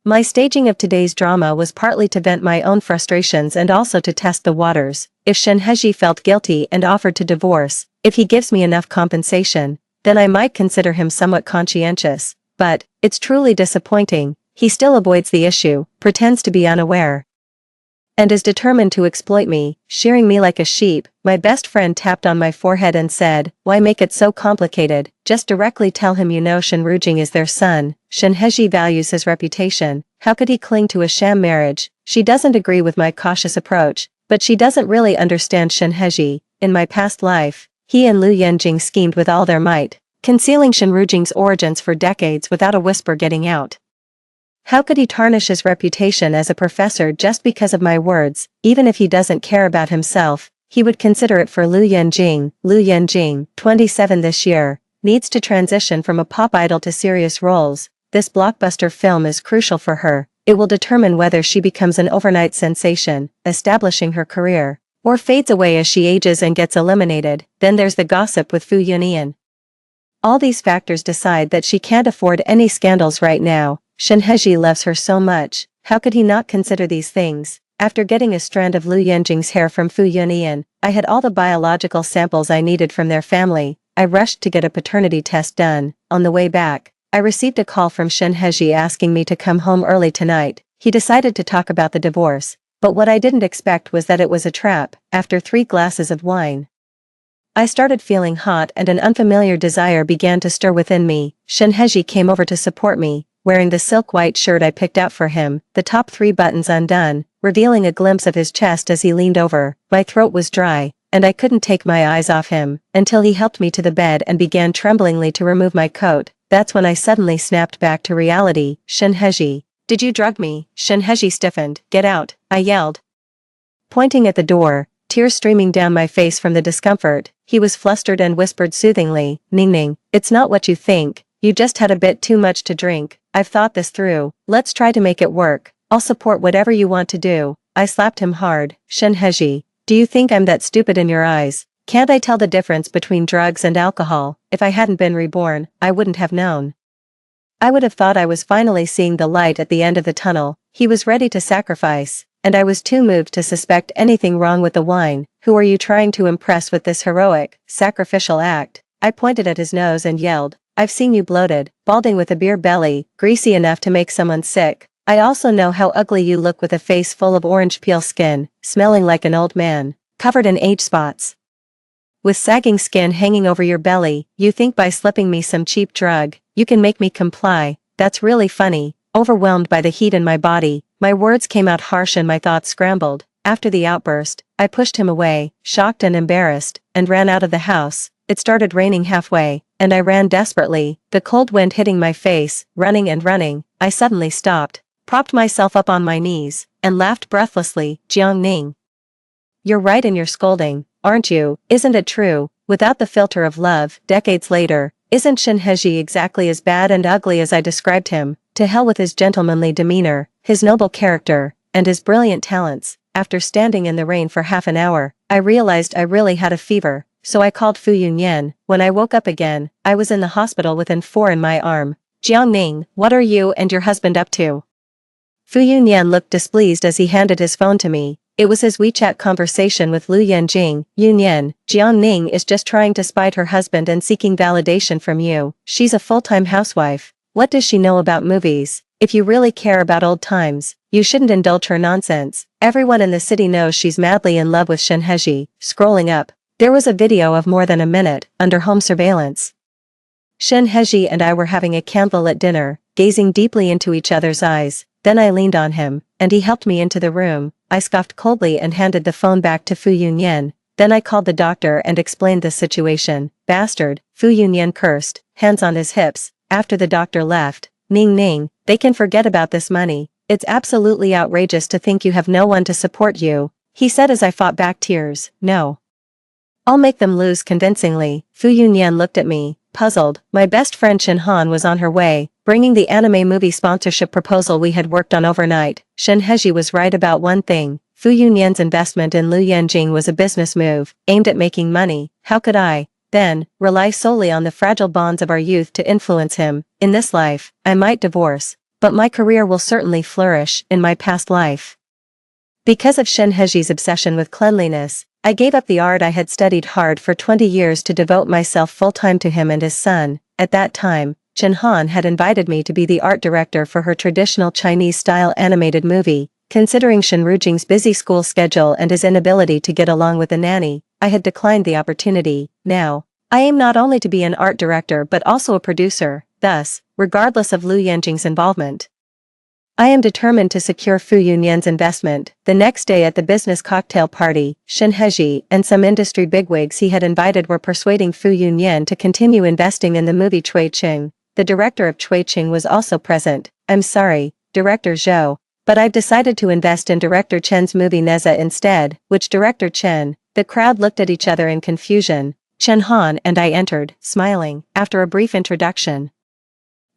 my staging of today's drama was partly to vent my own frustrations and also to test the waters. If Shen Heji felt guilty and offered to divorce, if he gives me enough compensation, then I might consider him somewhat conscientious. But, it's truly disappointing, he still avoids the issue, pretends to be unaware, and is determined to exploit me, shearing me like a sheep. My best friend tapped on my forehead and said, why make it so complicated? Just directly tell him you know Shen Rujing is their son. Shen Heji values his reputation. How could he cling to a sham marriage? She doesn't agree with my cautious approach, but she doesn't really understand Shen Heji. In my past life, he and Lu Yanjing schemed with all their might, concealing Shen Rujing's origins for decades without a whisper getting out. How could he tarnish his reputation as a professor just because of my words? Even if he doesn't care about himself, he would consider it for Lu Yanjing. Lu Yanjing, 27 this year, needs to transition from a pop idol to serious roles. This blockbuster film is crucial for her. It will determine whether she becomes an overnight sensation, establishing her career, or fades away as she ages and gets eliminated. Then there's the gossip with Fu Yunian. All these factors decide that she can't afford any scandals right now. Shen Heji loves her so much, how could he not consider these things? After getting a strand of Lu Yanjing's hair from Fu Yunian, I had all the biological samples I needed from their family. I rushed to get a paternity test done. On the way back, I received a call from Shen Heji asking me to come home early tonight. He decided to talk about the divorce, but what I didn't expect was that it was a trap. After 3 glasses of wine, I started feeling hot and an unfamiliar desire began to stir within me. Shen Heji came over to support me, wearing the silk white shirt I picked out for him, the top 3 buttons undone, revealing a glimpse of his chest as he leaned over. My throat was dry, and I couldn't take my eyes off him, until he helped me to the bed and began tremblingly to remove my coat. That's when I suddenly snapped back to reality. Shen Heji, did you drug me? Shen Heji stiffened. Get out, I yelled, pointing at the door, tears streaming down my face from the discomfort. He was flustered and whispered soothingly, Ning Ning, it's not what you think, you just had a bit too much to drink. I've thought this through, let's try to make it work. I'll support whatever you want to do. I slapped him hard. Shen Heji, do you think I'm that stupid in your eyes? Can't I tell the difference between drugs and alcohol? If I hadn't been reborn, I wouldn't have known. I would have thought I was finally seeing the light at the end of the tunnel. He was ready to sacrifice, and I was too moved to suspect anything wrong with the wine. Who are you trying to impress with this heroic, sacrificial act? I pointed at his nose and yelled, I've seen you bloated, balding with a beer belly, greasy enough to make someone sick. I also know how ugly you look with a face full of orange peel skin, smelling like an old man, covered in age spots, with sagging skin hanging over your belly. You think by slipping me some cheap drug, you can make me comply? That's really funny. Overwhelmed by the heat in my body, my words came out harsh and my thoughts scrambled. After the outburst, I pushed him away, shocked and embarrassed, and ran out of the house. It started raining halfway, and I ran desperately, the cold wind hitting my face. Running and running, I suddenly stopped, propped myself up on my knees, and laughed breathlessly. Jiang Ning, you're right in your scolding, aren't you? Isn't it true? Without the filter of love, decades later, isn't Shen Heji exactly as bad and ugly as I described him? To hell with his gentlemanly demeanor, his noble character, and his brilliant talents. After standing in the rain for half an hour, I realized I really had a fever. so I called Fu Yunyan. When I woke up again, I was in the hospital with an 4 in my arm. Jiangning, what are you and your husband up to? Fu Yunyan looked displeased as he handed his phone to me. It was his WeChat conversation with Lu Yanjing. Yunyan, Jiangning is just trying to spite her husband and seeking validation from you. She's a full-time housewife. What does she know about movies? If you really care about old times, you shouldn't indulge her nonsense. Everyone in the city knows she's madly in love with Shen Heji. Scrolling up, there was a video of more than a minute, under home surveillance. Shen Heji and I were having a candlelit dinner, gazing deeply into each other's eyes. Then I leaned on him, and he helped me into the room. I scoffed coldly and handed the phone back to Fu Yunyan. Then I called the doctor and explained the situation. Bastard, Fu Yunyan cursed, hands on his hips. After the doctor left, Ning Ning, they can forget about this money. It's absolutely outrageous to think you have no one to support you, he said as I fought back tears. No. I'll make them lose convincingly. Fu Yunyan looked at me, puzzled. My best friend Shen Han was on her way, bringing the anime movie sponsorship proposal we had worked on overnight. Shen Heji was right about one thing. Fu Yunyan's investment in Lu Yanjing was a business move, aimed at making money. How could I, then, rely solely on the fragile bonds of our youth to influence him? In this life, I might divorce, but my career will certainly flourish in my past life. Because of Shen Heji's obsession with cleanliness, I gave up the art I had studied hard for 20 years to devote myself full-time to him and his son. At that time, Chen Han had invited me to be the art director for her traditional Chinese-style animated movie. Considering Shen Rujing's busy school schedule and his inability to get along with a nanny, I had declined the opportunity. Now, I aim not only to be an art director but also a producer, thus, regardless of Lu Yanjing's involvement. I am determined to secure Fu Yunyan's investment. The next day at the business cocktail party, Shen Heji and some industry bigwigs he had invited were persuading Fu Yunyan to continue investing in the movie Cui Qing. The director of Cui Qing was also present. I'm sorry, Director Zhou, but I've decided to invest in Director Chen's movie Neza instead. Which Director Chen? The crowd looked at each other in confusion. Chen Han and I entered, smiling. After a brief introduction,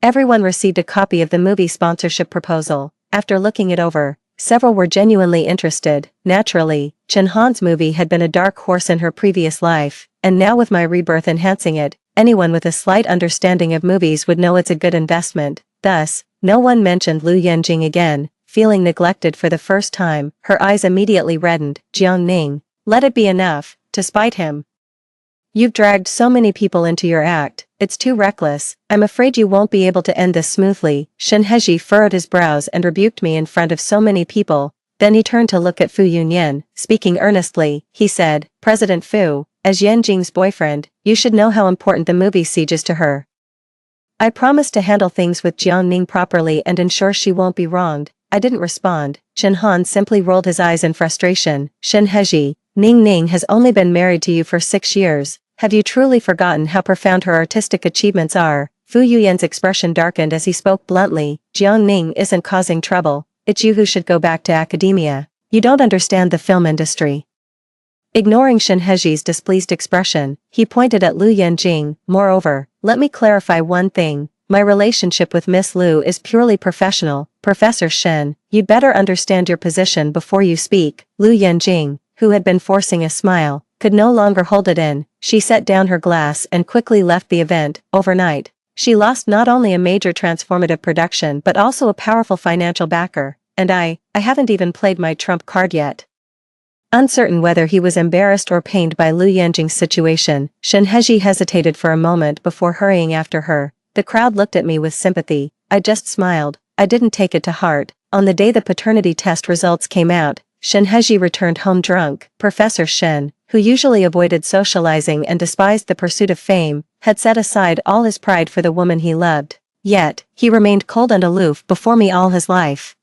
everyone received a copy of the movie sponsorship proposal. After looking it over, several were genuinely interested. Naturally, Chen Han's movie had been a dark horse in her previous life, and now with my rebirth enhancing it, anyone with a slight understanding of movies would know it's a good investment. Thus, no one mentioned Lu Yanjing again. Feeling neglected for the first time, her eyes immediately reddened. Jiangning, let it be enough, to spite him. You've dragged so many people into your act, it's too reckless. I'm afraid you won't be able to end this smoothly. Shen Heji furrowed his brows and rebuked me in front of so many people. Then he turned to look at Fu Yunyan. Speaking earnestly, he said, President Fu, as Yanjing's boyfriend, you should know how important the movie siege is to her. I promise to handle things with Jiangning properly and ensure she won't be wronged. I didn't respond. Chen Han simply rolled his eyes in frustration. Shen Heji, Ning Ning has only been married to you for 6 years. Have you truly forgotten how profound her artistic achievements are? Fu Yuyan's expression darkened as he spoke bluntly. Jiangning isn't causing trouble. It's you who should go back to academia. You don't understand the film industry. Ignoring Shen Heji's displeased expression, he pointed at Lu Yanjing. Moreover, let me clarify one thing. My relationship with Miss Lu is purely professional. Professor Shen, you'd better understand your position before you speak. Lu Yanjing, who had been forcing a smile, could no longer hold it in. She set down her glass and quickly left the event. Overnight, she lost not only a major transformative production but also a powerful financial backer. And I haven't even played my trump card yet. Uncertain whether he was embarrassed or pained by Lu Yanjing's situation, Shen Heji hesitated for a moment before hurrying after her. The crowd looked at me with sympathy. I just smiled. I didn't take it to heart. On the day the paternity test results came out, Shen Heji returned home drunk. Professor Shen, who usually avoided socializing and despised the pursuit of fame, had set aside all his pride for the woman he loved. Yet, he remained cold and aloof before me all his life.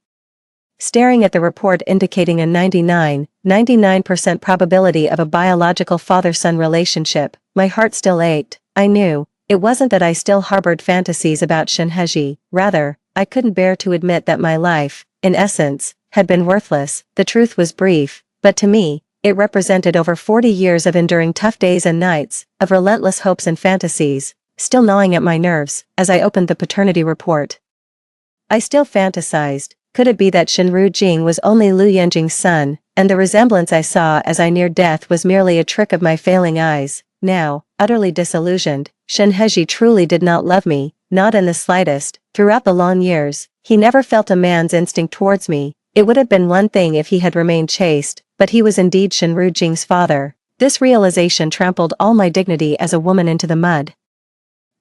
Staring at the report indicating a 99% probability of a biological father-son relationship, my heart still ached. I knew, it wasn't that I still harbored fantasies about Shen Heji, rather, I couldn't bear to admit that my life, in essence, had been worthless. The truth was brief, but to me, it represented over 40 years of enduring tough days and nights, of relentless hopes and fantasies, still gnawing at my nerves. As I opened the paternity report, I still fantasized. Could it be that Shen Rujing was only Lu Yanjing's son, and the resemblance I saw as I neared death was merely a trick of my failing eyes? now, utterly disillusioned. Shin Heji truly did not love me, not in the slightest. Throughout the long years, he never felt a man's instinct towards me. It would have been one thing if he had remained chaste, but he was indeed Shinru Jing's father. This realization trampled all my dignity as a woman into the mud.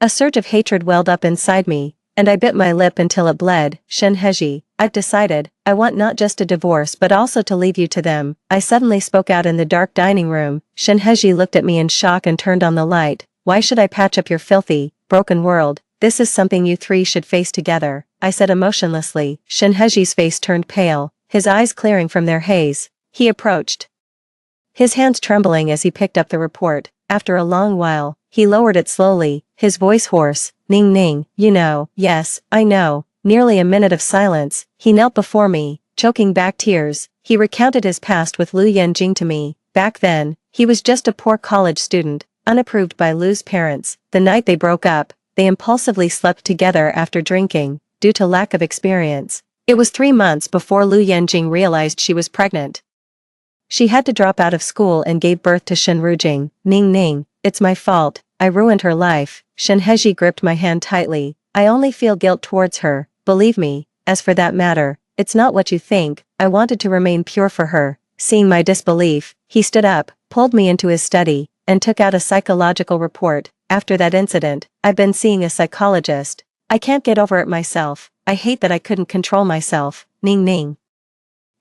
A surge of hatred welled up inside me, and I bit my lip until it bled. Shin Heji, I've decided, I want not just a divorce but also to leave you to them. I suddenly spoke out in the dark dining room. Shin Heji looked at me in shock and turned on the light. Why should I patch up your filthy, broken world? This is something you three should face together, I said emotionlessly. Shin Heji's face turned pale, his eyes clearing from their haze. He approached, his hands trembling as he picked up the report. After a long while, he lowered it slowly, his voice hoarse. Ning Ning, you know. Yes, I know. Nearly a minute of silence. He knelt before me, choking back tears. He recounted his past with Lu Yanjing to me. Back then, he was just a poor college student, unapproved by Lu's parents. The night they broke up, they impulsively slept together after drinking, due to lack of experience. It was 3 months before Lu Yanjing realized she was pregnant. She had to drop out of school and gave birth to Shinru Jing. Ning Ning, it's my fault. I ruined her life. Shin Heji gripped my hand tightly. I only feel guilt towards her, believe me. As for that matter, it's not what you think. I wanted to remain pure for her. Seeing my disbelief, he stood up, pulled me into his study, and took out a psychological report. After that incident, I've been seeing a psychologist. I can't get over it myself. I hate that I couldn't control myself. Ning Ning.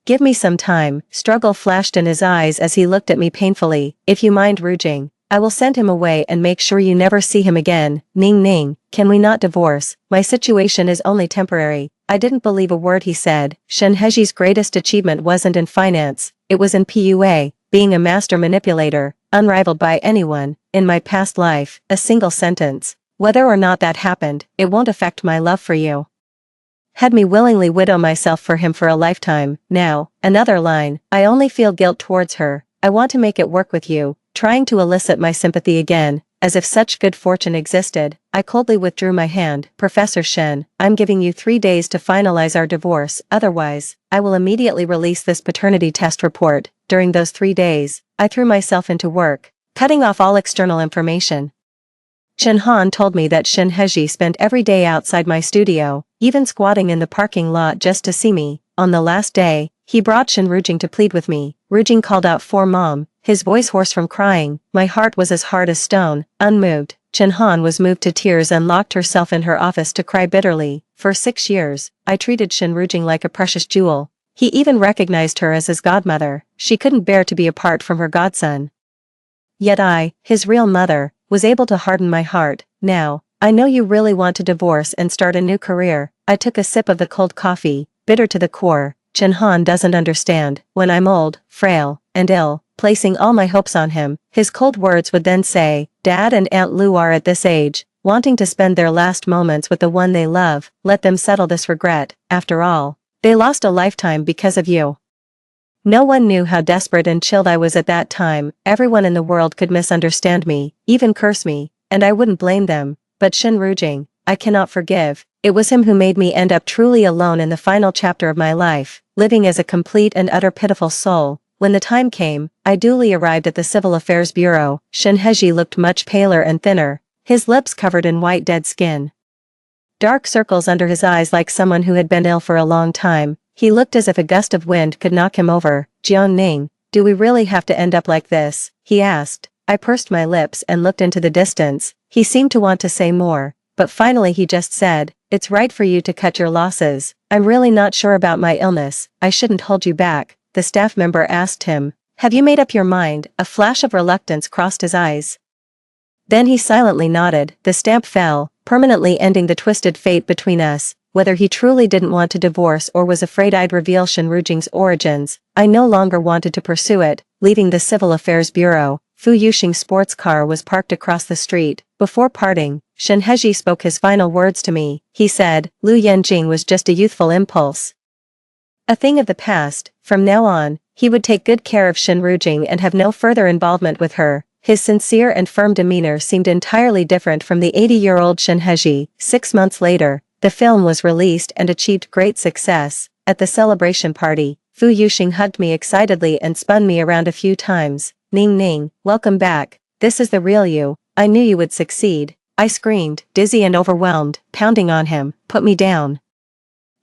Give me some time. Struggle flashed in his eyes as he looked at me painfully. If you mind Rujing, I will send him away and make sure you never see him again. Ning Ning, can we not divorce? My situation is only temporary. I didn't believe a word he said. Shin Heji's greatest achievement wasn't in finance, it was in PUA, being a master manipulator, unrivaled by anyone. In my past life, a single sentence. Whether or not that happened, it won't affect my love for you. Had me willingly widow myself for him for a lifetime. Now, another line. I only feel guilt towards her. I want to make it work with you, trying to elicit my sympathy again, as if such good fortune existed. I coldly withdrew my hand. Professor Shen, I'm giving you 3 days to finalize our divorce, otherwise, I will immediately release this paternity test report. During those 3 days, I threw myself into work, cutting off all external information. Chen Han told me that Shin Heji spent every day outside my studio, even squatting in the parking lot just to see me. On the last day, he brought Shin Rujing to plead with me. Rujing called out for Mom, his voice hoarse from crying. My heart was as hard as stone, unmoved. Chen Han was moved to tears and locked herself in her office to cry bitterly. For 6 years, I treated Shin Rujing like a precious jewel. He even recognized her as his godmother. She couldn't bear to be apart from her godson. Yet I, his real mother, was able to harden my heart. Now, I know you really want to divorce and start a new career. I took a sip of the cold coffee, bitter to the core. Chen Han doesn't understand. When I'm old, frail, and ill, placing all my hopes on him, his cold words would then say, Dad and Aunt Lu are at this age, wanting to spend their last moments with the one they love. Let them settle this regret. After all, they lost a lifetime because of you. No one knew how desperate and chilled I was at that time. Everyone in the world could misunderstand me, even curse me, and I wouldn't blame them. But Shin Rujing, I cannot forgive. It was him who made me end up truly alone in the final chapter of my life, living as a complete and utter pitiful soul. When the time came, I duly arrived at the Civil Affairs Bureau. Shin Heji looked much paler and thinner, his lips covered in white dead skin. Dark circles under his eyes like someone who had been ill for a long time. He looked as if a gust of wind could knock him over. Jiang Ning, do we really have to end up like this? He asked. I pursed my lips and looked into the distance. He seemed to want to say more, but finally he just said, It's right for you to cut your losses. I'm really not sure about my illness. I shouldn't hold you back. The staff member asked him. Have you made up your mind? A flash of reluctance crossed his eyes. Then he silently nodded. The stamp fell, permanently ending the twisted fate between us. Whether he truly didn't want to divorce or was afraid I'd reveal Shin Rujing's origins, I no longer wanted to pursue it. Leaving the Civil Affairs Bureau, Fu Yuxing's sports car was parked across the street. Before parting, Shin Heji spoke his final words to me. He said, Lu Yanjing was just a youthful impulse, a thing of the past. From now on, he would take good care of Shin Rujing and have no further involvement with her. His sincere and firm demeanor seemed entirely different from the 80-year-old Shin Heji. 6 months later, the film was released and achieved great success. At the celebration party, Fu Yuxing hugged me excitedly and spun me around a few times. Ning Ning, welcome back. this is the real you. I knew you would succeed. I screamed, dizzy and overwhelmed, pounding on him, put me down.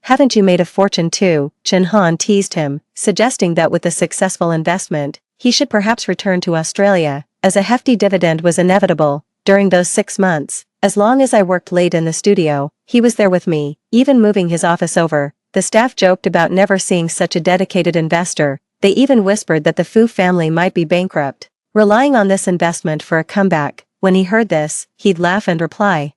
Haven't you made a fortune too? Shin Han teased him, suggesting that with a successful investment, he should perhaps return to Australia, as a hefty dividend was inevitable. During those 6 months, as long as I worked late in the studio, he was there with me, even moving his office over. The staff joked about never seeing such a dedicated investor. They even whispered that the Fu family might be bankrupt, relying on this investment for a comeback. When he heard this, he'd laugh and reply,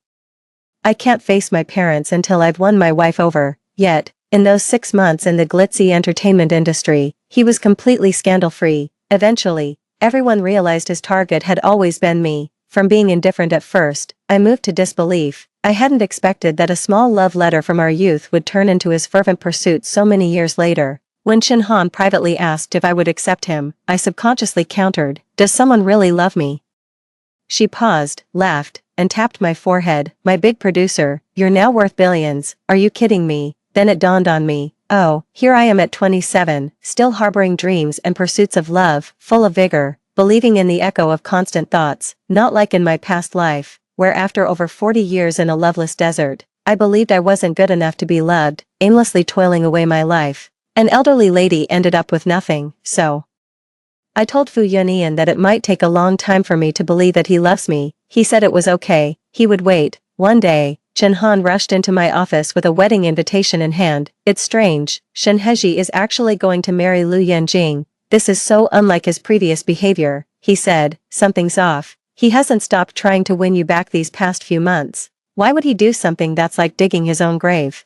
I can't face my parents until I've won my wife over. Yet, in those 6 months in the glitzy entertainment industry, he was completely scandal-free. Eventually, everyone realized his target had always been me. From being indifferent at first, I moved to disbelief. I hadn't expected that a small love letter from our youth would turn into his fervent pursuit so many years later. When Shin Han privately asked if I would accept him, I subconsciously countered, does someone really love me? She paused, laughed, and tapped my forehead. My big producer, you're now worth billions. Are you kidding me? Then it dawned on me, oh, here I am at 27, still harboring dreams and pursuits of love, full of vigor, believing in the echo of constant thoughts, not like in my past life, where after over 40 years in a loveless desert, I believed I wasn't good enough to be loved, aimlessly toiling away my life. An elderly lady ended up with nothing, so I told Fu Yunian that it might take a long time for me to believe that he loves me. He said it was okay, he would wait. One day, Shin Han rushed into my office with a wedding invitation in hand. It's strange, Shen Heji is actually going to marry Lu Yanjing. This is so unlike his previous behavior, he said, something's off. He hasn't stopped trying to win you back these past few months. Why would he do something that's like digging his own grave?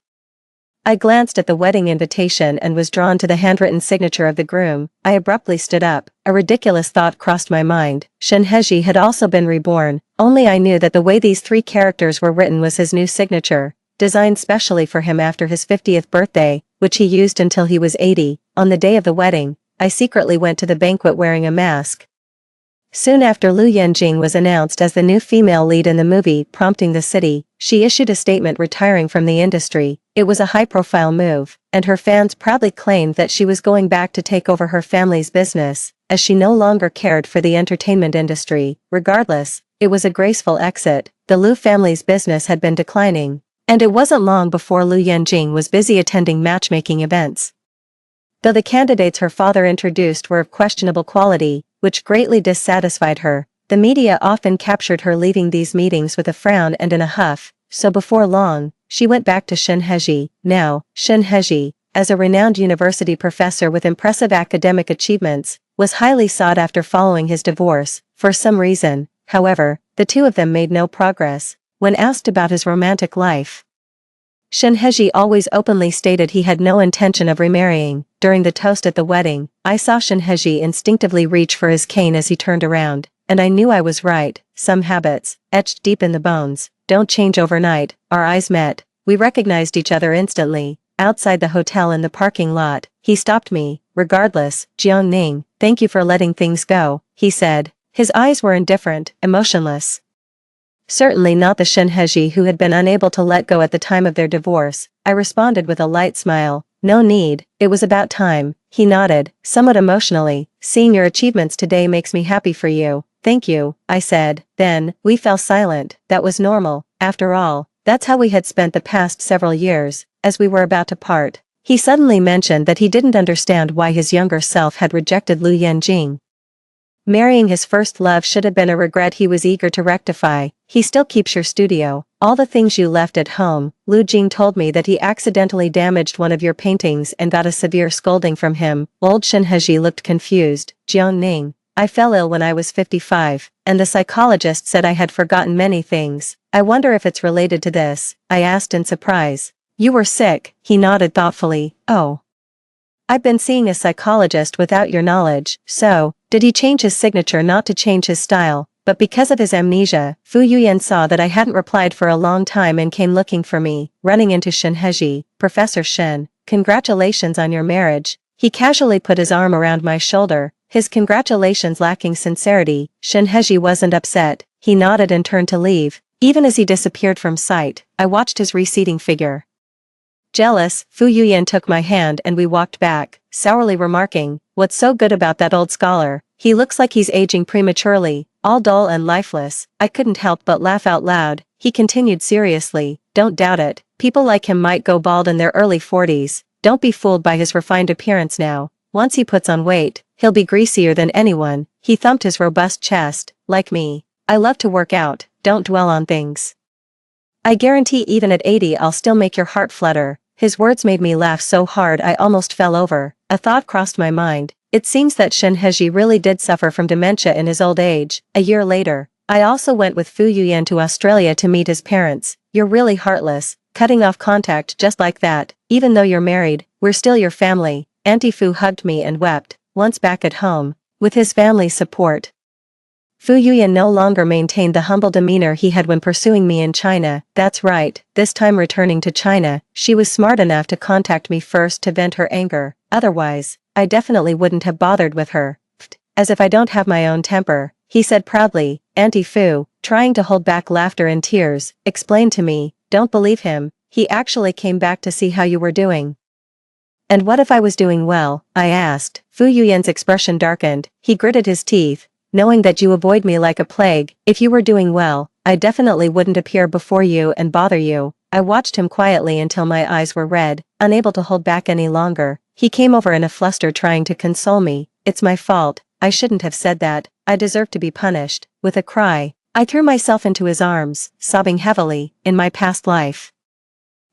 I glanced at the wedding invitation and was drawn to the handwritten signature of the groom. I abruptly stood up. A ridiculous thought crossed my mind. Shen Heji had also been reborn, only I knew that the way these 3 characters were written was his new signature, designed specially for him after his 50th birthday, which he used until he was 80. On the day of the wedding, I secretly went to the banquet wearing a mask. Soon after Lu Yanjing was announced as the new female lead in the movie, prompting the city, she issued a statement retiring from the industry. It was a high-profile move, and her fans proudly claimed that she was going back to take over her family's business, as she no longer cared for the entertainment industry. Regardless, it was a graceful exit. The Lu family's business had been declining, and it wasn't long before Lu Yanjing was busy attending matchmaking events. Though the candidates her father introduced were of questionable quality, which greatly dissatisfied her, the media often captured her leaving these meetings with a frown and in a huff, so before long, she went back to Shen Heji. Now, Shen Heji, as a renowned university professor with impressive academic achievements, was highly sought after following his divorce. For some reason, however, the two of them made no progress. When asked about his romantic life, Shen Heji always openly stated he had no intention of remarrying. During the toast at the wedding, I saw Shen Heji instinctively reach for his cane as he turned around, and I knew I was right. Some habits, etched deep in the bones, don't change overnight. Our eyes met. We recognized each other instantly. Outside the hotel in the parking lot, he stopped me. Regardless, Jiang Ning, thank you for letting things go, he said. His eyes were indifferent, emotionless. Certainly not the Shen Heji who had been unable to let go at the time of their divorce. I responded with a light smile. No need, it was about time. He nodded, somewhat emotionally. Seeing your achievements today makes me happy for you. Thank you, I said. Then, we fell silent. That was normal. After all, that's how we had spent the past several years. As we were about to part, he suddenly mentioned that he didn't understand why his younger self had rejected Lu Yanjing. Marrying his first love should have been a regret he was eager to rectify. He still keeps your studio, all the things you left at home. Lu Jing told me that he accidentally damaged one of your paintings and got a severe scolding from him. Old Shen Heji looked confused. Jiang Ning, I fell ill when I was 55, and the psychologist said I had forgotten many things. I wonder if it's related to this, I asked in surprise. You were sick, he nodded thoughtfully. Oh. I've been seeing a psychologist without your knowledge, so, did he change his signature not to change his style, but because of his amnesia? Fu Yuyan saw that I hadn't replied for a long time and came looking for me, running into Shen Heji. Professor Shen, congratulations on your marriage. He casually put his arm around my shoulder, his congratulations lacking sincerity. Shen Heji wasn't upset, he nodded and turned to leave. Even as he disappeared from sight, I watched his receding figure. Jealous, Fu Yuyan took my hand and we walked back, sourly remarking, what's so good about that old scholar? He looks like he's aging prematurely. all dull and lifeless. I couldn't help but laugh out loud. He continued seriously, "Don't doubt it. People like him might go bald in their early 40s. Don't be fooled by his refined appearance now. Once he puts on weight, he'll be greasier than anyone." He thumped his robust chest. "Like me. I love to work out, don't dwell on things. I guarantee even at 80 I'll still make your heart flutter." His words made me laugh so hard I almost fell over. A thought crossed my mind. It seems that Shin Heji really did suffer from dementia in his old age. A year later, I also went with Fu Yuyan to Australia to meet his parents. "You're really heartless, cutting off contact just like that. Even though you're married, we're still your family." Auntie Fu hugged me and wept. Once back at home, with his family's support, Fu Yuyan no longer maintained the humble demeanor he had when pursuing me in China. That's right, this time returning to China, she was smart enough to contact me first to vent her anger. Otherwise, I definitely wouldn't have bothered with her. "As if I don't have my own temper," he said proudly. Auntie Fu, trying to hold back laughter and tears, explained to me, "Don't believe him, he actually came back to see how you were doing." "And what if I was doing well?" I asked. Fu Yuyan's expression darkened. He gritted his teeth. "Knowing that you avoid me like a plague, if you were doing well, I definitely wouldn't appear before you and bother you." I watched him quietly until my eyes were red, unable to hold back any longer. He came over in a fluster trying to console me. "It's my fault, I shouldn't have said that, I deserve to be punished." With a cry, I threw myself into his arms, sobbing heavily. In my past life,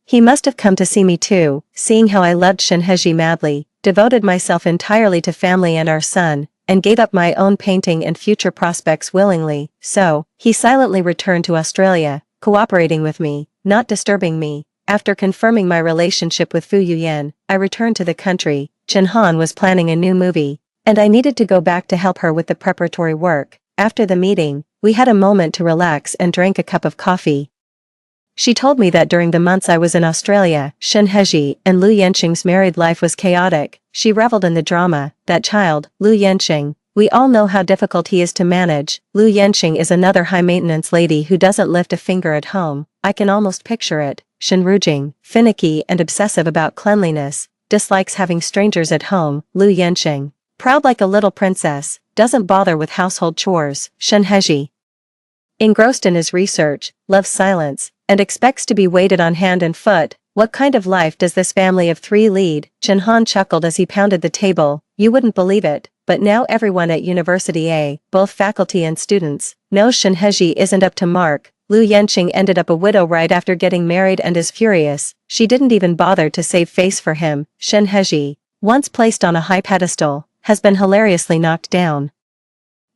he must have come to see me too, seeing how I loved Shin Heji madly, devoted myself entirely to family and our son, and gave up my own painting and future prospects willingly. So, he silently returned to Australia, cooperating with me, not disturbing me. After confirming my relationship with Fu Yuyan, I returned to the country. Chen Han was planning a new movie, and I needed to go back to help her with the preparatory work. After the meeting, we had a moment to relax and drank a cup of coffee. She told me that during the months I was in Australia, Shin Heji and Lu Yanqing's married life was chaotic. She reveled in the drama. That child, Lu Yanqing, we all know how difficult he is to manage. Lu Yanqing is another high-maintenance lady who doesn't lift a finger at home. I can almost picture it. Shin Rujing, finicky and obsessive about cleanliness, dislikes having strangers at home. Lu Yanqing, proud like a little princess, doesn't bother with household chores. Shin Heji, engrossed in his research, loves silence, and expects to be waited on hand and foot. What kind of life does this family of three lead? Chen Han chuckled as he pounded the table. You wouldn't believe it, but now everyone at University A, both faculty and students, knows Shin Heji isn't up to mark. Lu Yanqing ended up a widow right after getting married and is furious. She didn't even bother to save face for him. Shin Heji, once placed on a high pedestal, has been hilariously knocked down.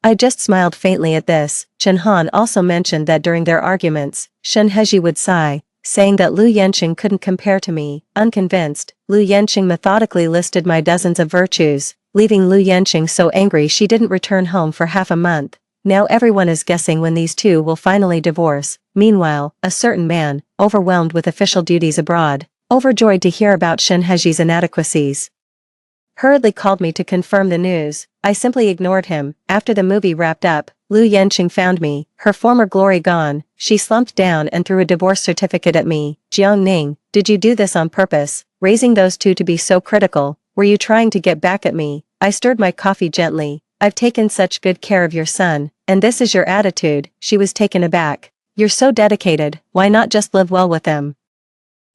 I just smiled faintly at this. Chen Han also mentioned that during their arguments, Shin Heji would sigh, saying that Lu Yanqing couldn't compare to me. Unconvinced, Lu Yanqing methodically listed my dozens of virtues, leaving Lu Yanqing so angry she didn't return home for half a month. Now everyone is guessing when these two will finally divorce. Meanwhile, a certain man, overwhelmed with official duties abroad, overjoyed to hear about Shin Heji's inadequacies, hurriedly called me to confirm the news. I simply ignored him. After the movie wrapped up, Lu Yanqing found me, her former glory gone. She slumped down and threw a divorce certificate at me. Jiang Ning, did you do this on purpose, raising those two to be so critical? Were you trying to get back at me? I stirred my coffee gently. I've taken such good care of your son, and this is your attitude. She was taken aback. You're so dedicated, why not just live well with them?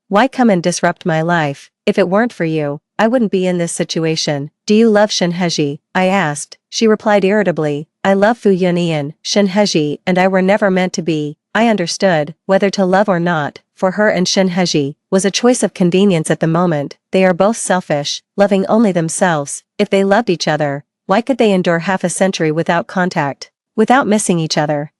Why come and disrupt my life? If it weren't for you, I wouldn't be in this situation. Do you love Shin Heji? I asked. She replied irritably, I love Fu Yunian. Shin Heji and I were never meant to be. I understood, whether to love or not, for her and Shin Heji, was a choice of convenience at the moment. They are both selfish, loving only themselves. If they loved each other, why could they endure half a century without contact, without missing each other,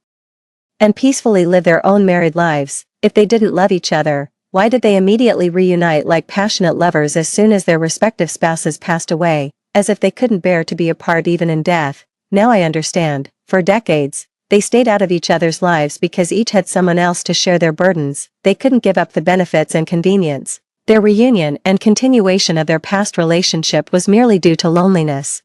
and peacefully live their own married lives? If they didn't love each other, why did they immediately reunite like passionate lovers as soon as their respective spouses passed away, as if they couldn't bear to be apart even in death? Now I understand. For decades, they stayed out of each other's lives because each had someone else to share their burdens. They couldn't give up the benefits and convenience. Their reunion and continuation of their past relationship was merely due to loneliness.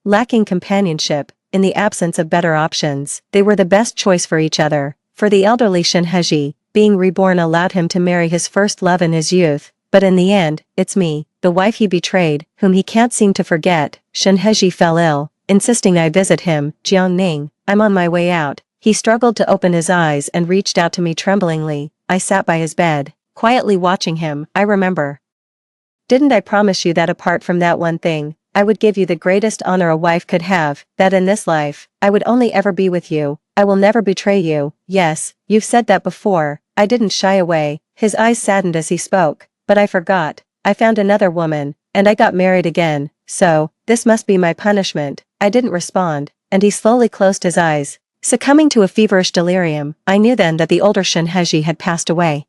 Lacking companionship, in the absence of better options, they were the best choice for each other. For the elderly Shin Heji, being reborn allowed him to marry his first love in his youth, but in the end, it's me, the wife he betrayed, whom he can't seem to forget. Shin Heji fell ill, insisting I visit him. Jiang Ning, I'm on my way out. He struggled to open his eyes and reached out to me tremblingly. I sat by his bed, quietly watching him. I remember. Didn't I promise you that apart from that one thing, I would give you the greatest honor a wife could have, that in this life, I would only ever be with you, I will never betray you. Yes, you've said that before. I didn't shy away. His eyes saddened as he spoke, but I forgot. I found another woman, and I got married again, so, this must be my punishment. I didn't respond, and he slowly closed his eyes, succumbing to a feverish delirium. I knew then that the older Shinheji had passed away.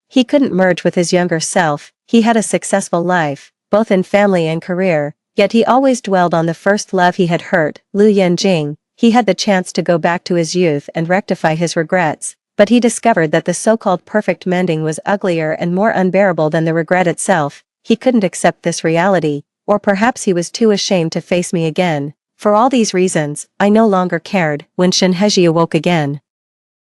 He couldn't merge with his younger self. He had a successful life, both in family and career, yet he always dwelled on the first love he had hurt, Lu Yanjing. He had the chance to go back to his youth and rectify his regrets, but he discovered that the so-called perfect mending was uglier and more unbearable than the regret itself. He couldn't accept this reality, or perhaps he was too ashamed to face me again. For all these reasons, I no longer cared. When Shinheji awoke again,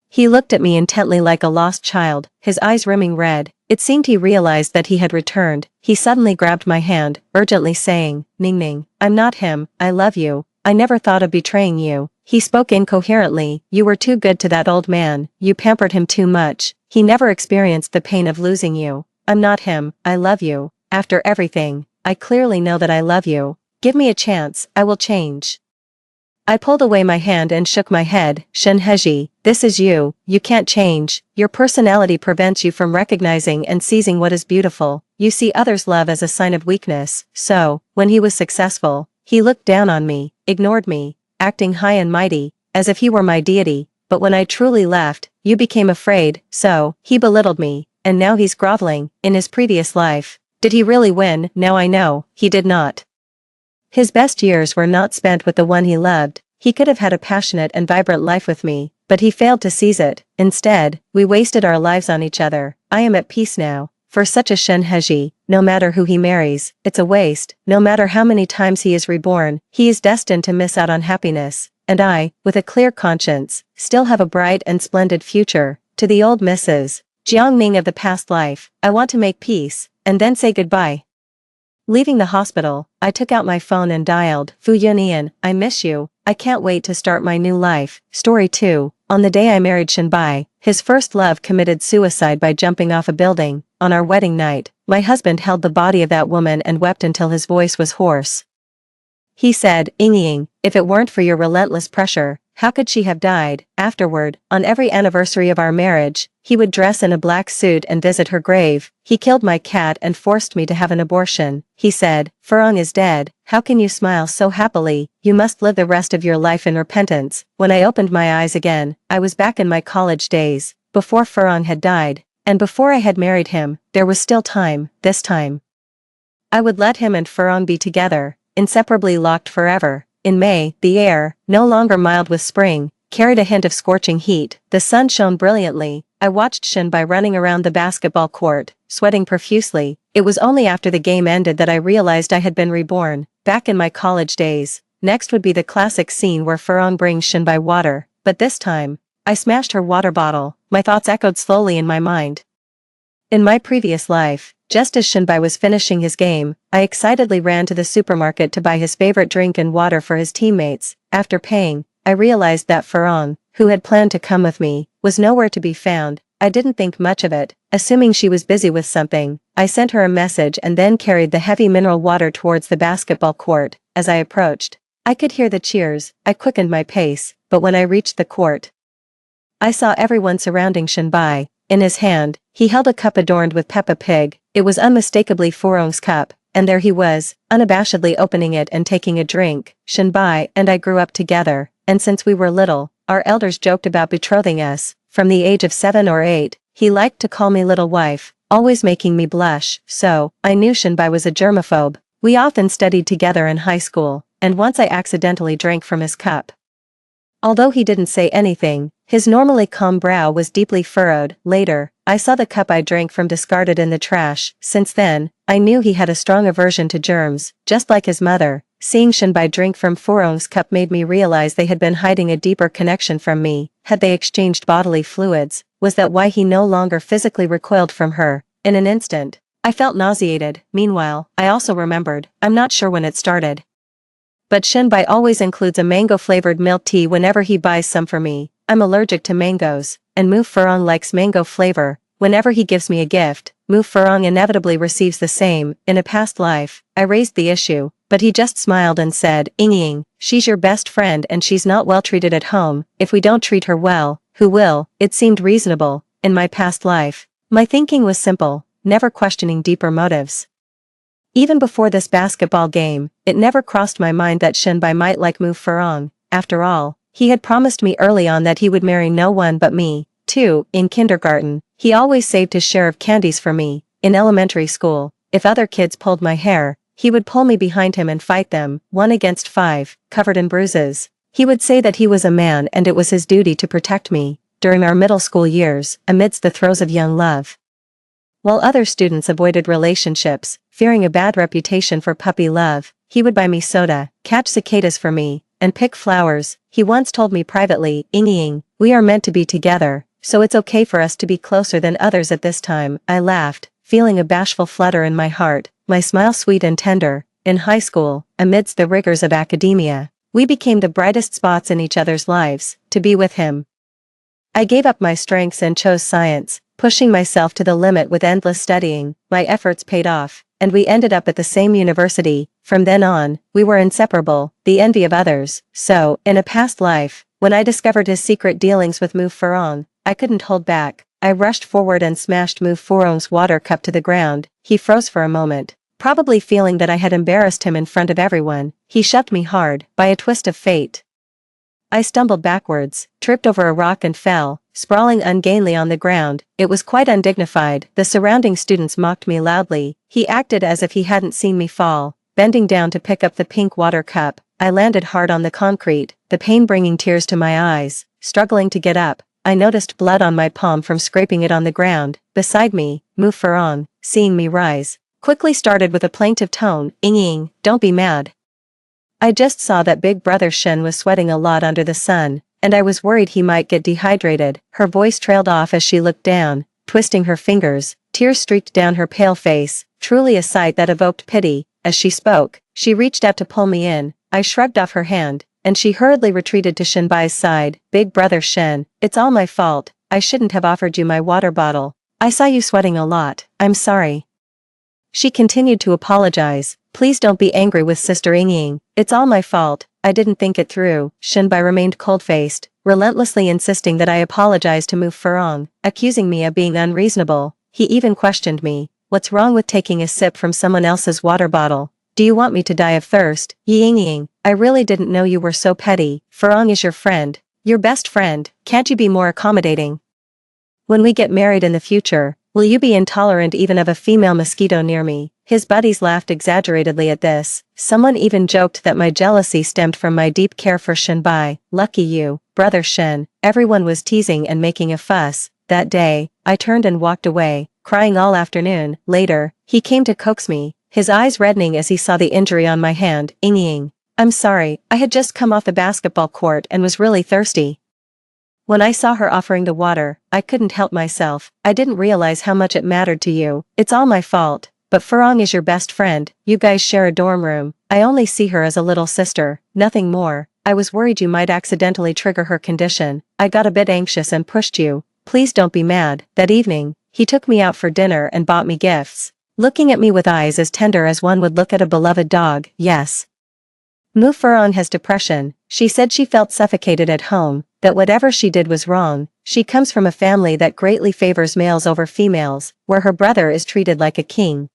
he looked at me intently like a lost child, his eyes rimming red. It seemed he realized that he had returned. He suddenly grabbed my hand, urgently saying, "Ningning, I'm not him, I love you. I never thought of betraying you." He spoke incoherently. "You were too good to that old man, you pampered him too much. He never experienced the pain of losing you. I'm not him, I love you. After everything, I clearly know that I love you. Give me a chance, I will change." I pulled away my hand and shook my head. "Shinheji, this is you can't change. Your personality prevents you from recognizing and seizing what is beautiful. You see others' love as a sign of weakness." So, when he was successful, he looked down on me, ignored me, acting high and mighty, as if he were my deity. But when I truly left, you became afraid, so, he belittled me, and now he's groveling. In his previous life, did he really win? Now I know, he did not. His best years were not spent with the one he loved. He could have had a passionate and vibrant life with me, but he failed to seize it. Instead, we wasted our lives on each other. I am at peace now. For such a Shinheji, no matter who he marries, it's a waste. No matter how many times he is reborn, he is destined to miss out on happiness. And I, with a clear conscience, still have a bright and splendid future. To the old Mrs. Jiangning of the past life, I want to make peace, and then say goodbye. Leaving the hospital, I took out my phone and dialed, "Fu Yunian, I miss you. I can't wait to start my new life." Story 2. On the day I married Shinbai, his first love committed suicide by jumping off a building. On our wedding night, my husband held the body of that woman and wept until his voice was hoarse. He said, "Ying, if it weren't for your relentless pressure, how could she have died?" Afterward, on every anniversary of our marriage, he would dress in a black suit and visit her grave. "He killed my cat and forced me to have an abortion." He said, "Furong is dead. How can you smile so happily? You must live the rest of your life in repentance." When I opened my eyes again, I was back in my college days, before Furong had died, and before I had married him. There was still time. This time, I would let him and Furong be together, inseparably locked forever. In May, the air, no longer mild with spring, carried a hint of scorching heat. The sun shone brilliantly. I watched Shinbai running around the basketball court, sweating profusely. It was only after the game ended that I realized I had been reborn, back in my college days. Next would be the classic scene where Furong brings Shinbai water, but this time, I smashed her water bottle. My thoughts echoed slowly in my mind. In my previous life, just as Shinbai was finishing his game, I excitedly ran to the supermarket to buy his favorite drink and water for his teammates. After paying, I realized that Furong, who had planned to come with me, was nowhere to be found. I didn't think much of it. Assuming she was busy with something, I sent her a message and then carried the heavy mineral water towards the basketball court. As I approached, I could hear the cheers. I quickened my pace, but when I reached the court, I saw everyone surrounding Shinbai. In his hand, he held a cup adorned with Peppa Pig. It was unmistakably Furong's cup, and there he was, unabashedly opening it and taking a drink. Shinbai and I grew up together, and since we were little, our elders joked about betrothing us. From the age of 7 or 8, he liked to call me little wife, always making me blush, so I knew Shinbai was a germaphobe. We often studied together in high school, and once I accidentally drank from his cup. Although he didn't say anything, his normally calm brow was deeply furrowed. Later, I saw the cup I drank from discarded in the trash. Since then, I knew he had a strong aversion to germs, just like his mother. Seeing Shinbai drink from Furong's cup made me realize they had been hiding a deeper connection from me. Had they exchanged bodily fluids? Was that why he no longer physically recoiled from her? In an instant, I felt nauseated. Meanwhile, I also remembered, I'm not sure when it started, but Shinbai always includes a mango-flavored milk tea whenever he buys some for me. I'm allergic to mangoes, and Mu Furong likes mango flavor. Whenever he gives me a gift, Mu Furong inevitably receives the same. In a past life, I raised the issue, but he just smiled and said, "Ying, she's your best friend and she's not well treated at home. If we don't treat her well, who will?" It seemed reasonable. In my past life, my thinking was simple, never questioning deeper motives. Even before this basketball game, it never crossed my mind that Shinbai might like Mu Furong. After all, he had promised me early on that he would marry no one but me. Too, in kindergarten, he always saved his share of candies for me. In elementary school, if other kids pulled my hair, he would pull me behind him and fight them, 1-5, covered in bruises. He would say that he was a man and it was his duty to protect me. During our middle school years, amidst the throes of young love, while other students avoided relationships, fearing a bad reputation for puppy love, he would buy me soda, catch cicadas for me, and pick flowers. He once told me privately, "Ying, we are meant to be together, so it's okay for us to be closer than others at this time." I laughed, feeling a bashful flutter in my heart, my smile sweet and tender. In high school, amidst the rigors of academia, we became the brightest spots in each other's lives. To be with him, I gave up my strengths and chose science, pushing myself to the limit with endless studying. My efforts paid off, and we ended up at the same university. From then on, we were inseparable, the envy of others. So, in a past life, when I discovered his secret dealings with Mu Furong, I couldn't hold back. I rushed forward and smashed Mu Furong's water cup to the ground. He froze for a moment, probably feeling that I had embarrassed him in front of everyone. He shoved me hard. By a twist of fate, I stumbled backwards, tripped over a rock and fell, sprawling ungainly on the ground. It was quite undignified. The surrounding students mocked me loudly. He acted as if he hadn't seen me fall, bending down to pick up the pink water cup. I landed hard on the concrete, the pain bringing tears to my eyes. Struggling to get up, I noticed blood on my palm from scraping it on the ground. Beside me, Mu Furong, seeing me rise, quickly started with a plaintive tone, "Ying, don't be mad. I just saw that big brother Shen was sweating a lot under the sun, and I was worried he might get dehydrated." Her voice trailed off as she looked down, twisting her fingers. Tears streaked down her pale face, truly a sight that evoked pity. As she spoke, she reached out to pull me in. I shrugged off her hand, and she hurriedly retreated to Shinbai's side. "Big brother Shen, it's all my fault. I shouldn't have offered you my water bottle. I saw you sweating a lot. I'm sorry." She continued to apologize. "Please don't be angry with Sister Ying. It's all my fault. I didn't think it through." Shinbai remained cold-faced, relentlessly insisting that I apologize to Mu Furong, accusing me of being unreasonable. He even questioned me. "What's wrong with taking a sip from someone else's water bottle? Do you want me to die of thirst?" "Ying, I really didn't know you were so petty. Furong is your friend. Your best friend. Can't you be more accommodating? When we get married in the future, will you be intolerant even of a female mosquito near me?" His buddies laughed exaggeratedly at this. Someone even joked that my jealousy stemmed from my deep care for Shinbai. "Lucky you, brother Shen." Everyone was teasing and making a fuss. That day, I turned and walked away, crying all afternoon. Later, he came to coax me, his eyes reddening as he saw the injury on my hand. "Ying, I'm sorry, I had just come off the basketball court and was really thirsty." When I saw her offering the water, I couldn't help myself. "I didn't realize how much it mattered to you. It's all my fault. But Furong is your best friend. You guys share a dorm room. I only see her as a little sister, nothing more. I was worried you might accidentally trigger her condition. I got a bit anxious and pushed you. Please don't be mad." That evening, he took me out for dinner and bought me gifts, looking at me with eyes as tender as one would look at a beloved dog. "Yes. Mu Furong has depression. She said she felt suffocated at home, that whatever she did was wrong. She comes from a family that greatly favors males over females, where her brother is treated like a king.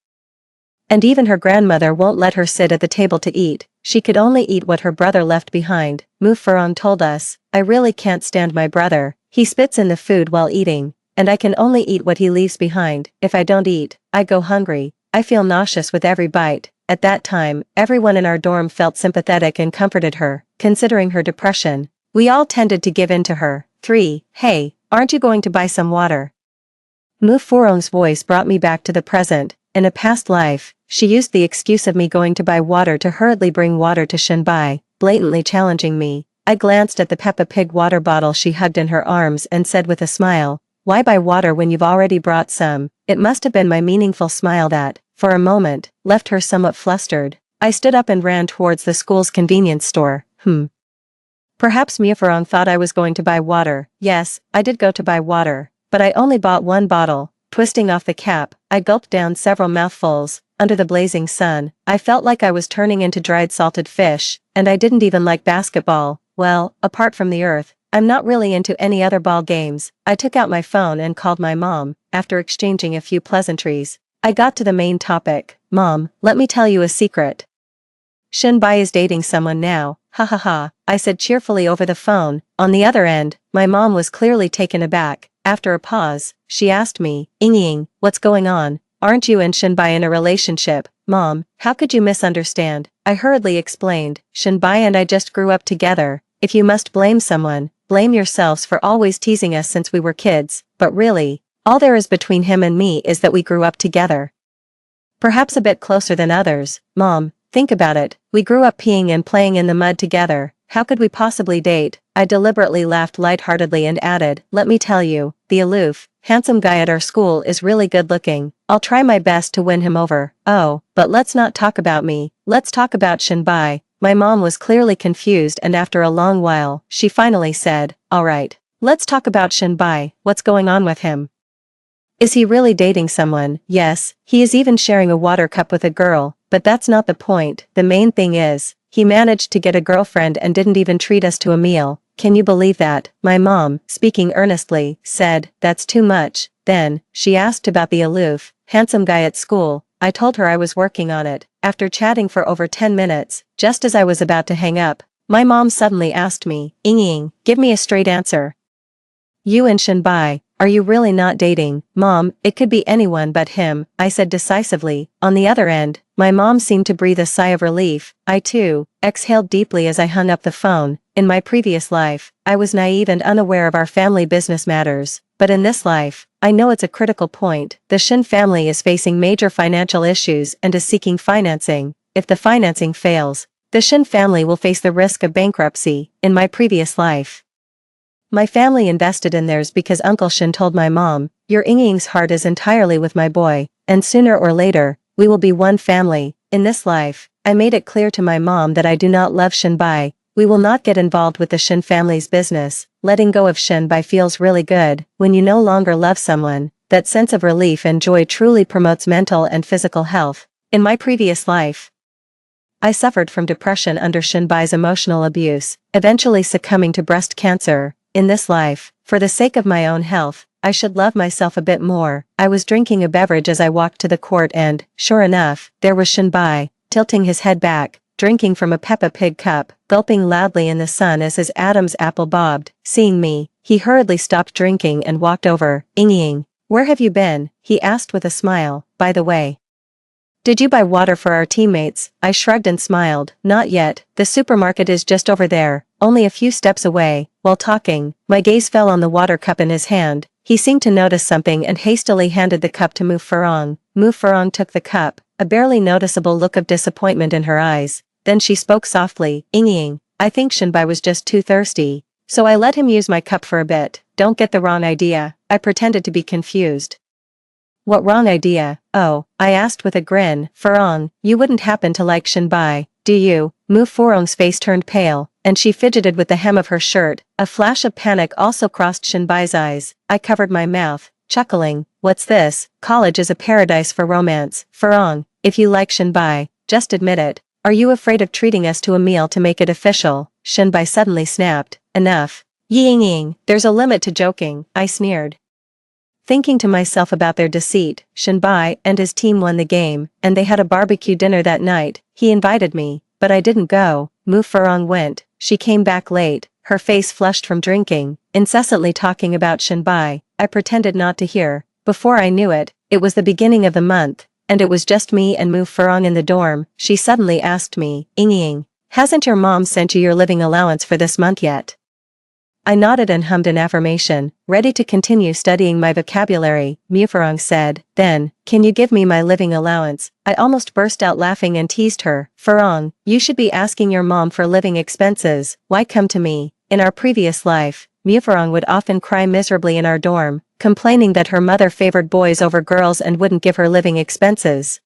And even her grandmother won't let her sit at the table to eat. She could only eat what her brother left behind." Mu Furong told us, "I really can't stand my brother. He spits in the food while eating, and I can only eat what he leaves behind. If I don't eat, I go hungry. I feel nauseous with every bite." At that time, everyone in our dorm felt sympathetic and comforted her. Considering her depression, we all tended to give in to her. 3. "Hey, aren't you going to buy some water?" Mu Furong's voice brought me back to the present. In a past life, she used the excuse of me going to buy water to hurriedly bring water to Shinbai, blatantly challenging me. I glanced at the Peppa Pig water bottle she hugged in her arms and said with a smile, "Why buy water when you've already brought some?" It must have been my meaningful smile that, for a moment, left her somewhat flustered. I stood up and ran towards the school's convenience store. Perhaps Mufurong thought I was going to buy water. Yes, I did go to buy water, but I only bought one bottle. Twisting off the cap, I gulped down several mouthfuls. Under the blazing sun, I felt like I was turning into dried salted fish, and I didn't even like basketball. Well, apart from the earth, I'm not really into any other ball games. I took out my phone and called my mom. After exchanging a few pleasantries, I got to the main topic. Mom, let me tell you a secret. Shinbai is dating someone now. Ha ha ha, I said cheerfully over the phone. On the other end, my mom was clearly taken aback. After a pause, she asked me, Ying, what's going on? Aren't you and Shinbai in a relationship? Mom, how could you misunderstand? I hurriedly explained. Shinbai and I just grew up together. If you must blame someone, blame yourselves for always teasing us since we were kids. But really, all there is between him and me is that we grew up together. Perhaps a bit closer than others. Mom, think about it. We grew up peeing and playing in the mud together. How could we possibly date? I deliberately laughed lightheartedly and added, let me tell you, the aloof, handsome guy at our school is really good looking. I'll try my best to win him over. Oh, but let's not talk about me. Let's talk about Shinbai. My mom was clearly confused, and after a long while, she finally said, all right, let's talk about Shinbai. What's going on with him? Is he really dating someone? Yes, he is even sharing a water cup with a girl, but that's not the point. The main thing is, he managed to get a girlfriend and didn't even treat us to a meal. Can you believe that? My mom, speaking earnestly, said, that's too much. Then, she asked about the aloof, handsome guy at school. I told her I was working on it. After chatting for over 10 minutes, just as I was about to hang up, my mom suddenly asked me, Ying, give me a straight answer. You and Shinbai, are you really not dating? Mom, it could be anyone but him, I said decisively. On the other end, my mom seemed to breathe a sigh of relief. I too, exhaled deeply as I hung up the phone. In my previous life, I was naive and unaware of our family business matters. But in this life, I know it's a critical point. The Shin family is facing major financial issues and is seeking financing. If the financing fails, the Shin family will face the risk of bankruptcy. In my previous life, my family invested in theirs because Uncle Shin told my mom, your Ying's heart is entirely with my boy, and sooner or later, we will be one family. In this life, I made it clear to my mom that I do not love Shinbai. We will not get involved with the Shin family's business. Letting go of Shinbai feels really good. When you no longer love someone, that sense of relief and joy truly promotes mental and physical health. In my previous life, I suffered from depression under Shinbai's emotional abuse, eventually succumbing to breast cancer. In this life, for the sake of my own health, I should love myself a bit more. I was drinking a beverage as I walked to the court and, sure enough, there was Shinbai, tilting his head back, drinking from a Peppa Pig cup, gulping loudly in the sun as his Adam's apple bobbed. Seeing me, he hurriedly stopped drinking and walked over. Ying, where have you been? He asked with a smile. By the way, did you buy water for our teammates? I shrugged and smiled. Not yet, the supermarket is just over there, only a few steps away. While talking, my gaze fell on the water cup in his hand. He seemed to notice something and hastily handed the cup to Mufurong. Mufurong took the cup, a barely noticeable look of disappointment in her eyes. Then she spoke softly, Ying, I think Shinbai was just too thirsty, so I let him use my cup for a bit. Don't get the wrong idea. I pretended to be confused. What wrong idea? Oh, I asked with a grin. Furong, you wouldn't happen to like Shinbai, do you? Mufurong's face turned pale, and she fidgeted with the hem of her shirt. A flash of panic also crossed Shinbai's eyes. I covered my mouth, chuckling. What's this? College is a paradise for romance. Furong, if you like Shinbai, just admit it. Are you afraid of treating us to a meal to make it official? Shinbai suddenly snapped. Enough. Ying, there's a limit to joking, I sneered. Thinking to myself about their deceit, Shinbai and his team won the game, and they had a barbecue dinner that night. He invited me, but I didn't go. Mufurong went. She came back late, her face flushed from drinking, incessantly talking about Shinbai. I pretended not to hear. Before I knew it, it was the beginning of the month, and it was just me and Mufurong in the dorm. She suddenly asked me, Ying, hasn't your mom sent you your living allowance for this month yet? I nodded and hummed an affirmation, ready to continue studying my vocabulary. Mufurong said, then, can you give me my living allowance? I almost burst out laughing and teased her. Furong, you should be asking your mom for living expenses. Why come to me? In our previous life, Mufurong would often cry miserably in our dorm, complaining that her mother favored boys over girls and wouldn't give her living expenses.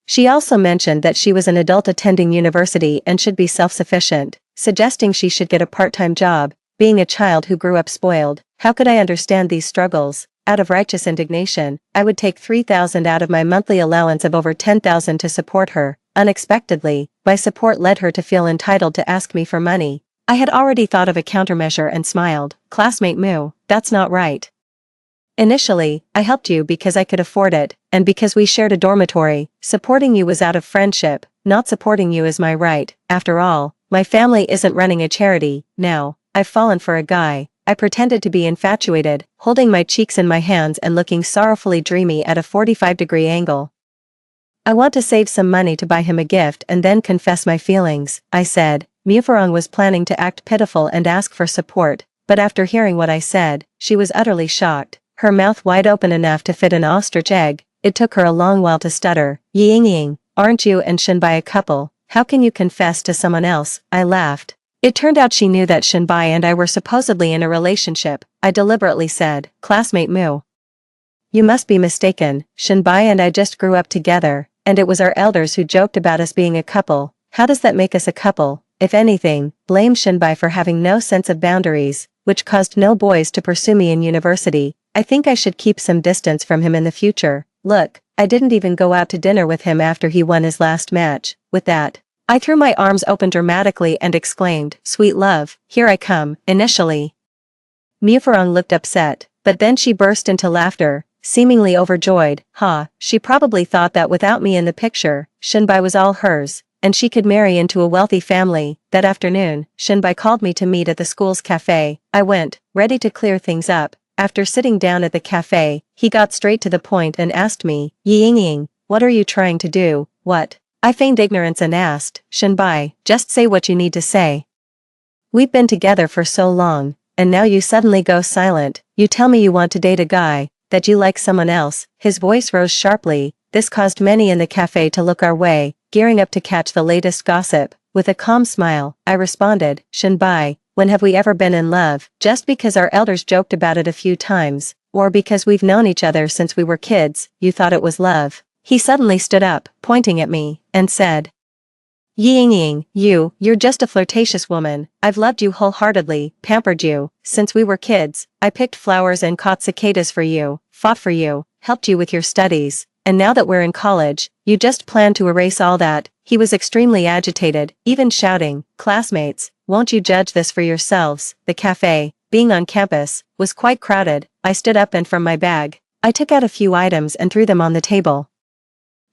She also mentioned that she was an adult attending university and should be self-sufficient, suggesting she should get a part-time job. Being a child who grew up spoiled, how could I understand these struggles? Out of righteous indignation, I would take $3,000 out of my monthly allowance of over $10,000 to support her. Unexpectedly, my support led her to feel entitled to ask me for money. I had already thought of a countermeasure and smiled. Classmate Moo, that's not right. Initially, I helped you because I could afford it, and because we shared a dormitory. Supporting you was out of friendship, not supporting you is my right. After all, my family isn't running a charity. Now, I've fallen for a guy. I pretended to be infatuated, holding my cheeks in my hands and looking sorrowfully dreamy at a 45-degree angle. I want to save some money to buy him a gift and then confess my feelings, I said. Mufarong was planning to act pitiful and ask for support, but after hearing what I said, she was utterly shocked, her mouth wide open enough to fit an ostrich egg. It took her a long while to stutter. Ying, aren't you and Shinbai a couple? How can you confess to someone else? I laughed. It turned out she knew that Shinbai and I were supposedly in a relationship. I deliberately said, Classmate Moo. You must be mistaken. Shinbai and I just grew up together, and it was our elders who joked about us being a couple. How does that make us a couple? If anything, blame Shinbai for having no sense of boundaries, which caused no boys to pursue me in university. I think I should keep some distance from him in the future. Look, I didn't even go out to dinner with him after he won his last match. With that, I threw my arms open dramatically and exclaimed, Sweet love, here I come. Initially, Mufarong looked upset, but then she burst into laughter, seemingly overjoyed. She probably thought that without me in the picture, Shinbai was all hers, and she could marry into a wealthy family. That afternoon, Shinbai called me to meet at the school's cafe. I went, ready to clear things up. After sitting down at the cafe, he got straight to the point and asked me, Ying, what are you trying to do? What? I feigned ignorance and asked, Shinbai, just say what you need to say. We've been together for so long, and now you suddenly go silent. You tell me you want to date a guy, that you like someone else. His voice rose sharply. This caused many in the cafe to look our way, gearing up to catch the latest gossip. With a calm smile, I responded, Shinbai, when have we ever been in love? Just because our elders joked about it a few times, or because we've known each other since we were kids, you thought it was love? He suddenly stood up, pointing at me, and said, Ying, you're just a flirtatious woman. I've loved you wholeheartedly, pampered you, since we were kids. I picked flowers and caught cicadas for you, fought for you, helped you with your studies, and now that we're in college, you just plan to erase all that. He was extremely agitated, even shouting, Classmates, won't you judge this for yourselves? The cafe, being on campus, was quite crowded. I stood up and from my bag, I took out a few items and threw them on the table.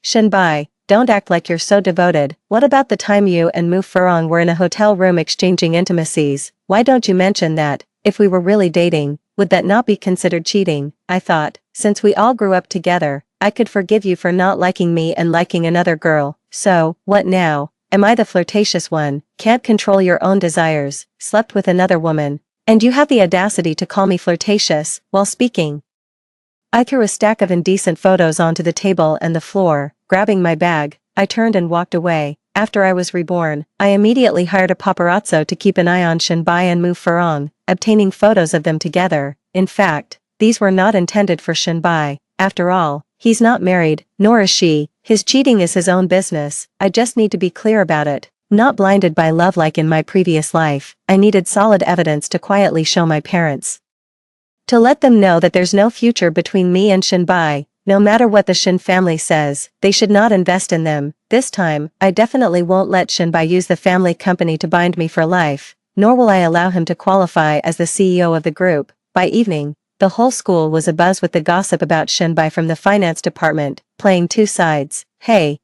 Shinbai, don't act like you're so devoted. What about the time you and Mu Furong were in a hotel room exchanging intimacies? Why don't you mention that? If we were really dating, would that not be considered cheating? I thought, since we all grew up together, I could forgive you for not liking me and liking another girl. So, what now? Am I the flirtatious one? Can't control your own desires, slept with another woman, and you have the audacity to call me flirtatious, while speaking? I threw a stack of indecent photos onto the table and the floor. Grabbing my bag, I turned and walked away. After I was reborn, I immediately hired a paparazzo to keep an eye on Shinbai and Mu Furong, obtaining photos of them together. In fact, these were not intended for Shinbai. After all, he's not married, nor is she. His cheating is his own business. I just need to be clear about it. Not blinded by love like in my previous life. I needed solid evidence to quietly show my parents. To let them know that there's no future between me and Shinbai. No matter what the Shin family says, they should not invest in them. This time, I definitely won't let Shinbai use the family company to bind me for life, nor will I allow him to qualify as the CEO of the group. By evening, the whole school was abuzz with the gossip about Shinbai from the finance department, playing two sides. Hey,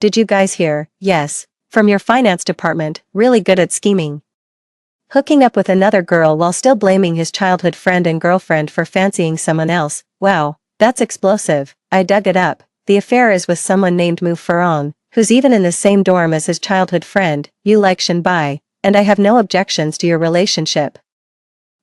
did you guys hear? Yes, from your finance department, really good at scheming. Hooking up with another girl while still blaming his childhood friend and girlfriend for fancying someone else. Wow. That's explosive. I dug it up. The affair is with someone named Mu Furong, who's even in the same dorm as his childhood friend. You like Shinbai, and I have no objections to your relationship.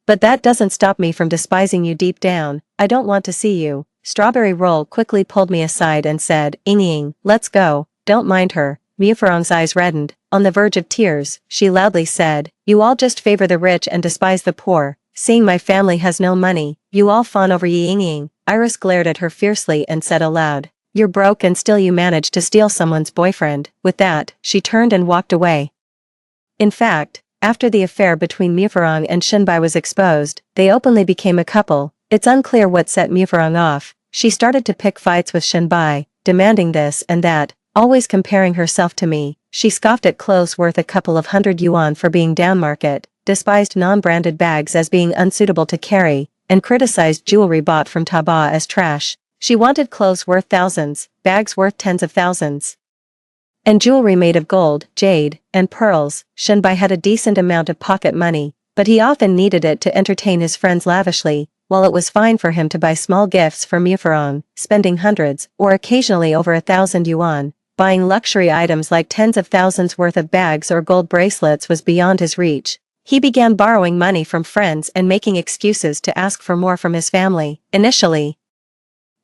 But that doesn't stop me from despising you deep down. I don't want to see you. Strawberry Roll quickly pulled me aside and said, Ying, let's go. Don't mind her. Mu Furong's eyes reddened. On the verge of tears, she loudly said, You all just favor the rich and despise the poor. Seeing my family has no money, you all fawn over Ying. Iris glared at her fiercely and said aloud, You're broke and still you managed to steal someone's boyfriend." With that, she turned and walked away. In fact, after the affair between Mufarang and Shinbai was exposed, they openly became a couple. It's unclear what set Mufarang off. She started to pick fights with Shinbai, demanding this and that, always comparing herself to me. She scoffed at clothes worth a couple of hundred yuan for being downmarket, despised non-branded bags as being unsuitable to carry, and criticized jewelry bought from Taobao as trash. She wanted clothes worth thousands, bags worth tens of thousands, and jewelry made of gold, jade, and pearls. Shinbai had a decent amount of pocket money, but he often needed it to entertain his friends lavishly, while it was fine for him to buy small gifts for Mufarang, spending hundreds, or occasionally over 1,000 yuan. Buying luxury items like tens of thousands worth of bags or gold bracelets was beyond his reach. He began borrowing money from friends and making excuses to ask for more from his family. Initially,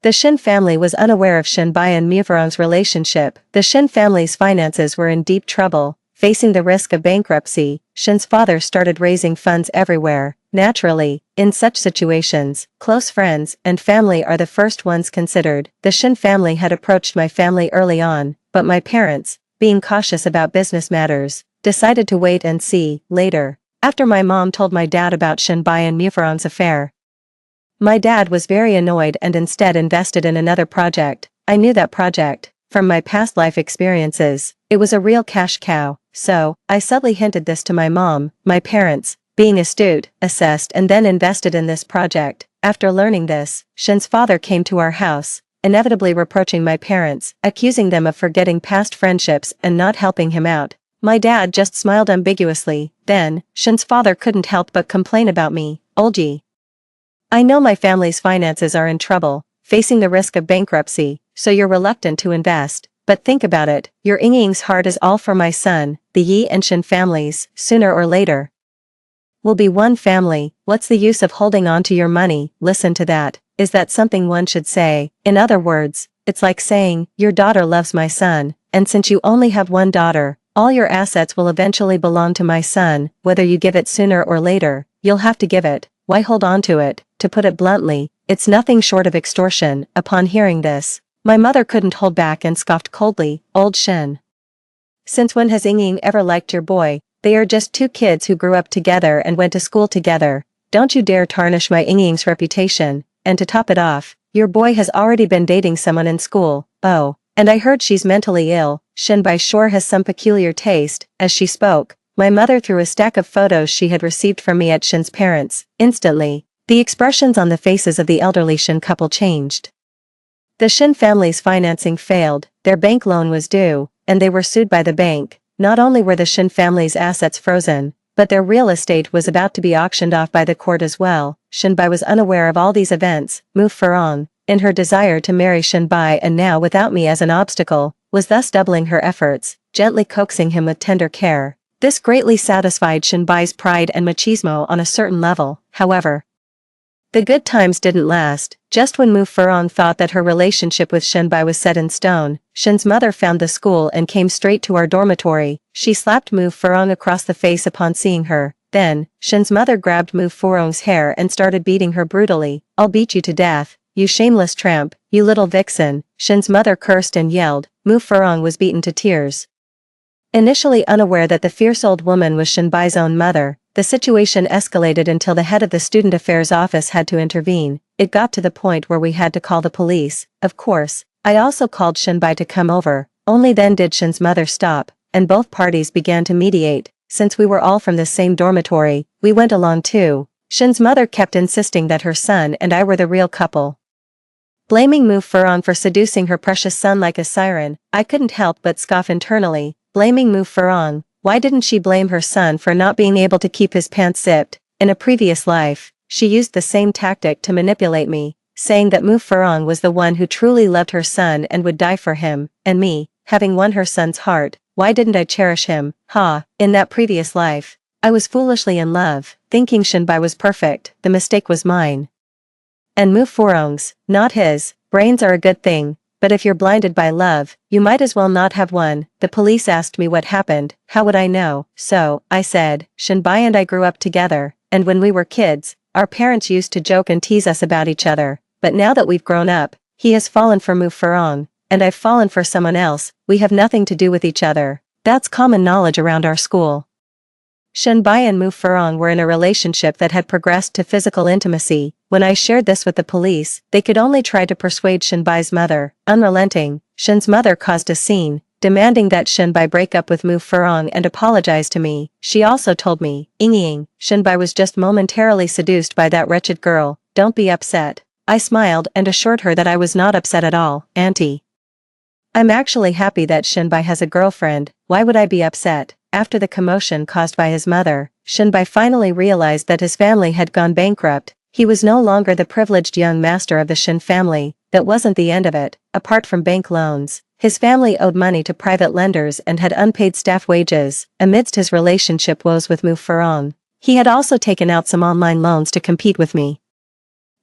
the Shin family was unaware of Shinbai and Mufarang's relationship. The Shin family's finances were in deep trouble, facing the risk of bankruptcy. Shin's father started raising funds everywhere. Naturally, in such situations, close friends and family are the first ones considered. The Shin family had approached my family early on, but my parents, being cautious about business matters, decided to wait and see. Later, after my mom told my dad about Shinbai and Mufarang's affair, my dad was very annoyed and instead invested in another project. I knew that project from my past life experiences. It was a real cash cow, so I subtly hinted this to my mom. My parents, being astute, assessed and then invested in this project. After learning this, Shin's father came to our house, inevitably reproaching my parents, accusing them of forgetting past friendships and not helping him out. My dad just smiled ambiguously. Then, Shin's father couldn't help but complain about me. "Olji, I know my family's finances are in trouble, facing the risk of bankruptcy, so you're reluctant to invest. But think about it, your Ying's heart is all for my son. The Yi and Shin families, sooner or later, will be one family. What's the use of holding on to your money?" Listen to that. Is that something one should say? In other words, it's like saying, your daughter loves my son, and since you only have one daughter, all your assets will eventually belong to my son. Whether you give it sooner or later, you'll have to give it. Why hold on to it? To put it bluntly, it's nothing short of extortion. Upon hearing this, my mother couldn't hold back and scoffed coldly. "Old Shin, since when has Ying ever liked your boy? They are just two kids who grew up together and went to school together. Don't you dare tarnish my Ying's reputation. And to top it off, your boy has already been dating someone in school. Oh, and I heard she's mentally ill. Shinbai sure has some peculiar taste." As she spoke, my mother threw a stack of photos she had received from me at Shin's parents. Instantly, the expressions on the faces of the elderly Shin couple changed. The Shin family's financing failed, their bank loan was due, and they were sued by the bank. Not only were the Shin family's assets frozen, but their real estate was about to be auctioned off by the court as well. Shinbai was unaware of all these events. Mu Furong, in her desire to marry Shinbai and now without me as an obstacle, was thus doubling her efforts, gently coaxing him with tender care. This greatly satisfied Shinbai's pride and machismo on a certain level. However, the good times didn't last. Just when Mu Furong thought that her relationship with Shinbai was set in stone, Shin's mother found the school and came straight to our dormitory. She slapped Mu Furong across the face upon seeing her. Then, Shin's mother grabbed Mu Furong's hair and started beating her brutally. "I'll beat you to death, you shameless tramp, you little vixen." Shin's mother cursed and yelled. Mu Furong was beaten to tears. Initially unaware that the fierce old woman was Shinbai's own mother, the situation escalated until the head of the student affairs office had to intervene. It got to the point where we had to call the police. Of course, I also called Shinbai to come over. Only then did Shin's mother stop, and both parties began to mediate. Since we were all from the same dormitory, we went along too. Shin's mother kept insisting that her son and I were the real couple, blaming Mu Furong for seducing her precious son like a siren. I couldn't help but scoff internally, blaming Mu Furong. Why didn't she blame her son for not being able to keep his pants zipped? In a previous life, she used the same tactic to manipulate me, saying that Mu Furong was the one who truly loved her son and would die for him, and me, having won her son's heart, why didn't I cherish him? In that previous life, I was foolishly in love, thinking Shinbai was perfect. The mistake was mine and Mu Furong's, not his. Brains are a good thing, but if you're blinded by love, you might as well not have one. The police asked me what happened. How would I know? So, I said, Shinbai and I grew up together, and when we were kids, our parents used to joke and tease us about each other, but now that we've grown up, he has fallen for Mu Furong. and I've fallen for someone else, we have nothing to do with each other. That's common knowledge around our school. Shinbai and Mu Furong were in a relationship that had progressed to physical intimacy. When I shared this with the police, they could only try to persuade Shinbai's mother. Unrelenting, Shin's mother caused a scene, demanding that Shinbai break up with Mu Furong and apologize to me. She also told me, Ying, Shinbai was just momentarily seduced by that wretched girl, don't be upset. I smiled and assured her that I was not upset at all, Auntie. I'm actually happy that Shinbai has a girlfriend, why would I be upset? After the commotion caused by his mother, Shinbai finally realized that his family had gone bankrupt. He was no longer the privileged young master of the Shin family. That wasn't the end of it. Apart from bank loans, his family owed money to private lenders and had unpaid staff wages. Amidst his relationship woes with Mu Furong, he had also taken out some online loans to compete with me.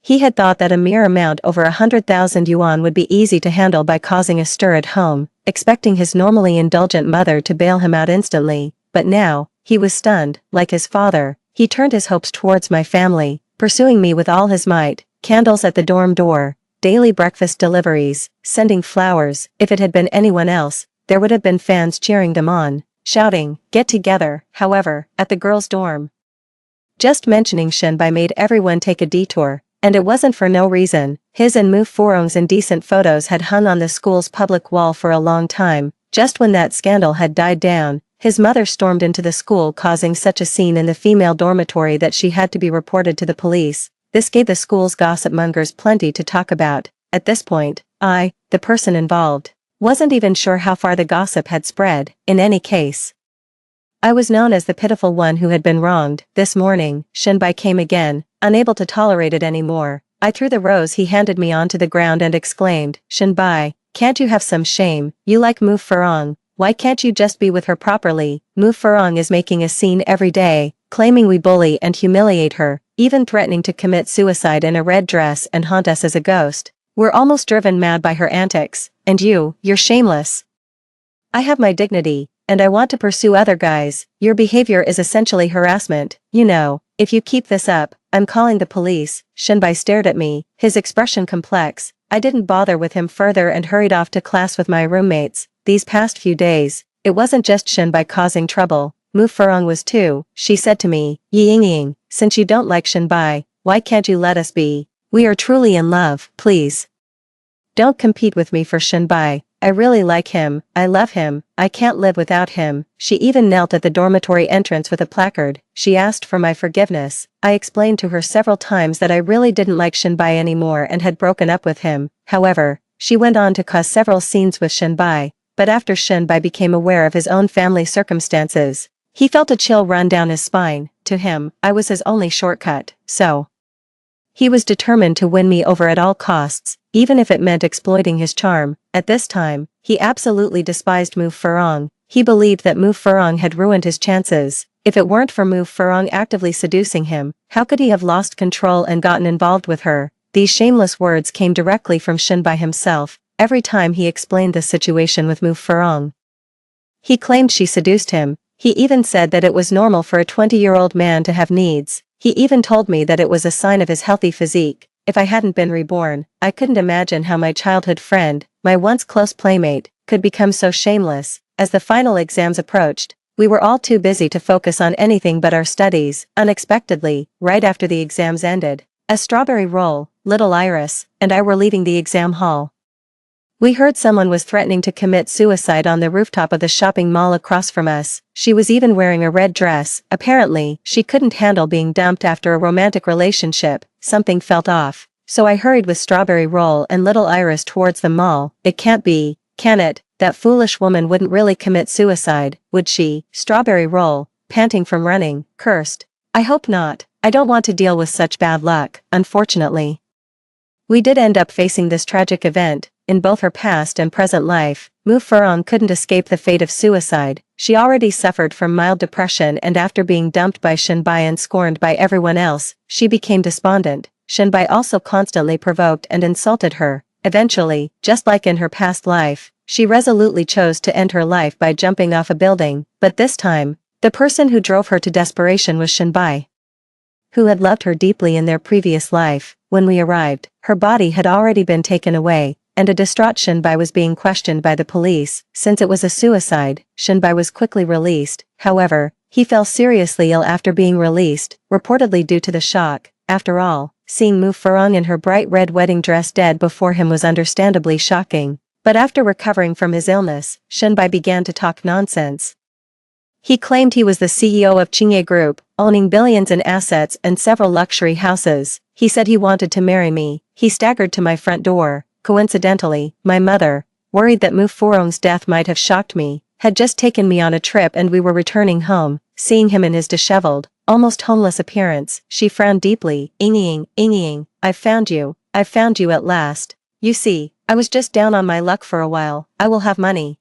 He had thought that a mere amount over 100,000 yuan would be easy to handle by causing a stir at home, expecting his normally indulgent mother to bail him out instantly, but now, he was stunned. Like his father, he turned his hopes towards my family, pursuing me with all his might, candles at the dorm door, daily breakfast deliveries, sending flowers. If it had been anyone else, there would have been fans cheering them on, shouting, "Get together." However, at the girls' dorm, just mentioning Shinbai made everyone take a detour. And it wasn't for no reason. His and Mu Furong's indecent photos had hung on the school's public wall for a long time. Just when that scandal had died down, his mother stormed into the school, causing such a scene in the female dormitory that she had to be reported to the police. This gave the school's gossip mongers plenty to talk about. At this point, I, the person involved, wasn't even sure how far the gossip had spread. In any case, I was known as the pitiful one who had been wronged. This morning, Shinbai came again, unable to tolerate it anymore. I threw the rose he handed me onto the ground and exclaimed, "Shinbai, can't you have some shame? You like Mu Furong, why can't you just be with her properly? Mu Furong is making a scene every day, claiming we bully and humiliate her, even threatening to commit suicide in a red dress and haunt us as a ghost. We're almost driven mad by her antics, and you're shameless. I have my dignity, and I want to pursue other guys. Your behavior is essentially harassment, you know. If you keep this up, I'm calling the police." Shinbai stared at me, his expression complex. I didn't bother with him further and hurried off to class with my roommates. These past few days, it wasn't just Shinbai causing trouble, Mu Furong was too. She said to me, Ying, since you don't like Shinbai, why can't you let us be? We are truly in love, please. Don't compete with me for Shinbai. I really like him, I love him, I can't live without him. She even knelt at the dormitory entrance with a placard. She asked for my forgiveness. I explained to her several times that I really didn't like Shinbai anymore and had broken up with him. However, she went on to cause several scenes with Shinbai, but after Shinbai became aware of his own family circumstances, he felt a chill run down his spine. To him, I was his only shortcut, so he was determined to win me over at all costs, even if it meant exploiting his charm. At this time, he absolutely despised Mu Furong. He believed that Mu Furong had ruined his chances. If it weren't for Mu Furong actively seducing him, how could he have lost control and gotten involved with her? These shameless words came directly from Shinbai himself. Every time he explained the situation with Mu Furong, he claimed she seduced him. He even said that it was normal for a 20-year-old man to have needs. He even told me that it was a sign of his healthy physique. If I hadn't been reborn, I couldn't imagine how my childhood friend, my once close playmate, could become so shameless. As the final exams approached, we were all too busy to focus on anything but our studies. Unexpectedly, right after the exams ended, a strawberry roll, little Iris, and I were leaving the exam hall. We heard someone was threatening to commit suicide on the rooftop of the shopping mall across from us. She was even wearing a red dress. Apparently, she couldn't handle being dumped after a romantic relationship. Something felt off. So I hurried with Strawberry Roll and little Iris towards the mall. It can't be, can it? That foolish woman wouldn't really commit suicide, would she? Strawberry Roll, panting from running, cursed. I hope not. I don't want to deal with such bad luck. Unfortunately, we did end up facing this tragic event. In both her past and present life, Mu Furong couldn't escape the fate of suicide. She already suffered from mild depression, and after being dumped by Shinbai and scorned by everyone else, she became despondent. Shinbai also constantly provoked and insulted her. Eventually, just like in her past life, she resolutely chose to end her life by jumping off a building. But this time, the person who drove her to desperation was Shinbai, who had loved her deeply in their previous life. When we arrived, her body had already been taken away. and a distraught Shinbai was being questioned by the police. Since it was a suicide, Shinbai was quickly released. However, he fell seriously ill after being released, reportedly due to the shock. After all, seeing Mu Furong in her bright red wedding dress dead before him was understandably shocking. But after recovering from his illness, Shinbai began to talk nonsense. He claimed he was the CEO of Qingye Group, owning billions in assets and several luxury houses. He said he wanted to marry me. He staggered to my front door. Coincidentally, my mother, worried that Mu Furong's death might have shocked me, had just taken me on a trip and we were returning home. Seeing him in his disheveled, almost homeless appearance, she frowned deeply. Ying, I've found you at last. You see, I was just down on my luck for a while. I will have money.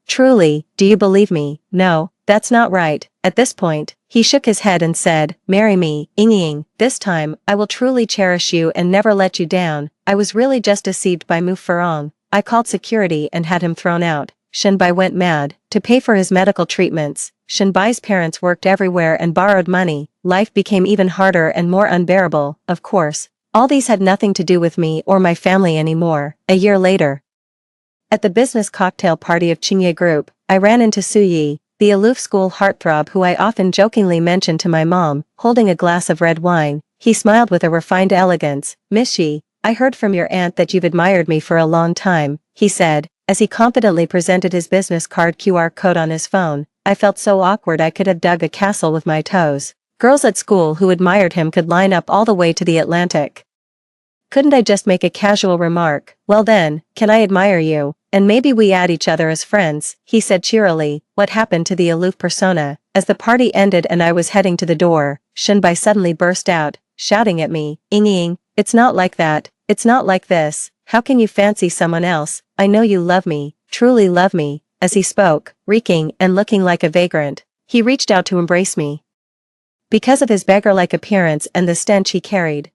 Truly, do you believe me? No, that's not right. At this point, he shook his head and said, marry me, Ying. This time, I will truly cherish you and never let you down. I was really just deceived by Mu Furong. I called security and had him thrown out. Shinbai went mad. To pay for his medical treatments, Shinbai's parents worked everywhere and borrowed money. Life became even harder and more unbearable. Of course, all these had nothing to do with me or my family anymore. A year later, at the business cocktail party of Qingye Group, I ran into Su Yi, the aloof school heartthrob who I often jokingly mentioned to my mom, holding a glass of red wine. He smiled with a refined elegance. Miss Yi, I heard from your aunt that you've admired me for a long time, he said, as he confidently presented his business card QR code on his phone. I felt so awkward I could have dug a castle with my toes. Girls at school who admired him could line up all the way to the Atlantic. Couldn't I just make a casual remark? Well then, can I admire you? And maybe we add each other as friends, he said cheerily. What happened to the aloof persona? As the party ended and I was heading to the door, Shinbai suddenly burst out, shouting at me, Ying, it's not like that, it's not like this. How can you fancy someone else? I know you love me, truly love me. As he spoke, reeking and looking like a vagrant, he reached out to embrace me. Because of his beggar-like appearance and the stench he carried,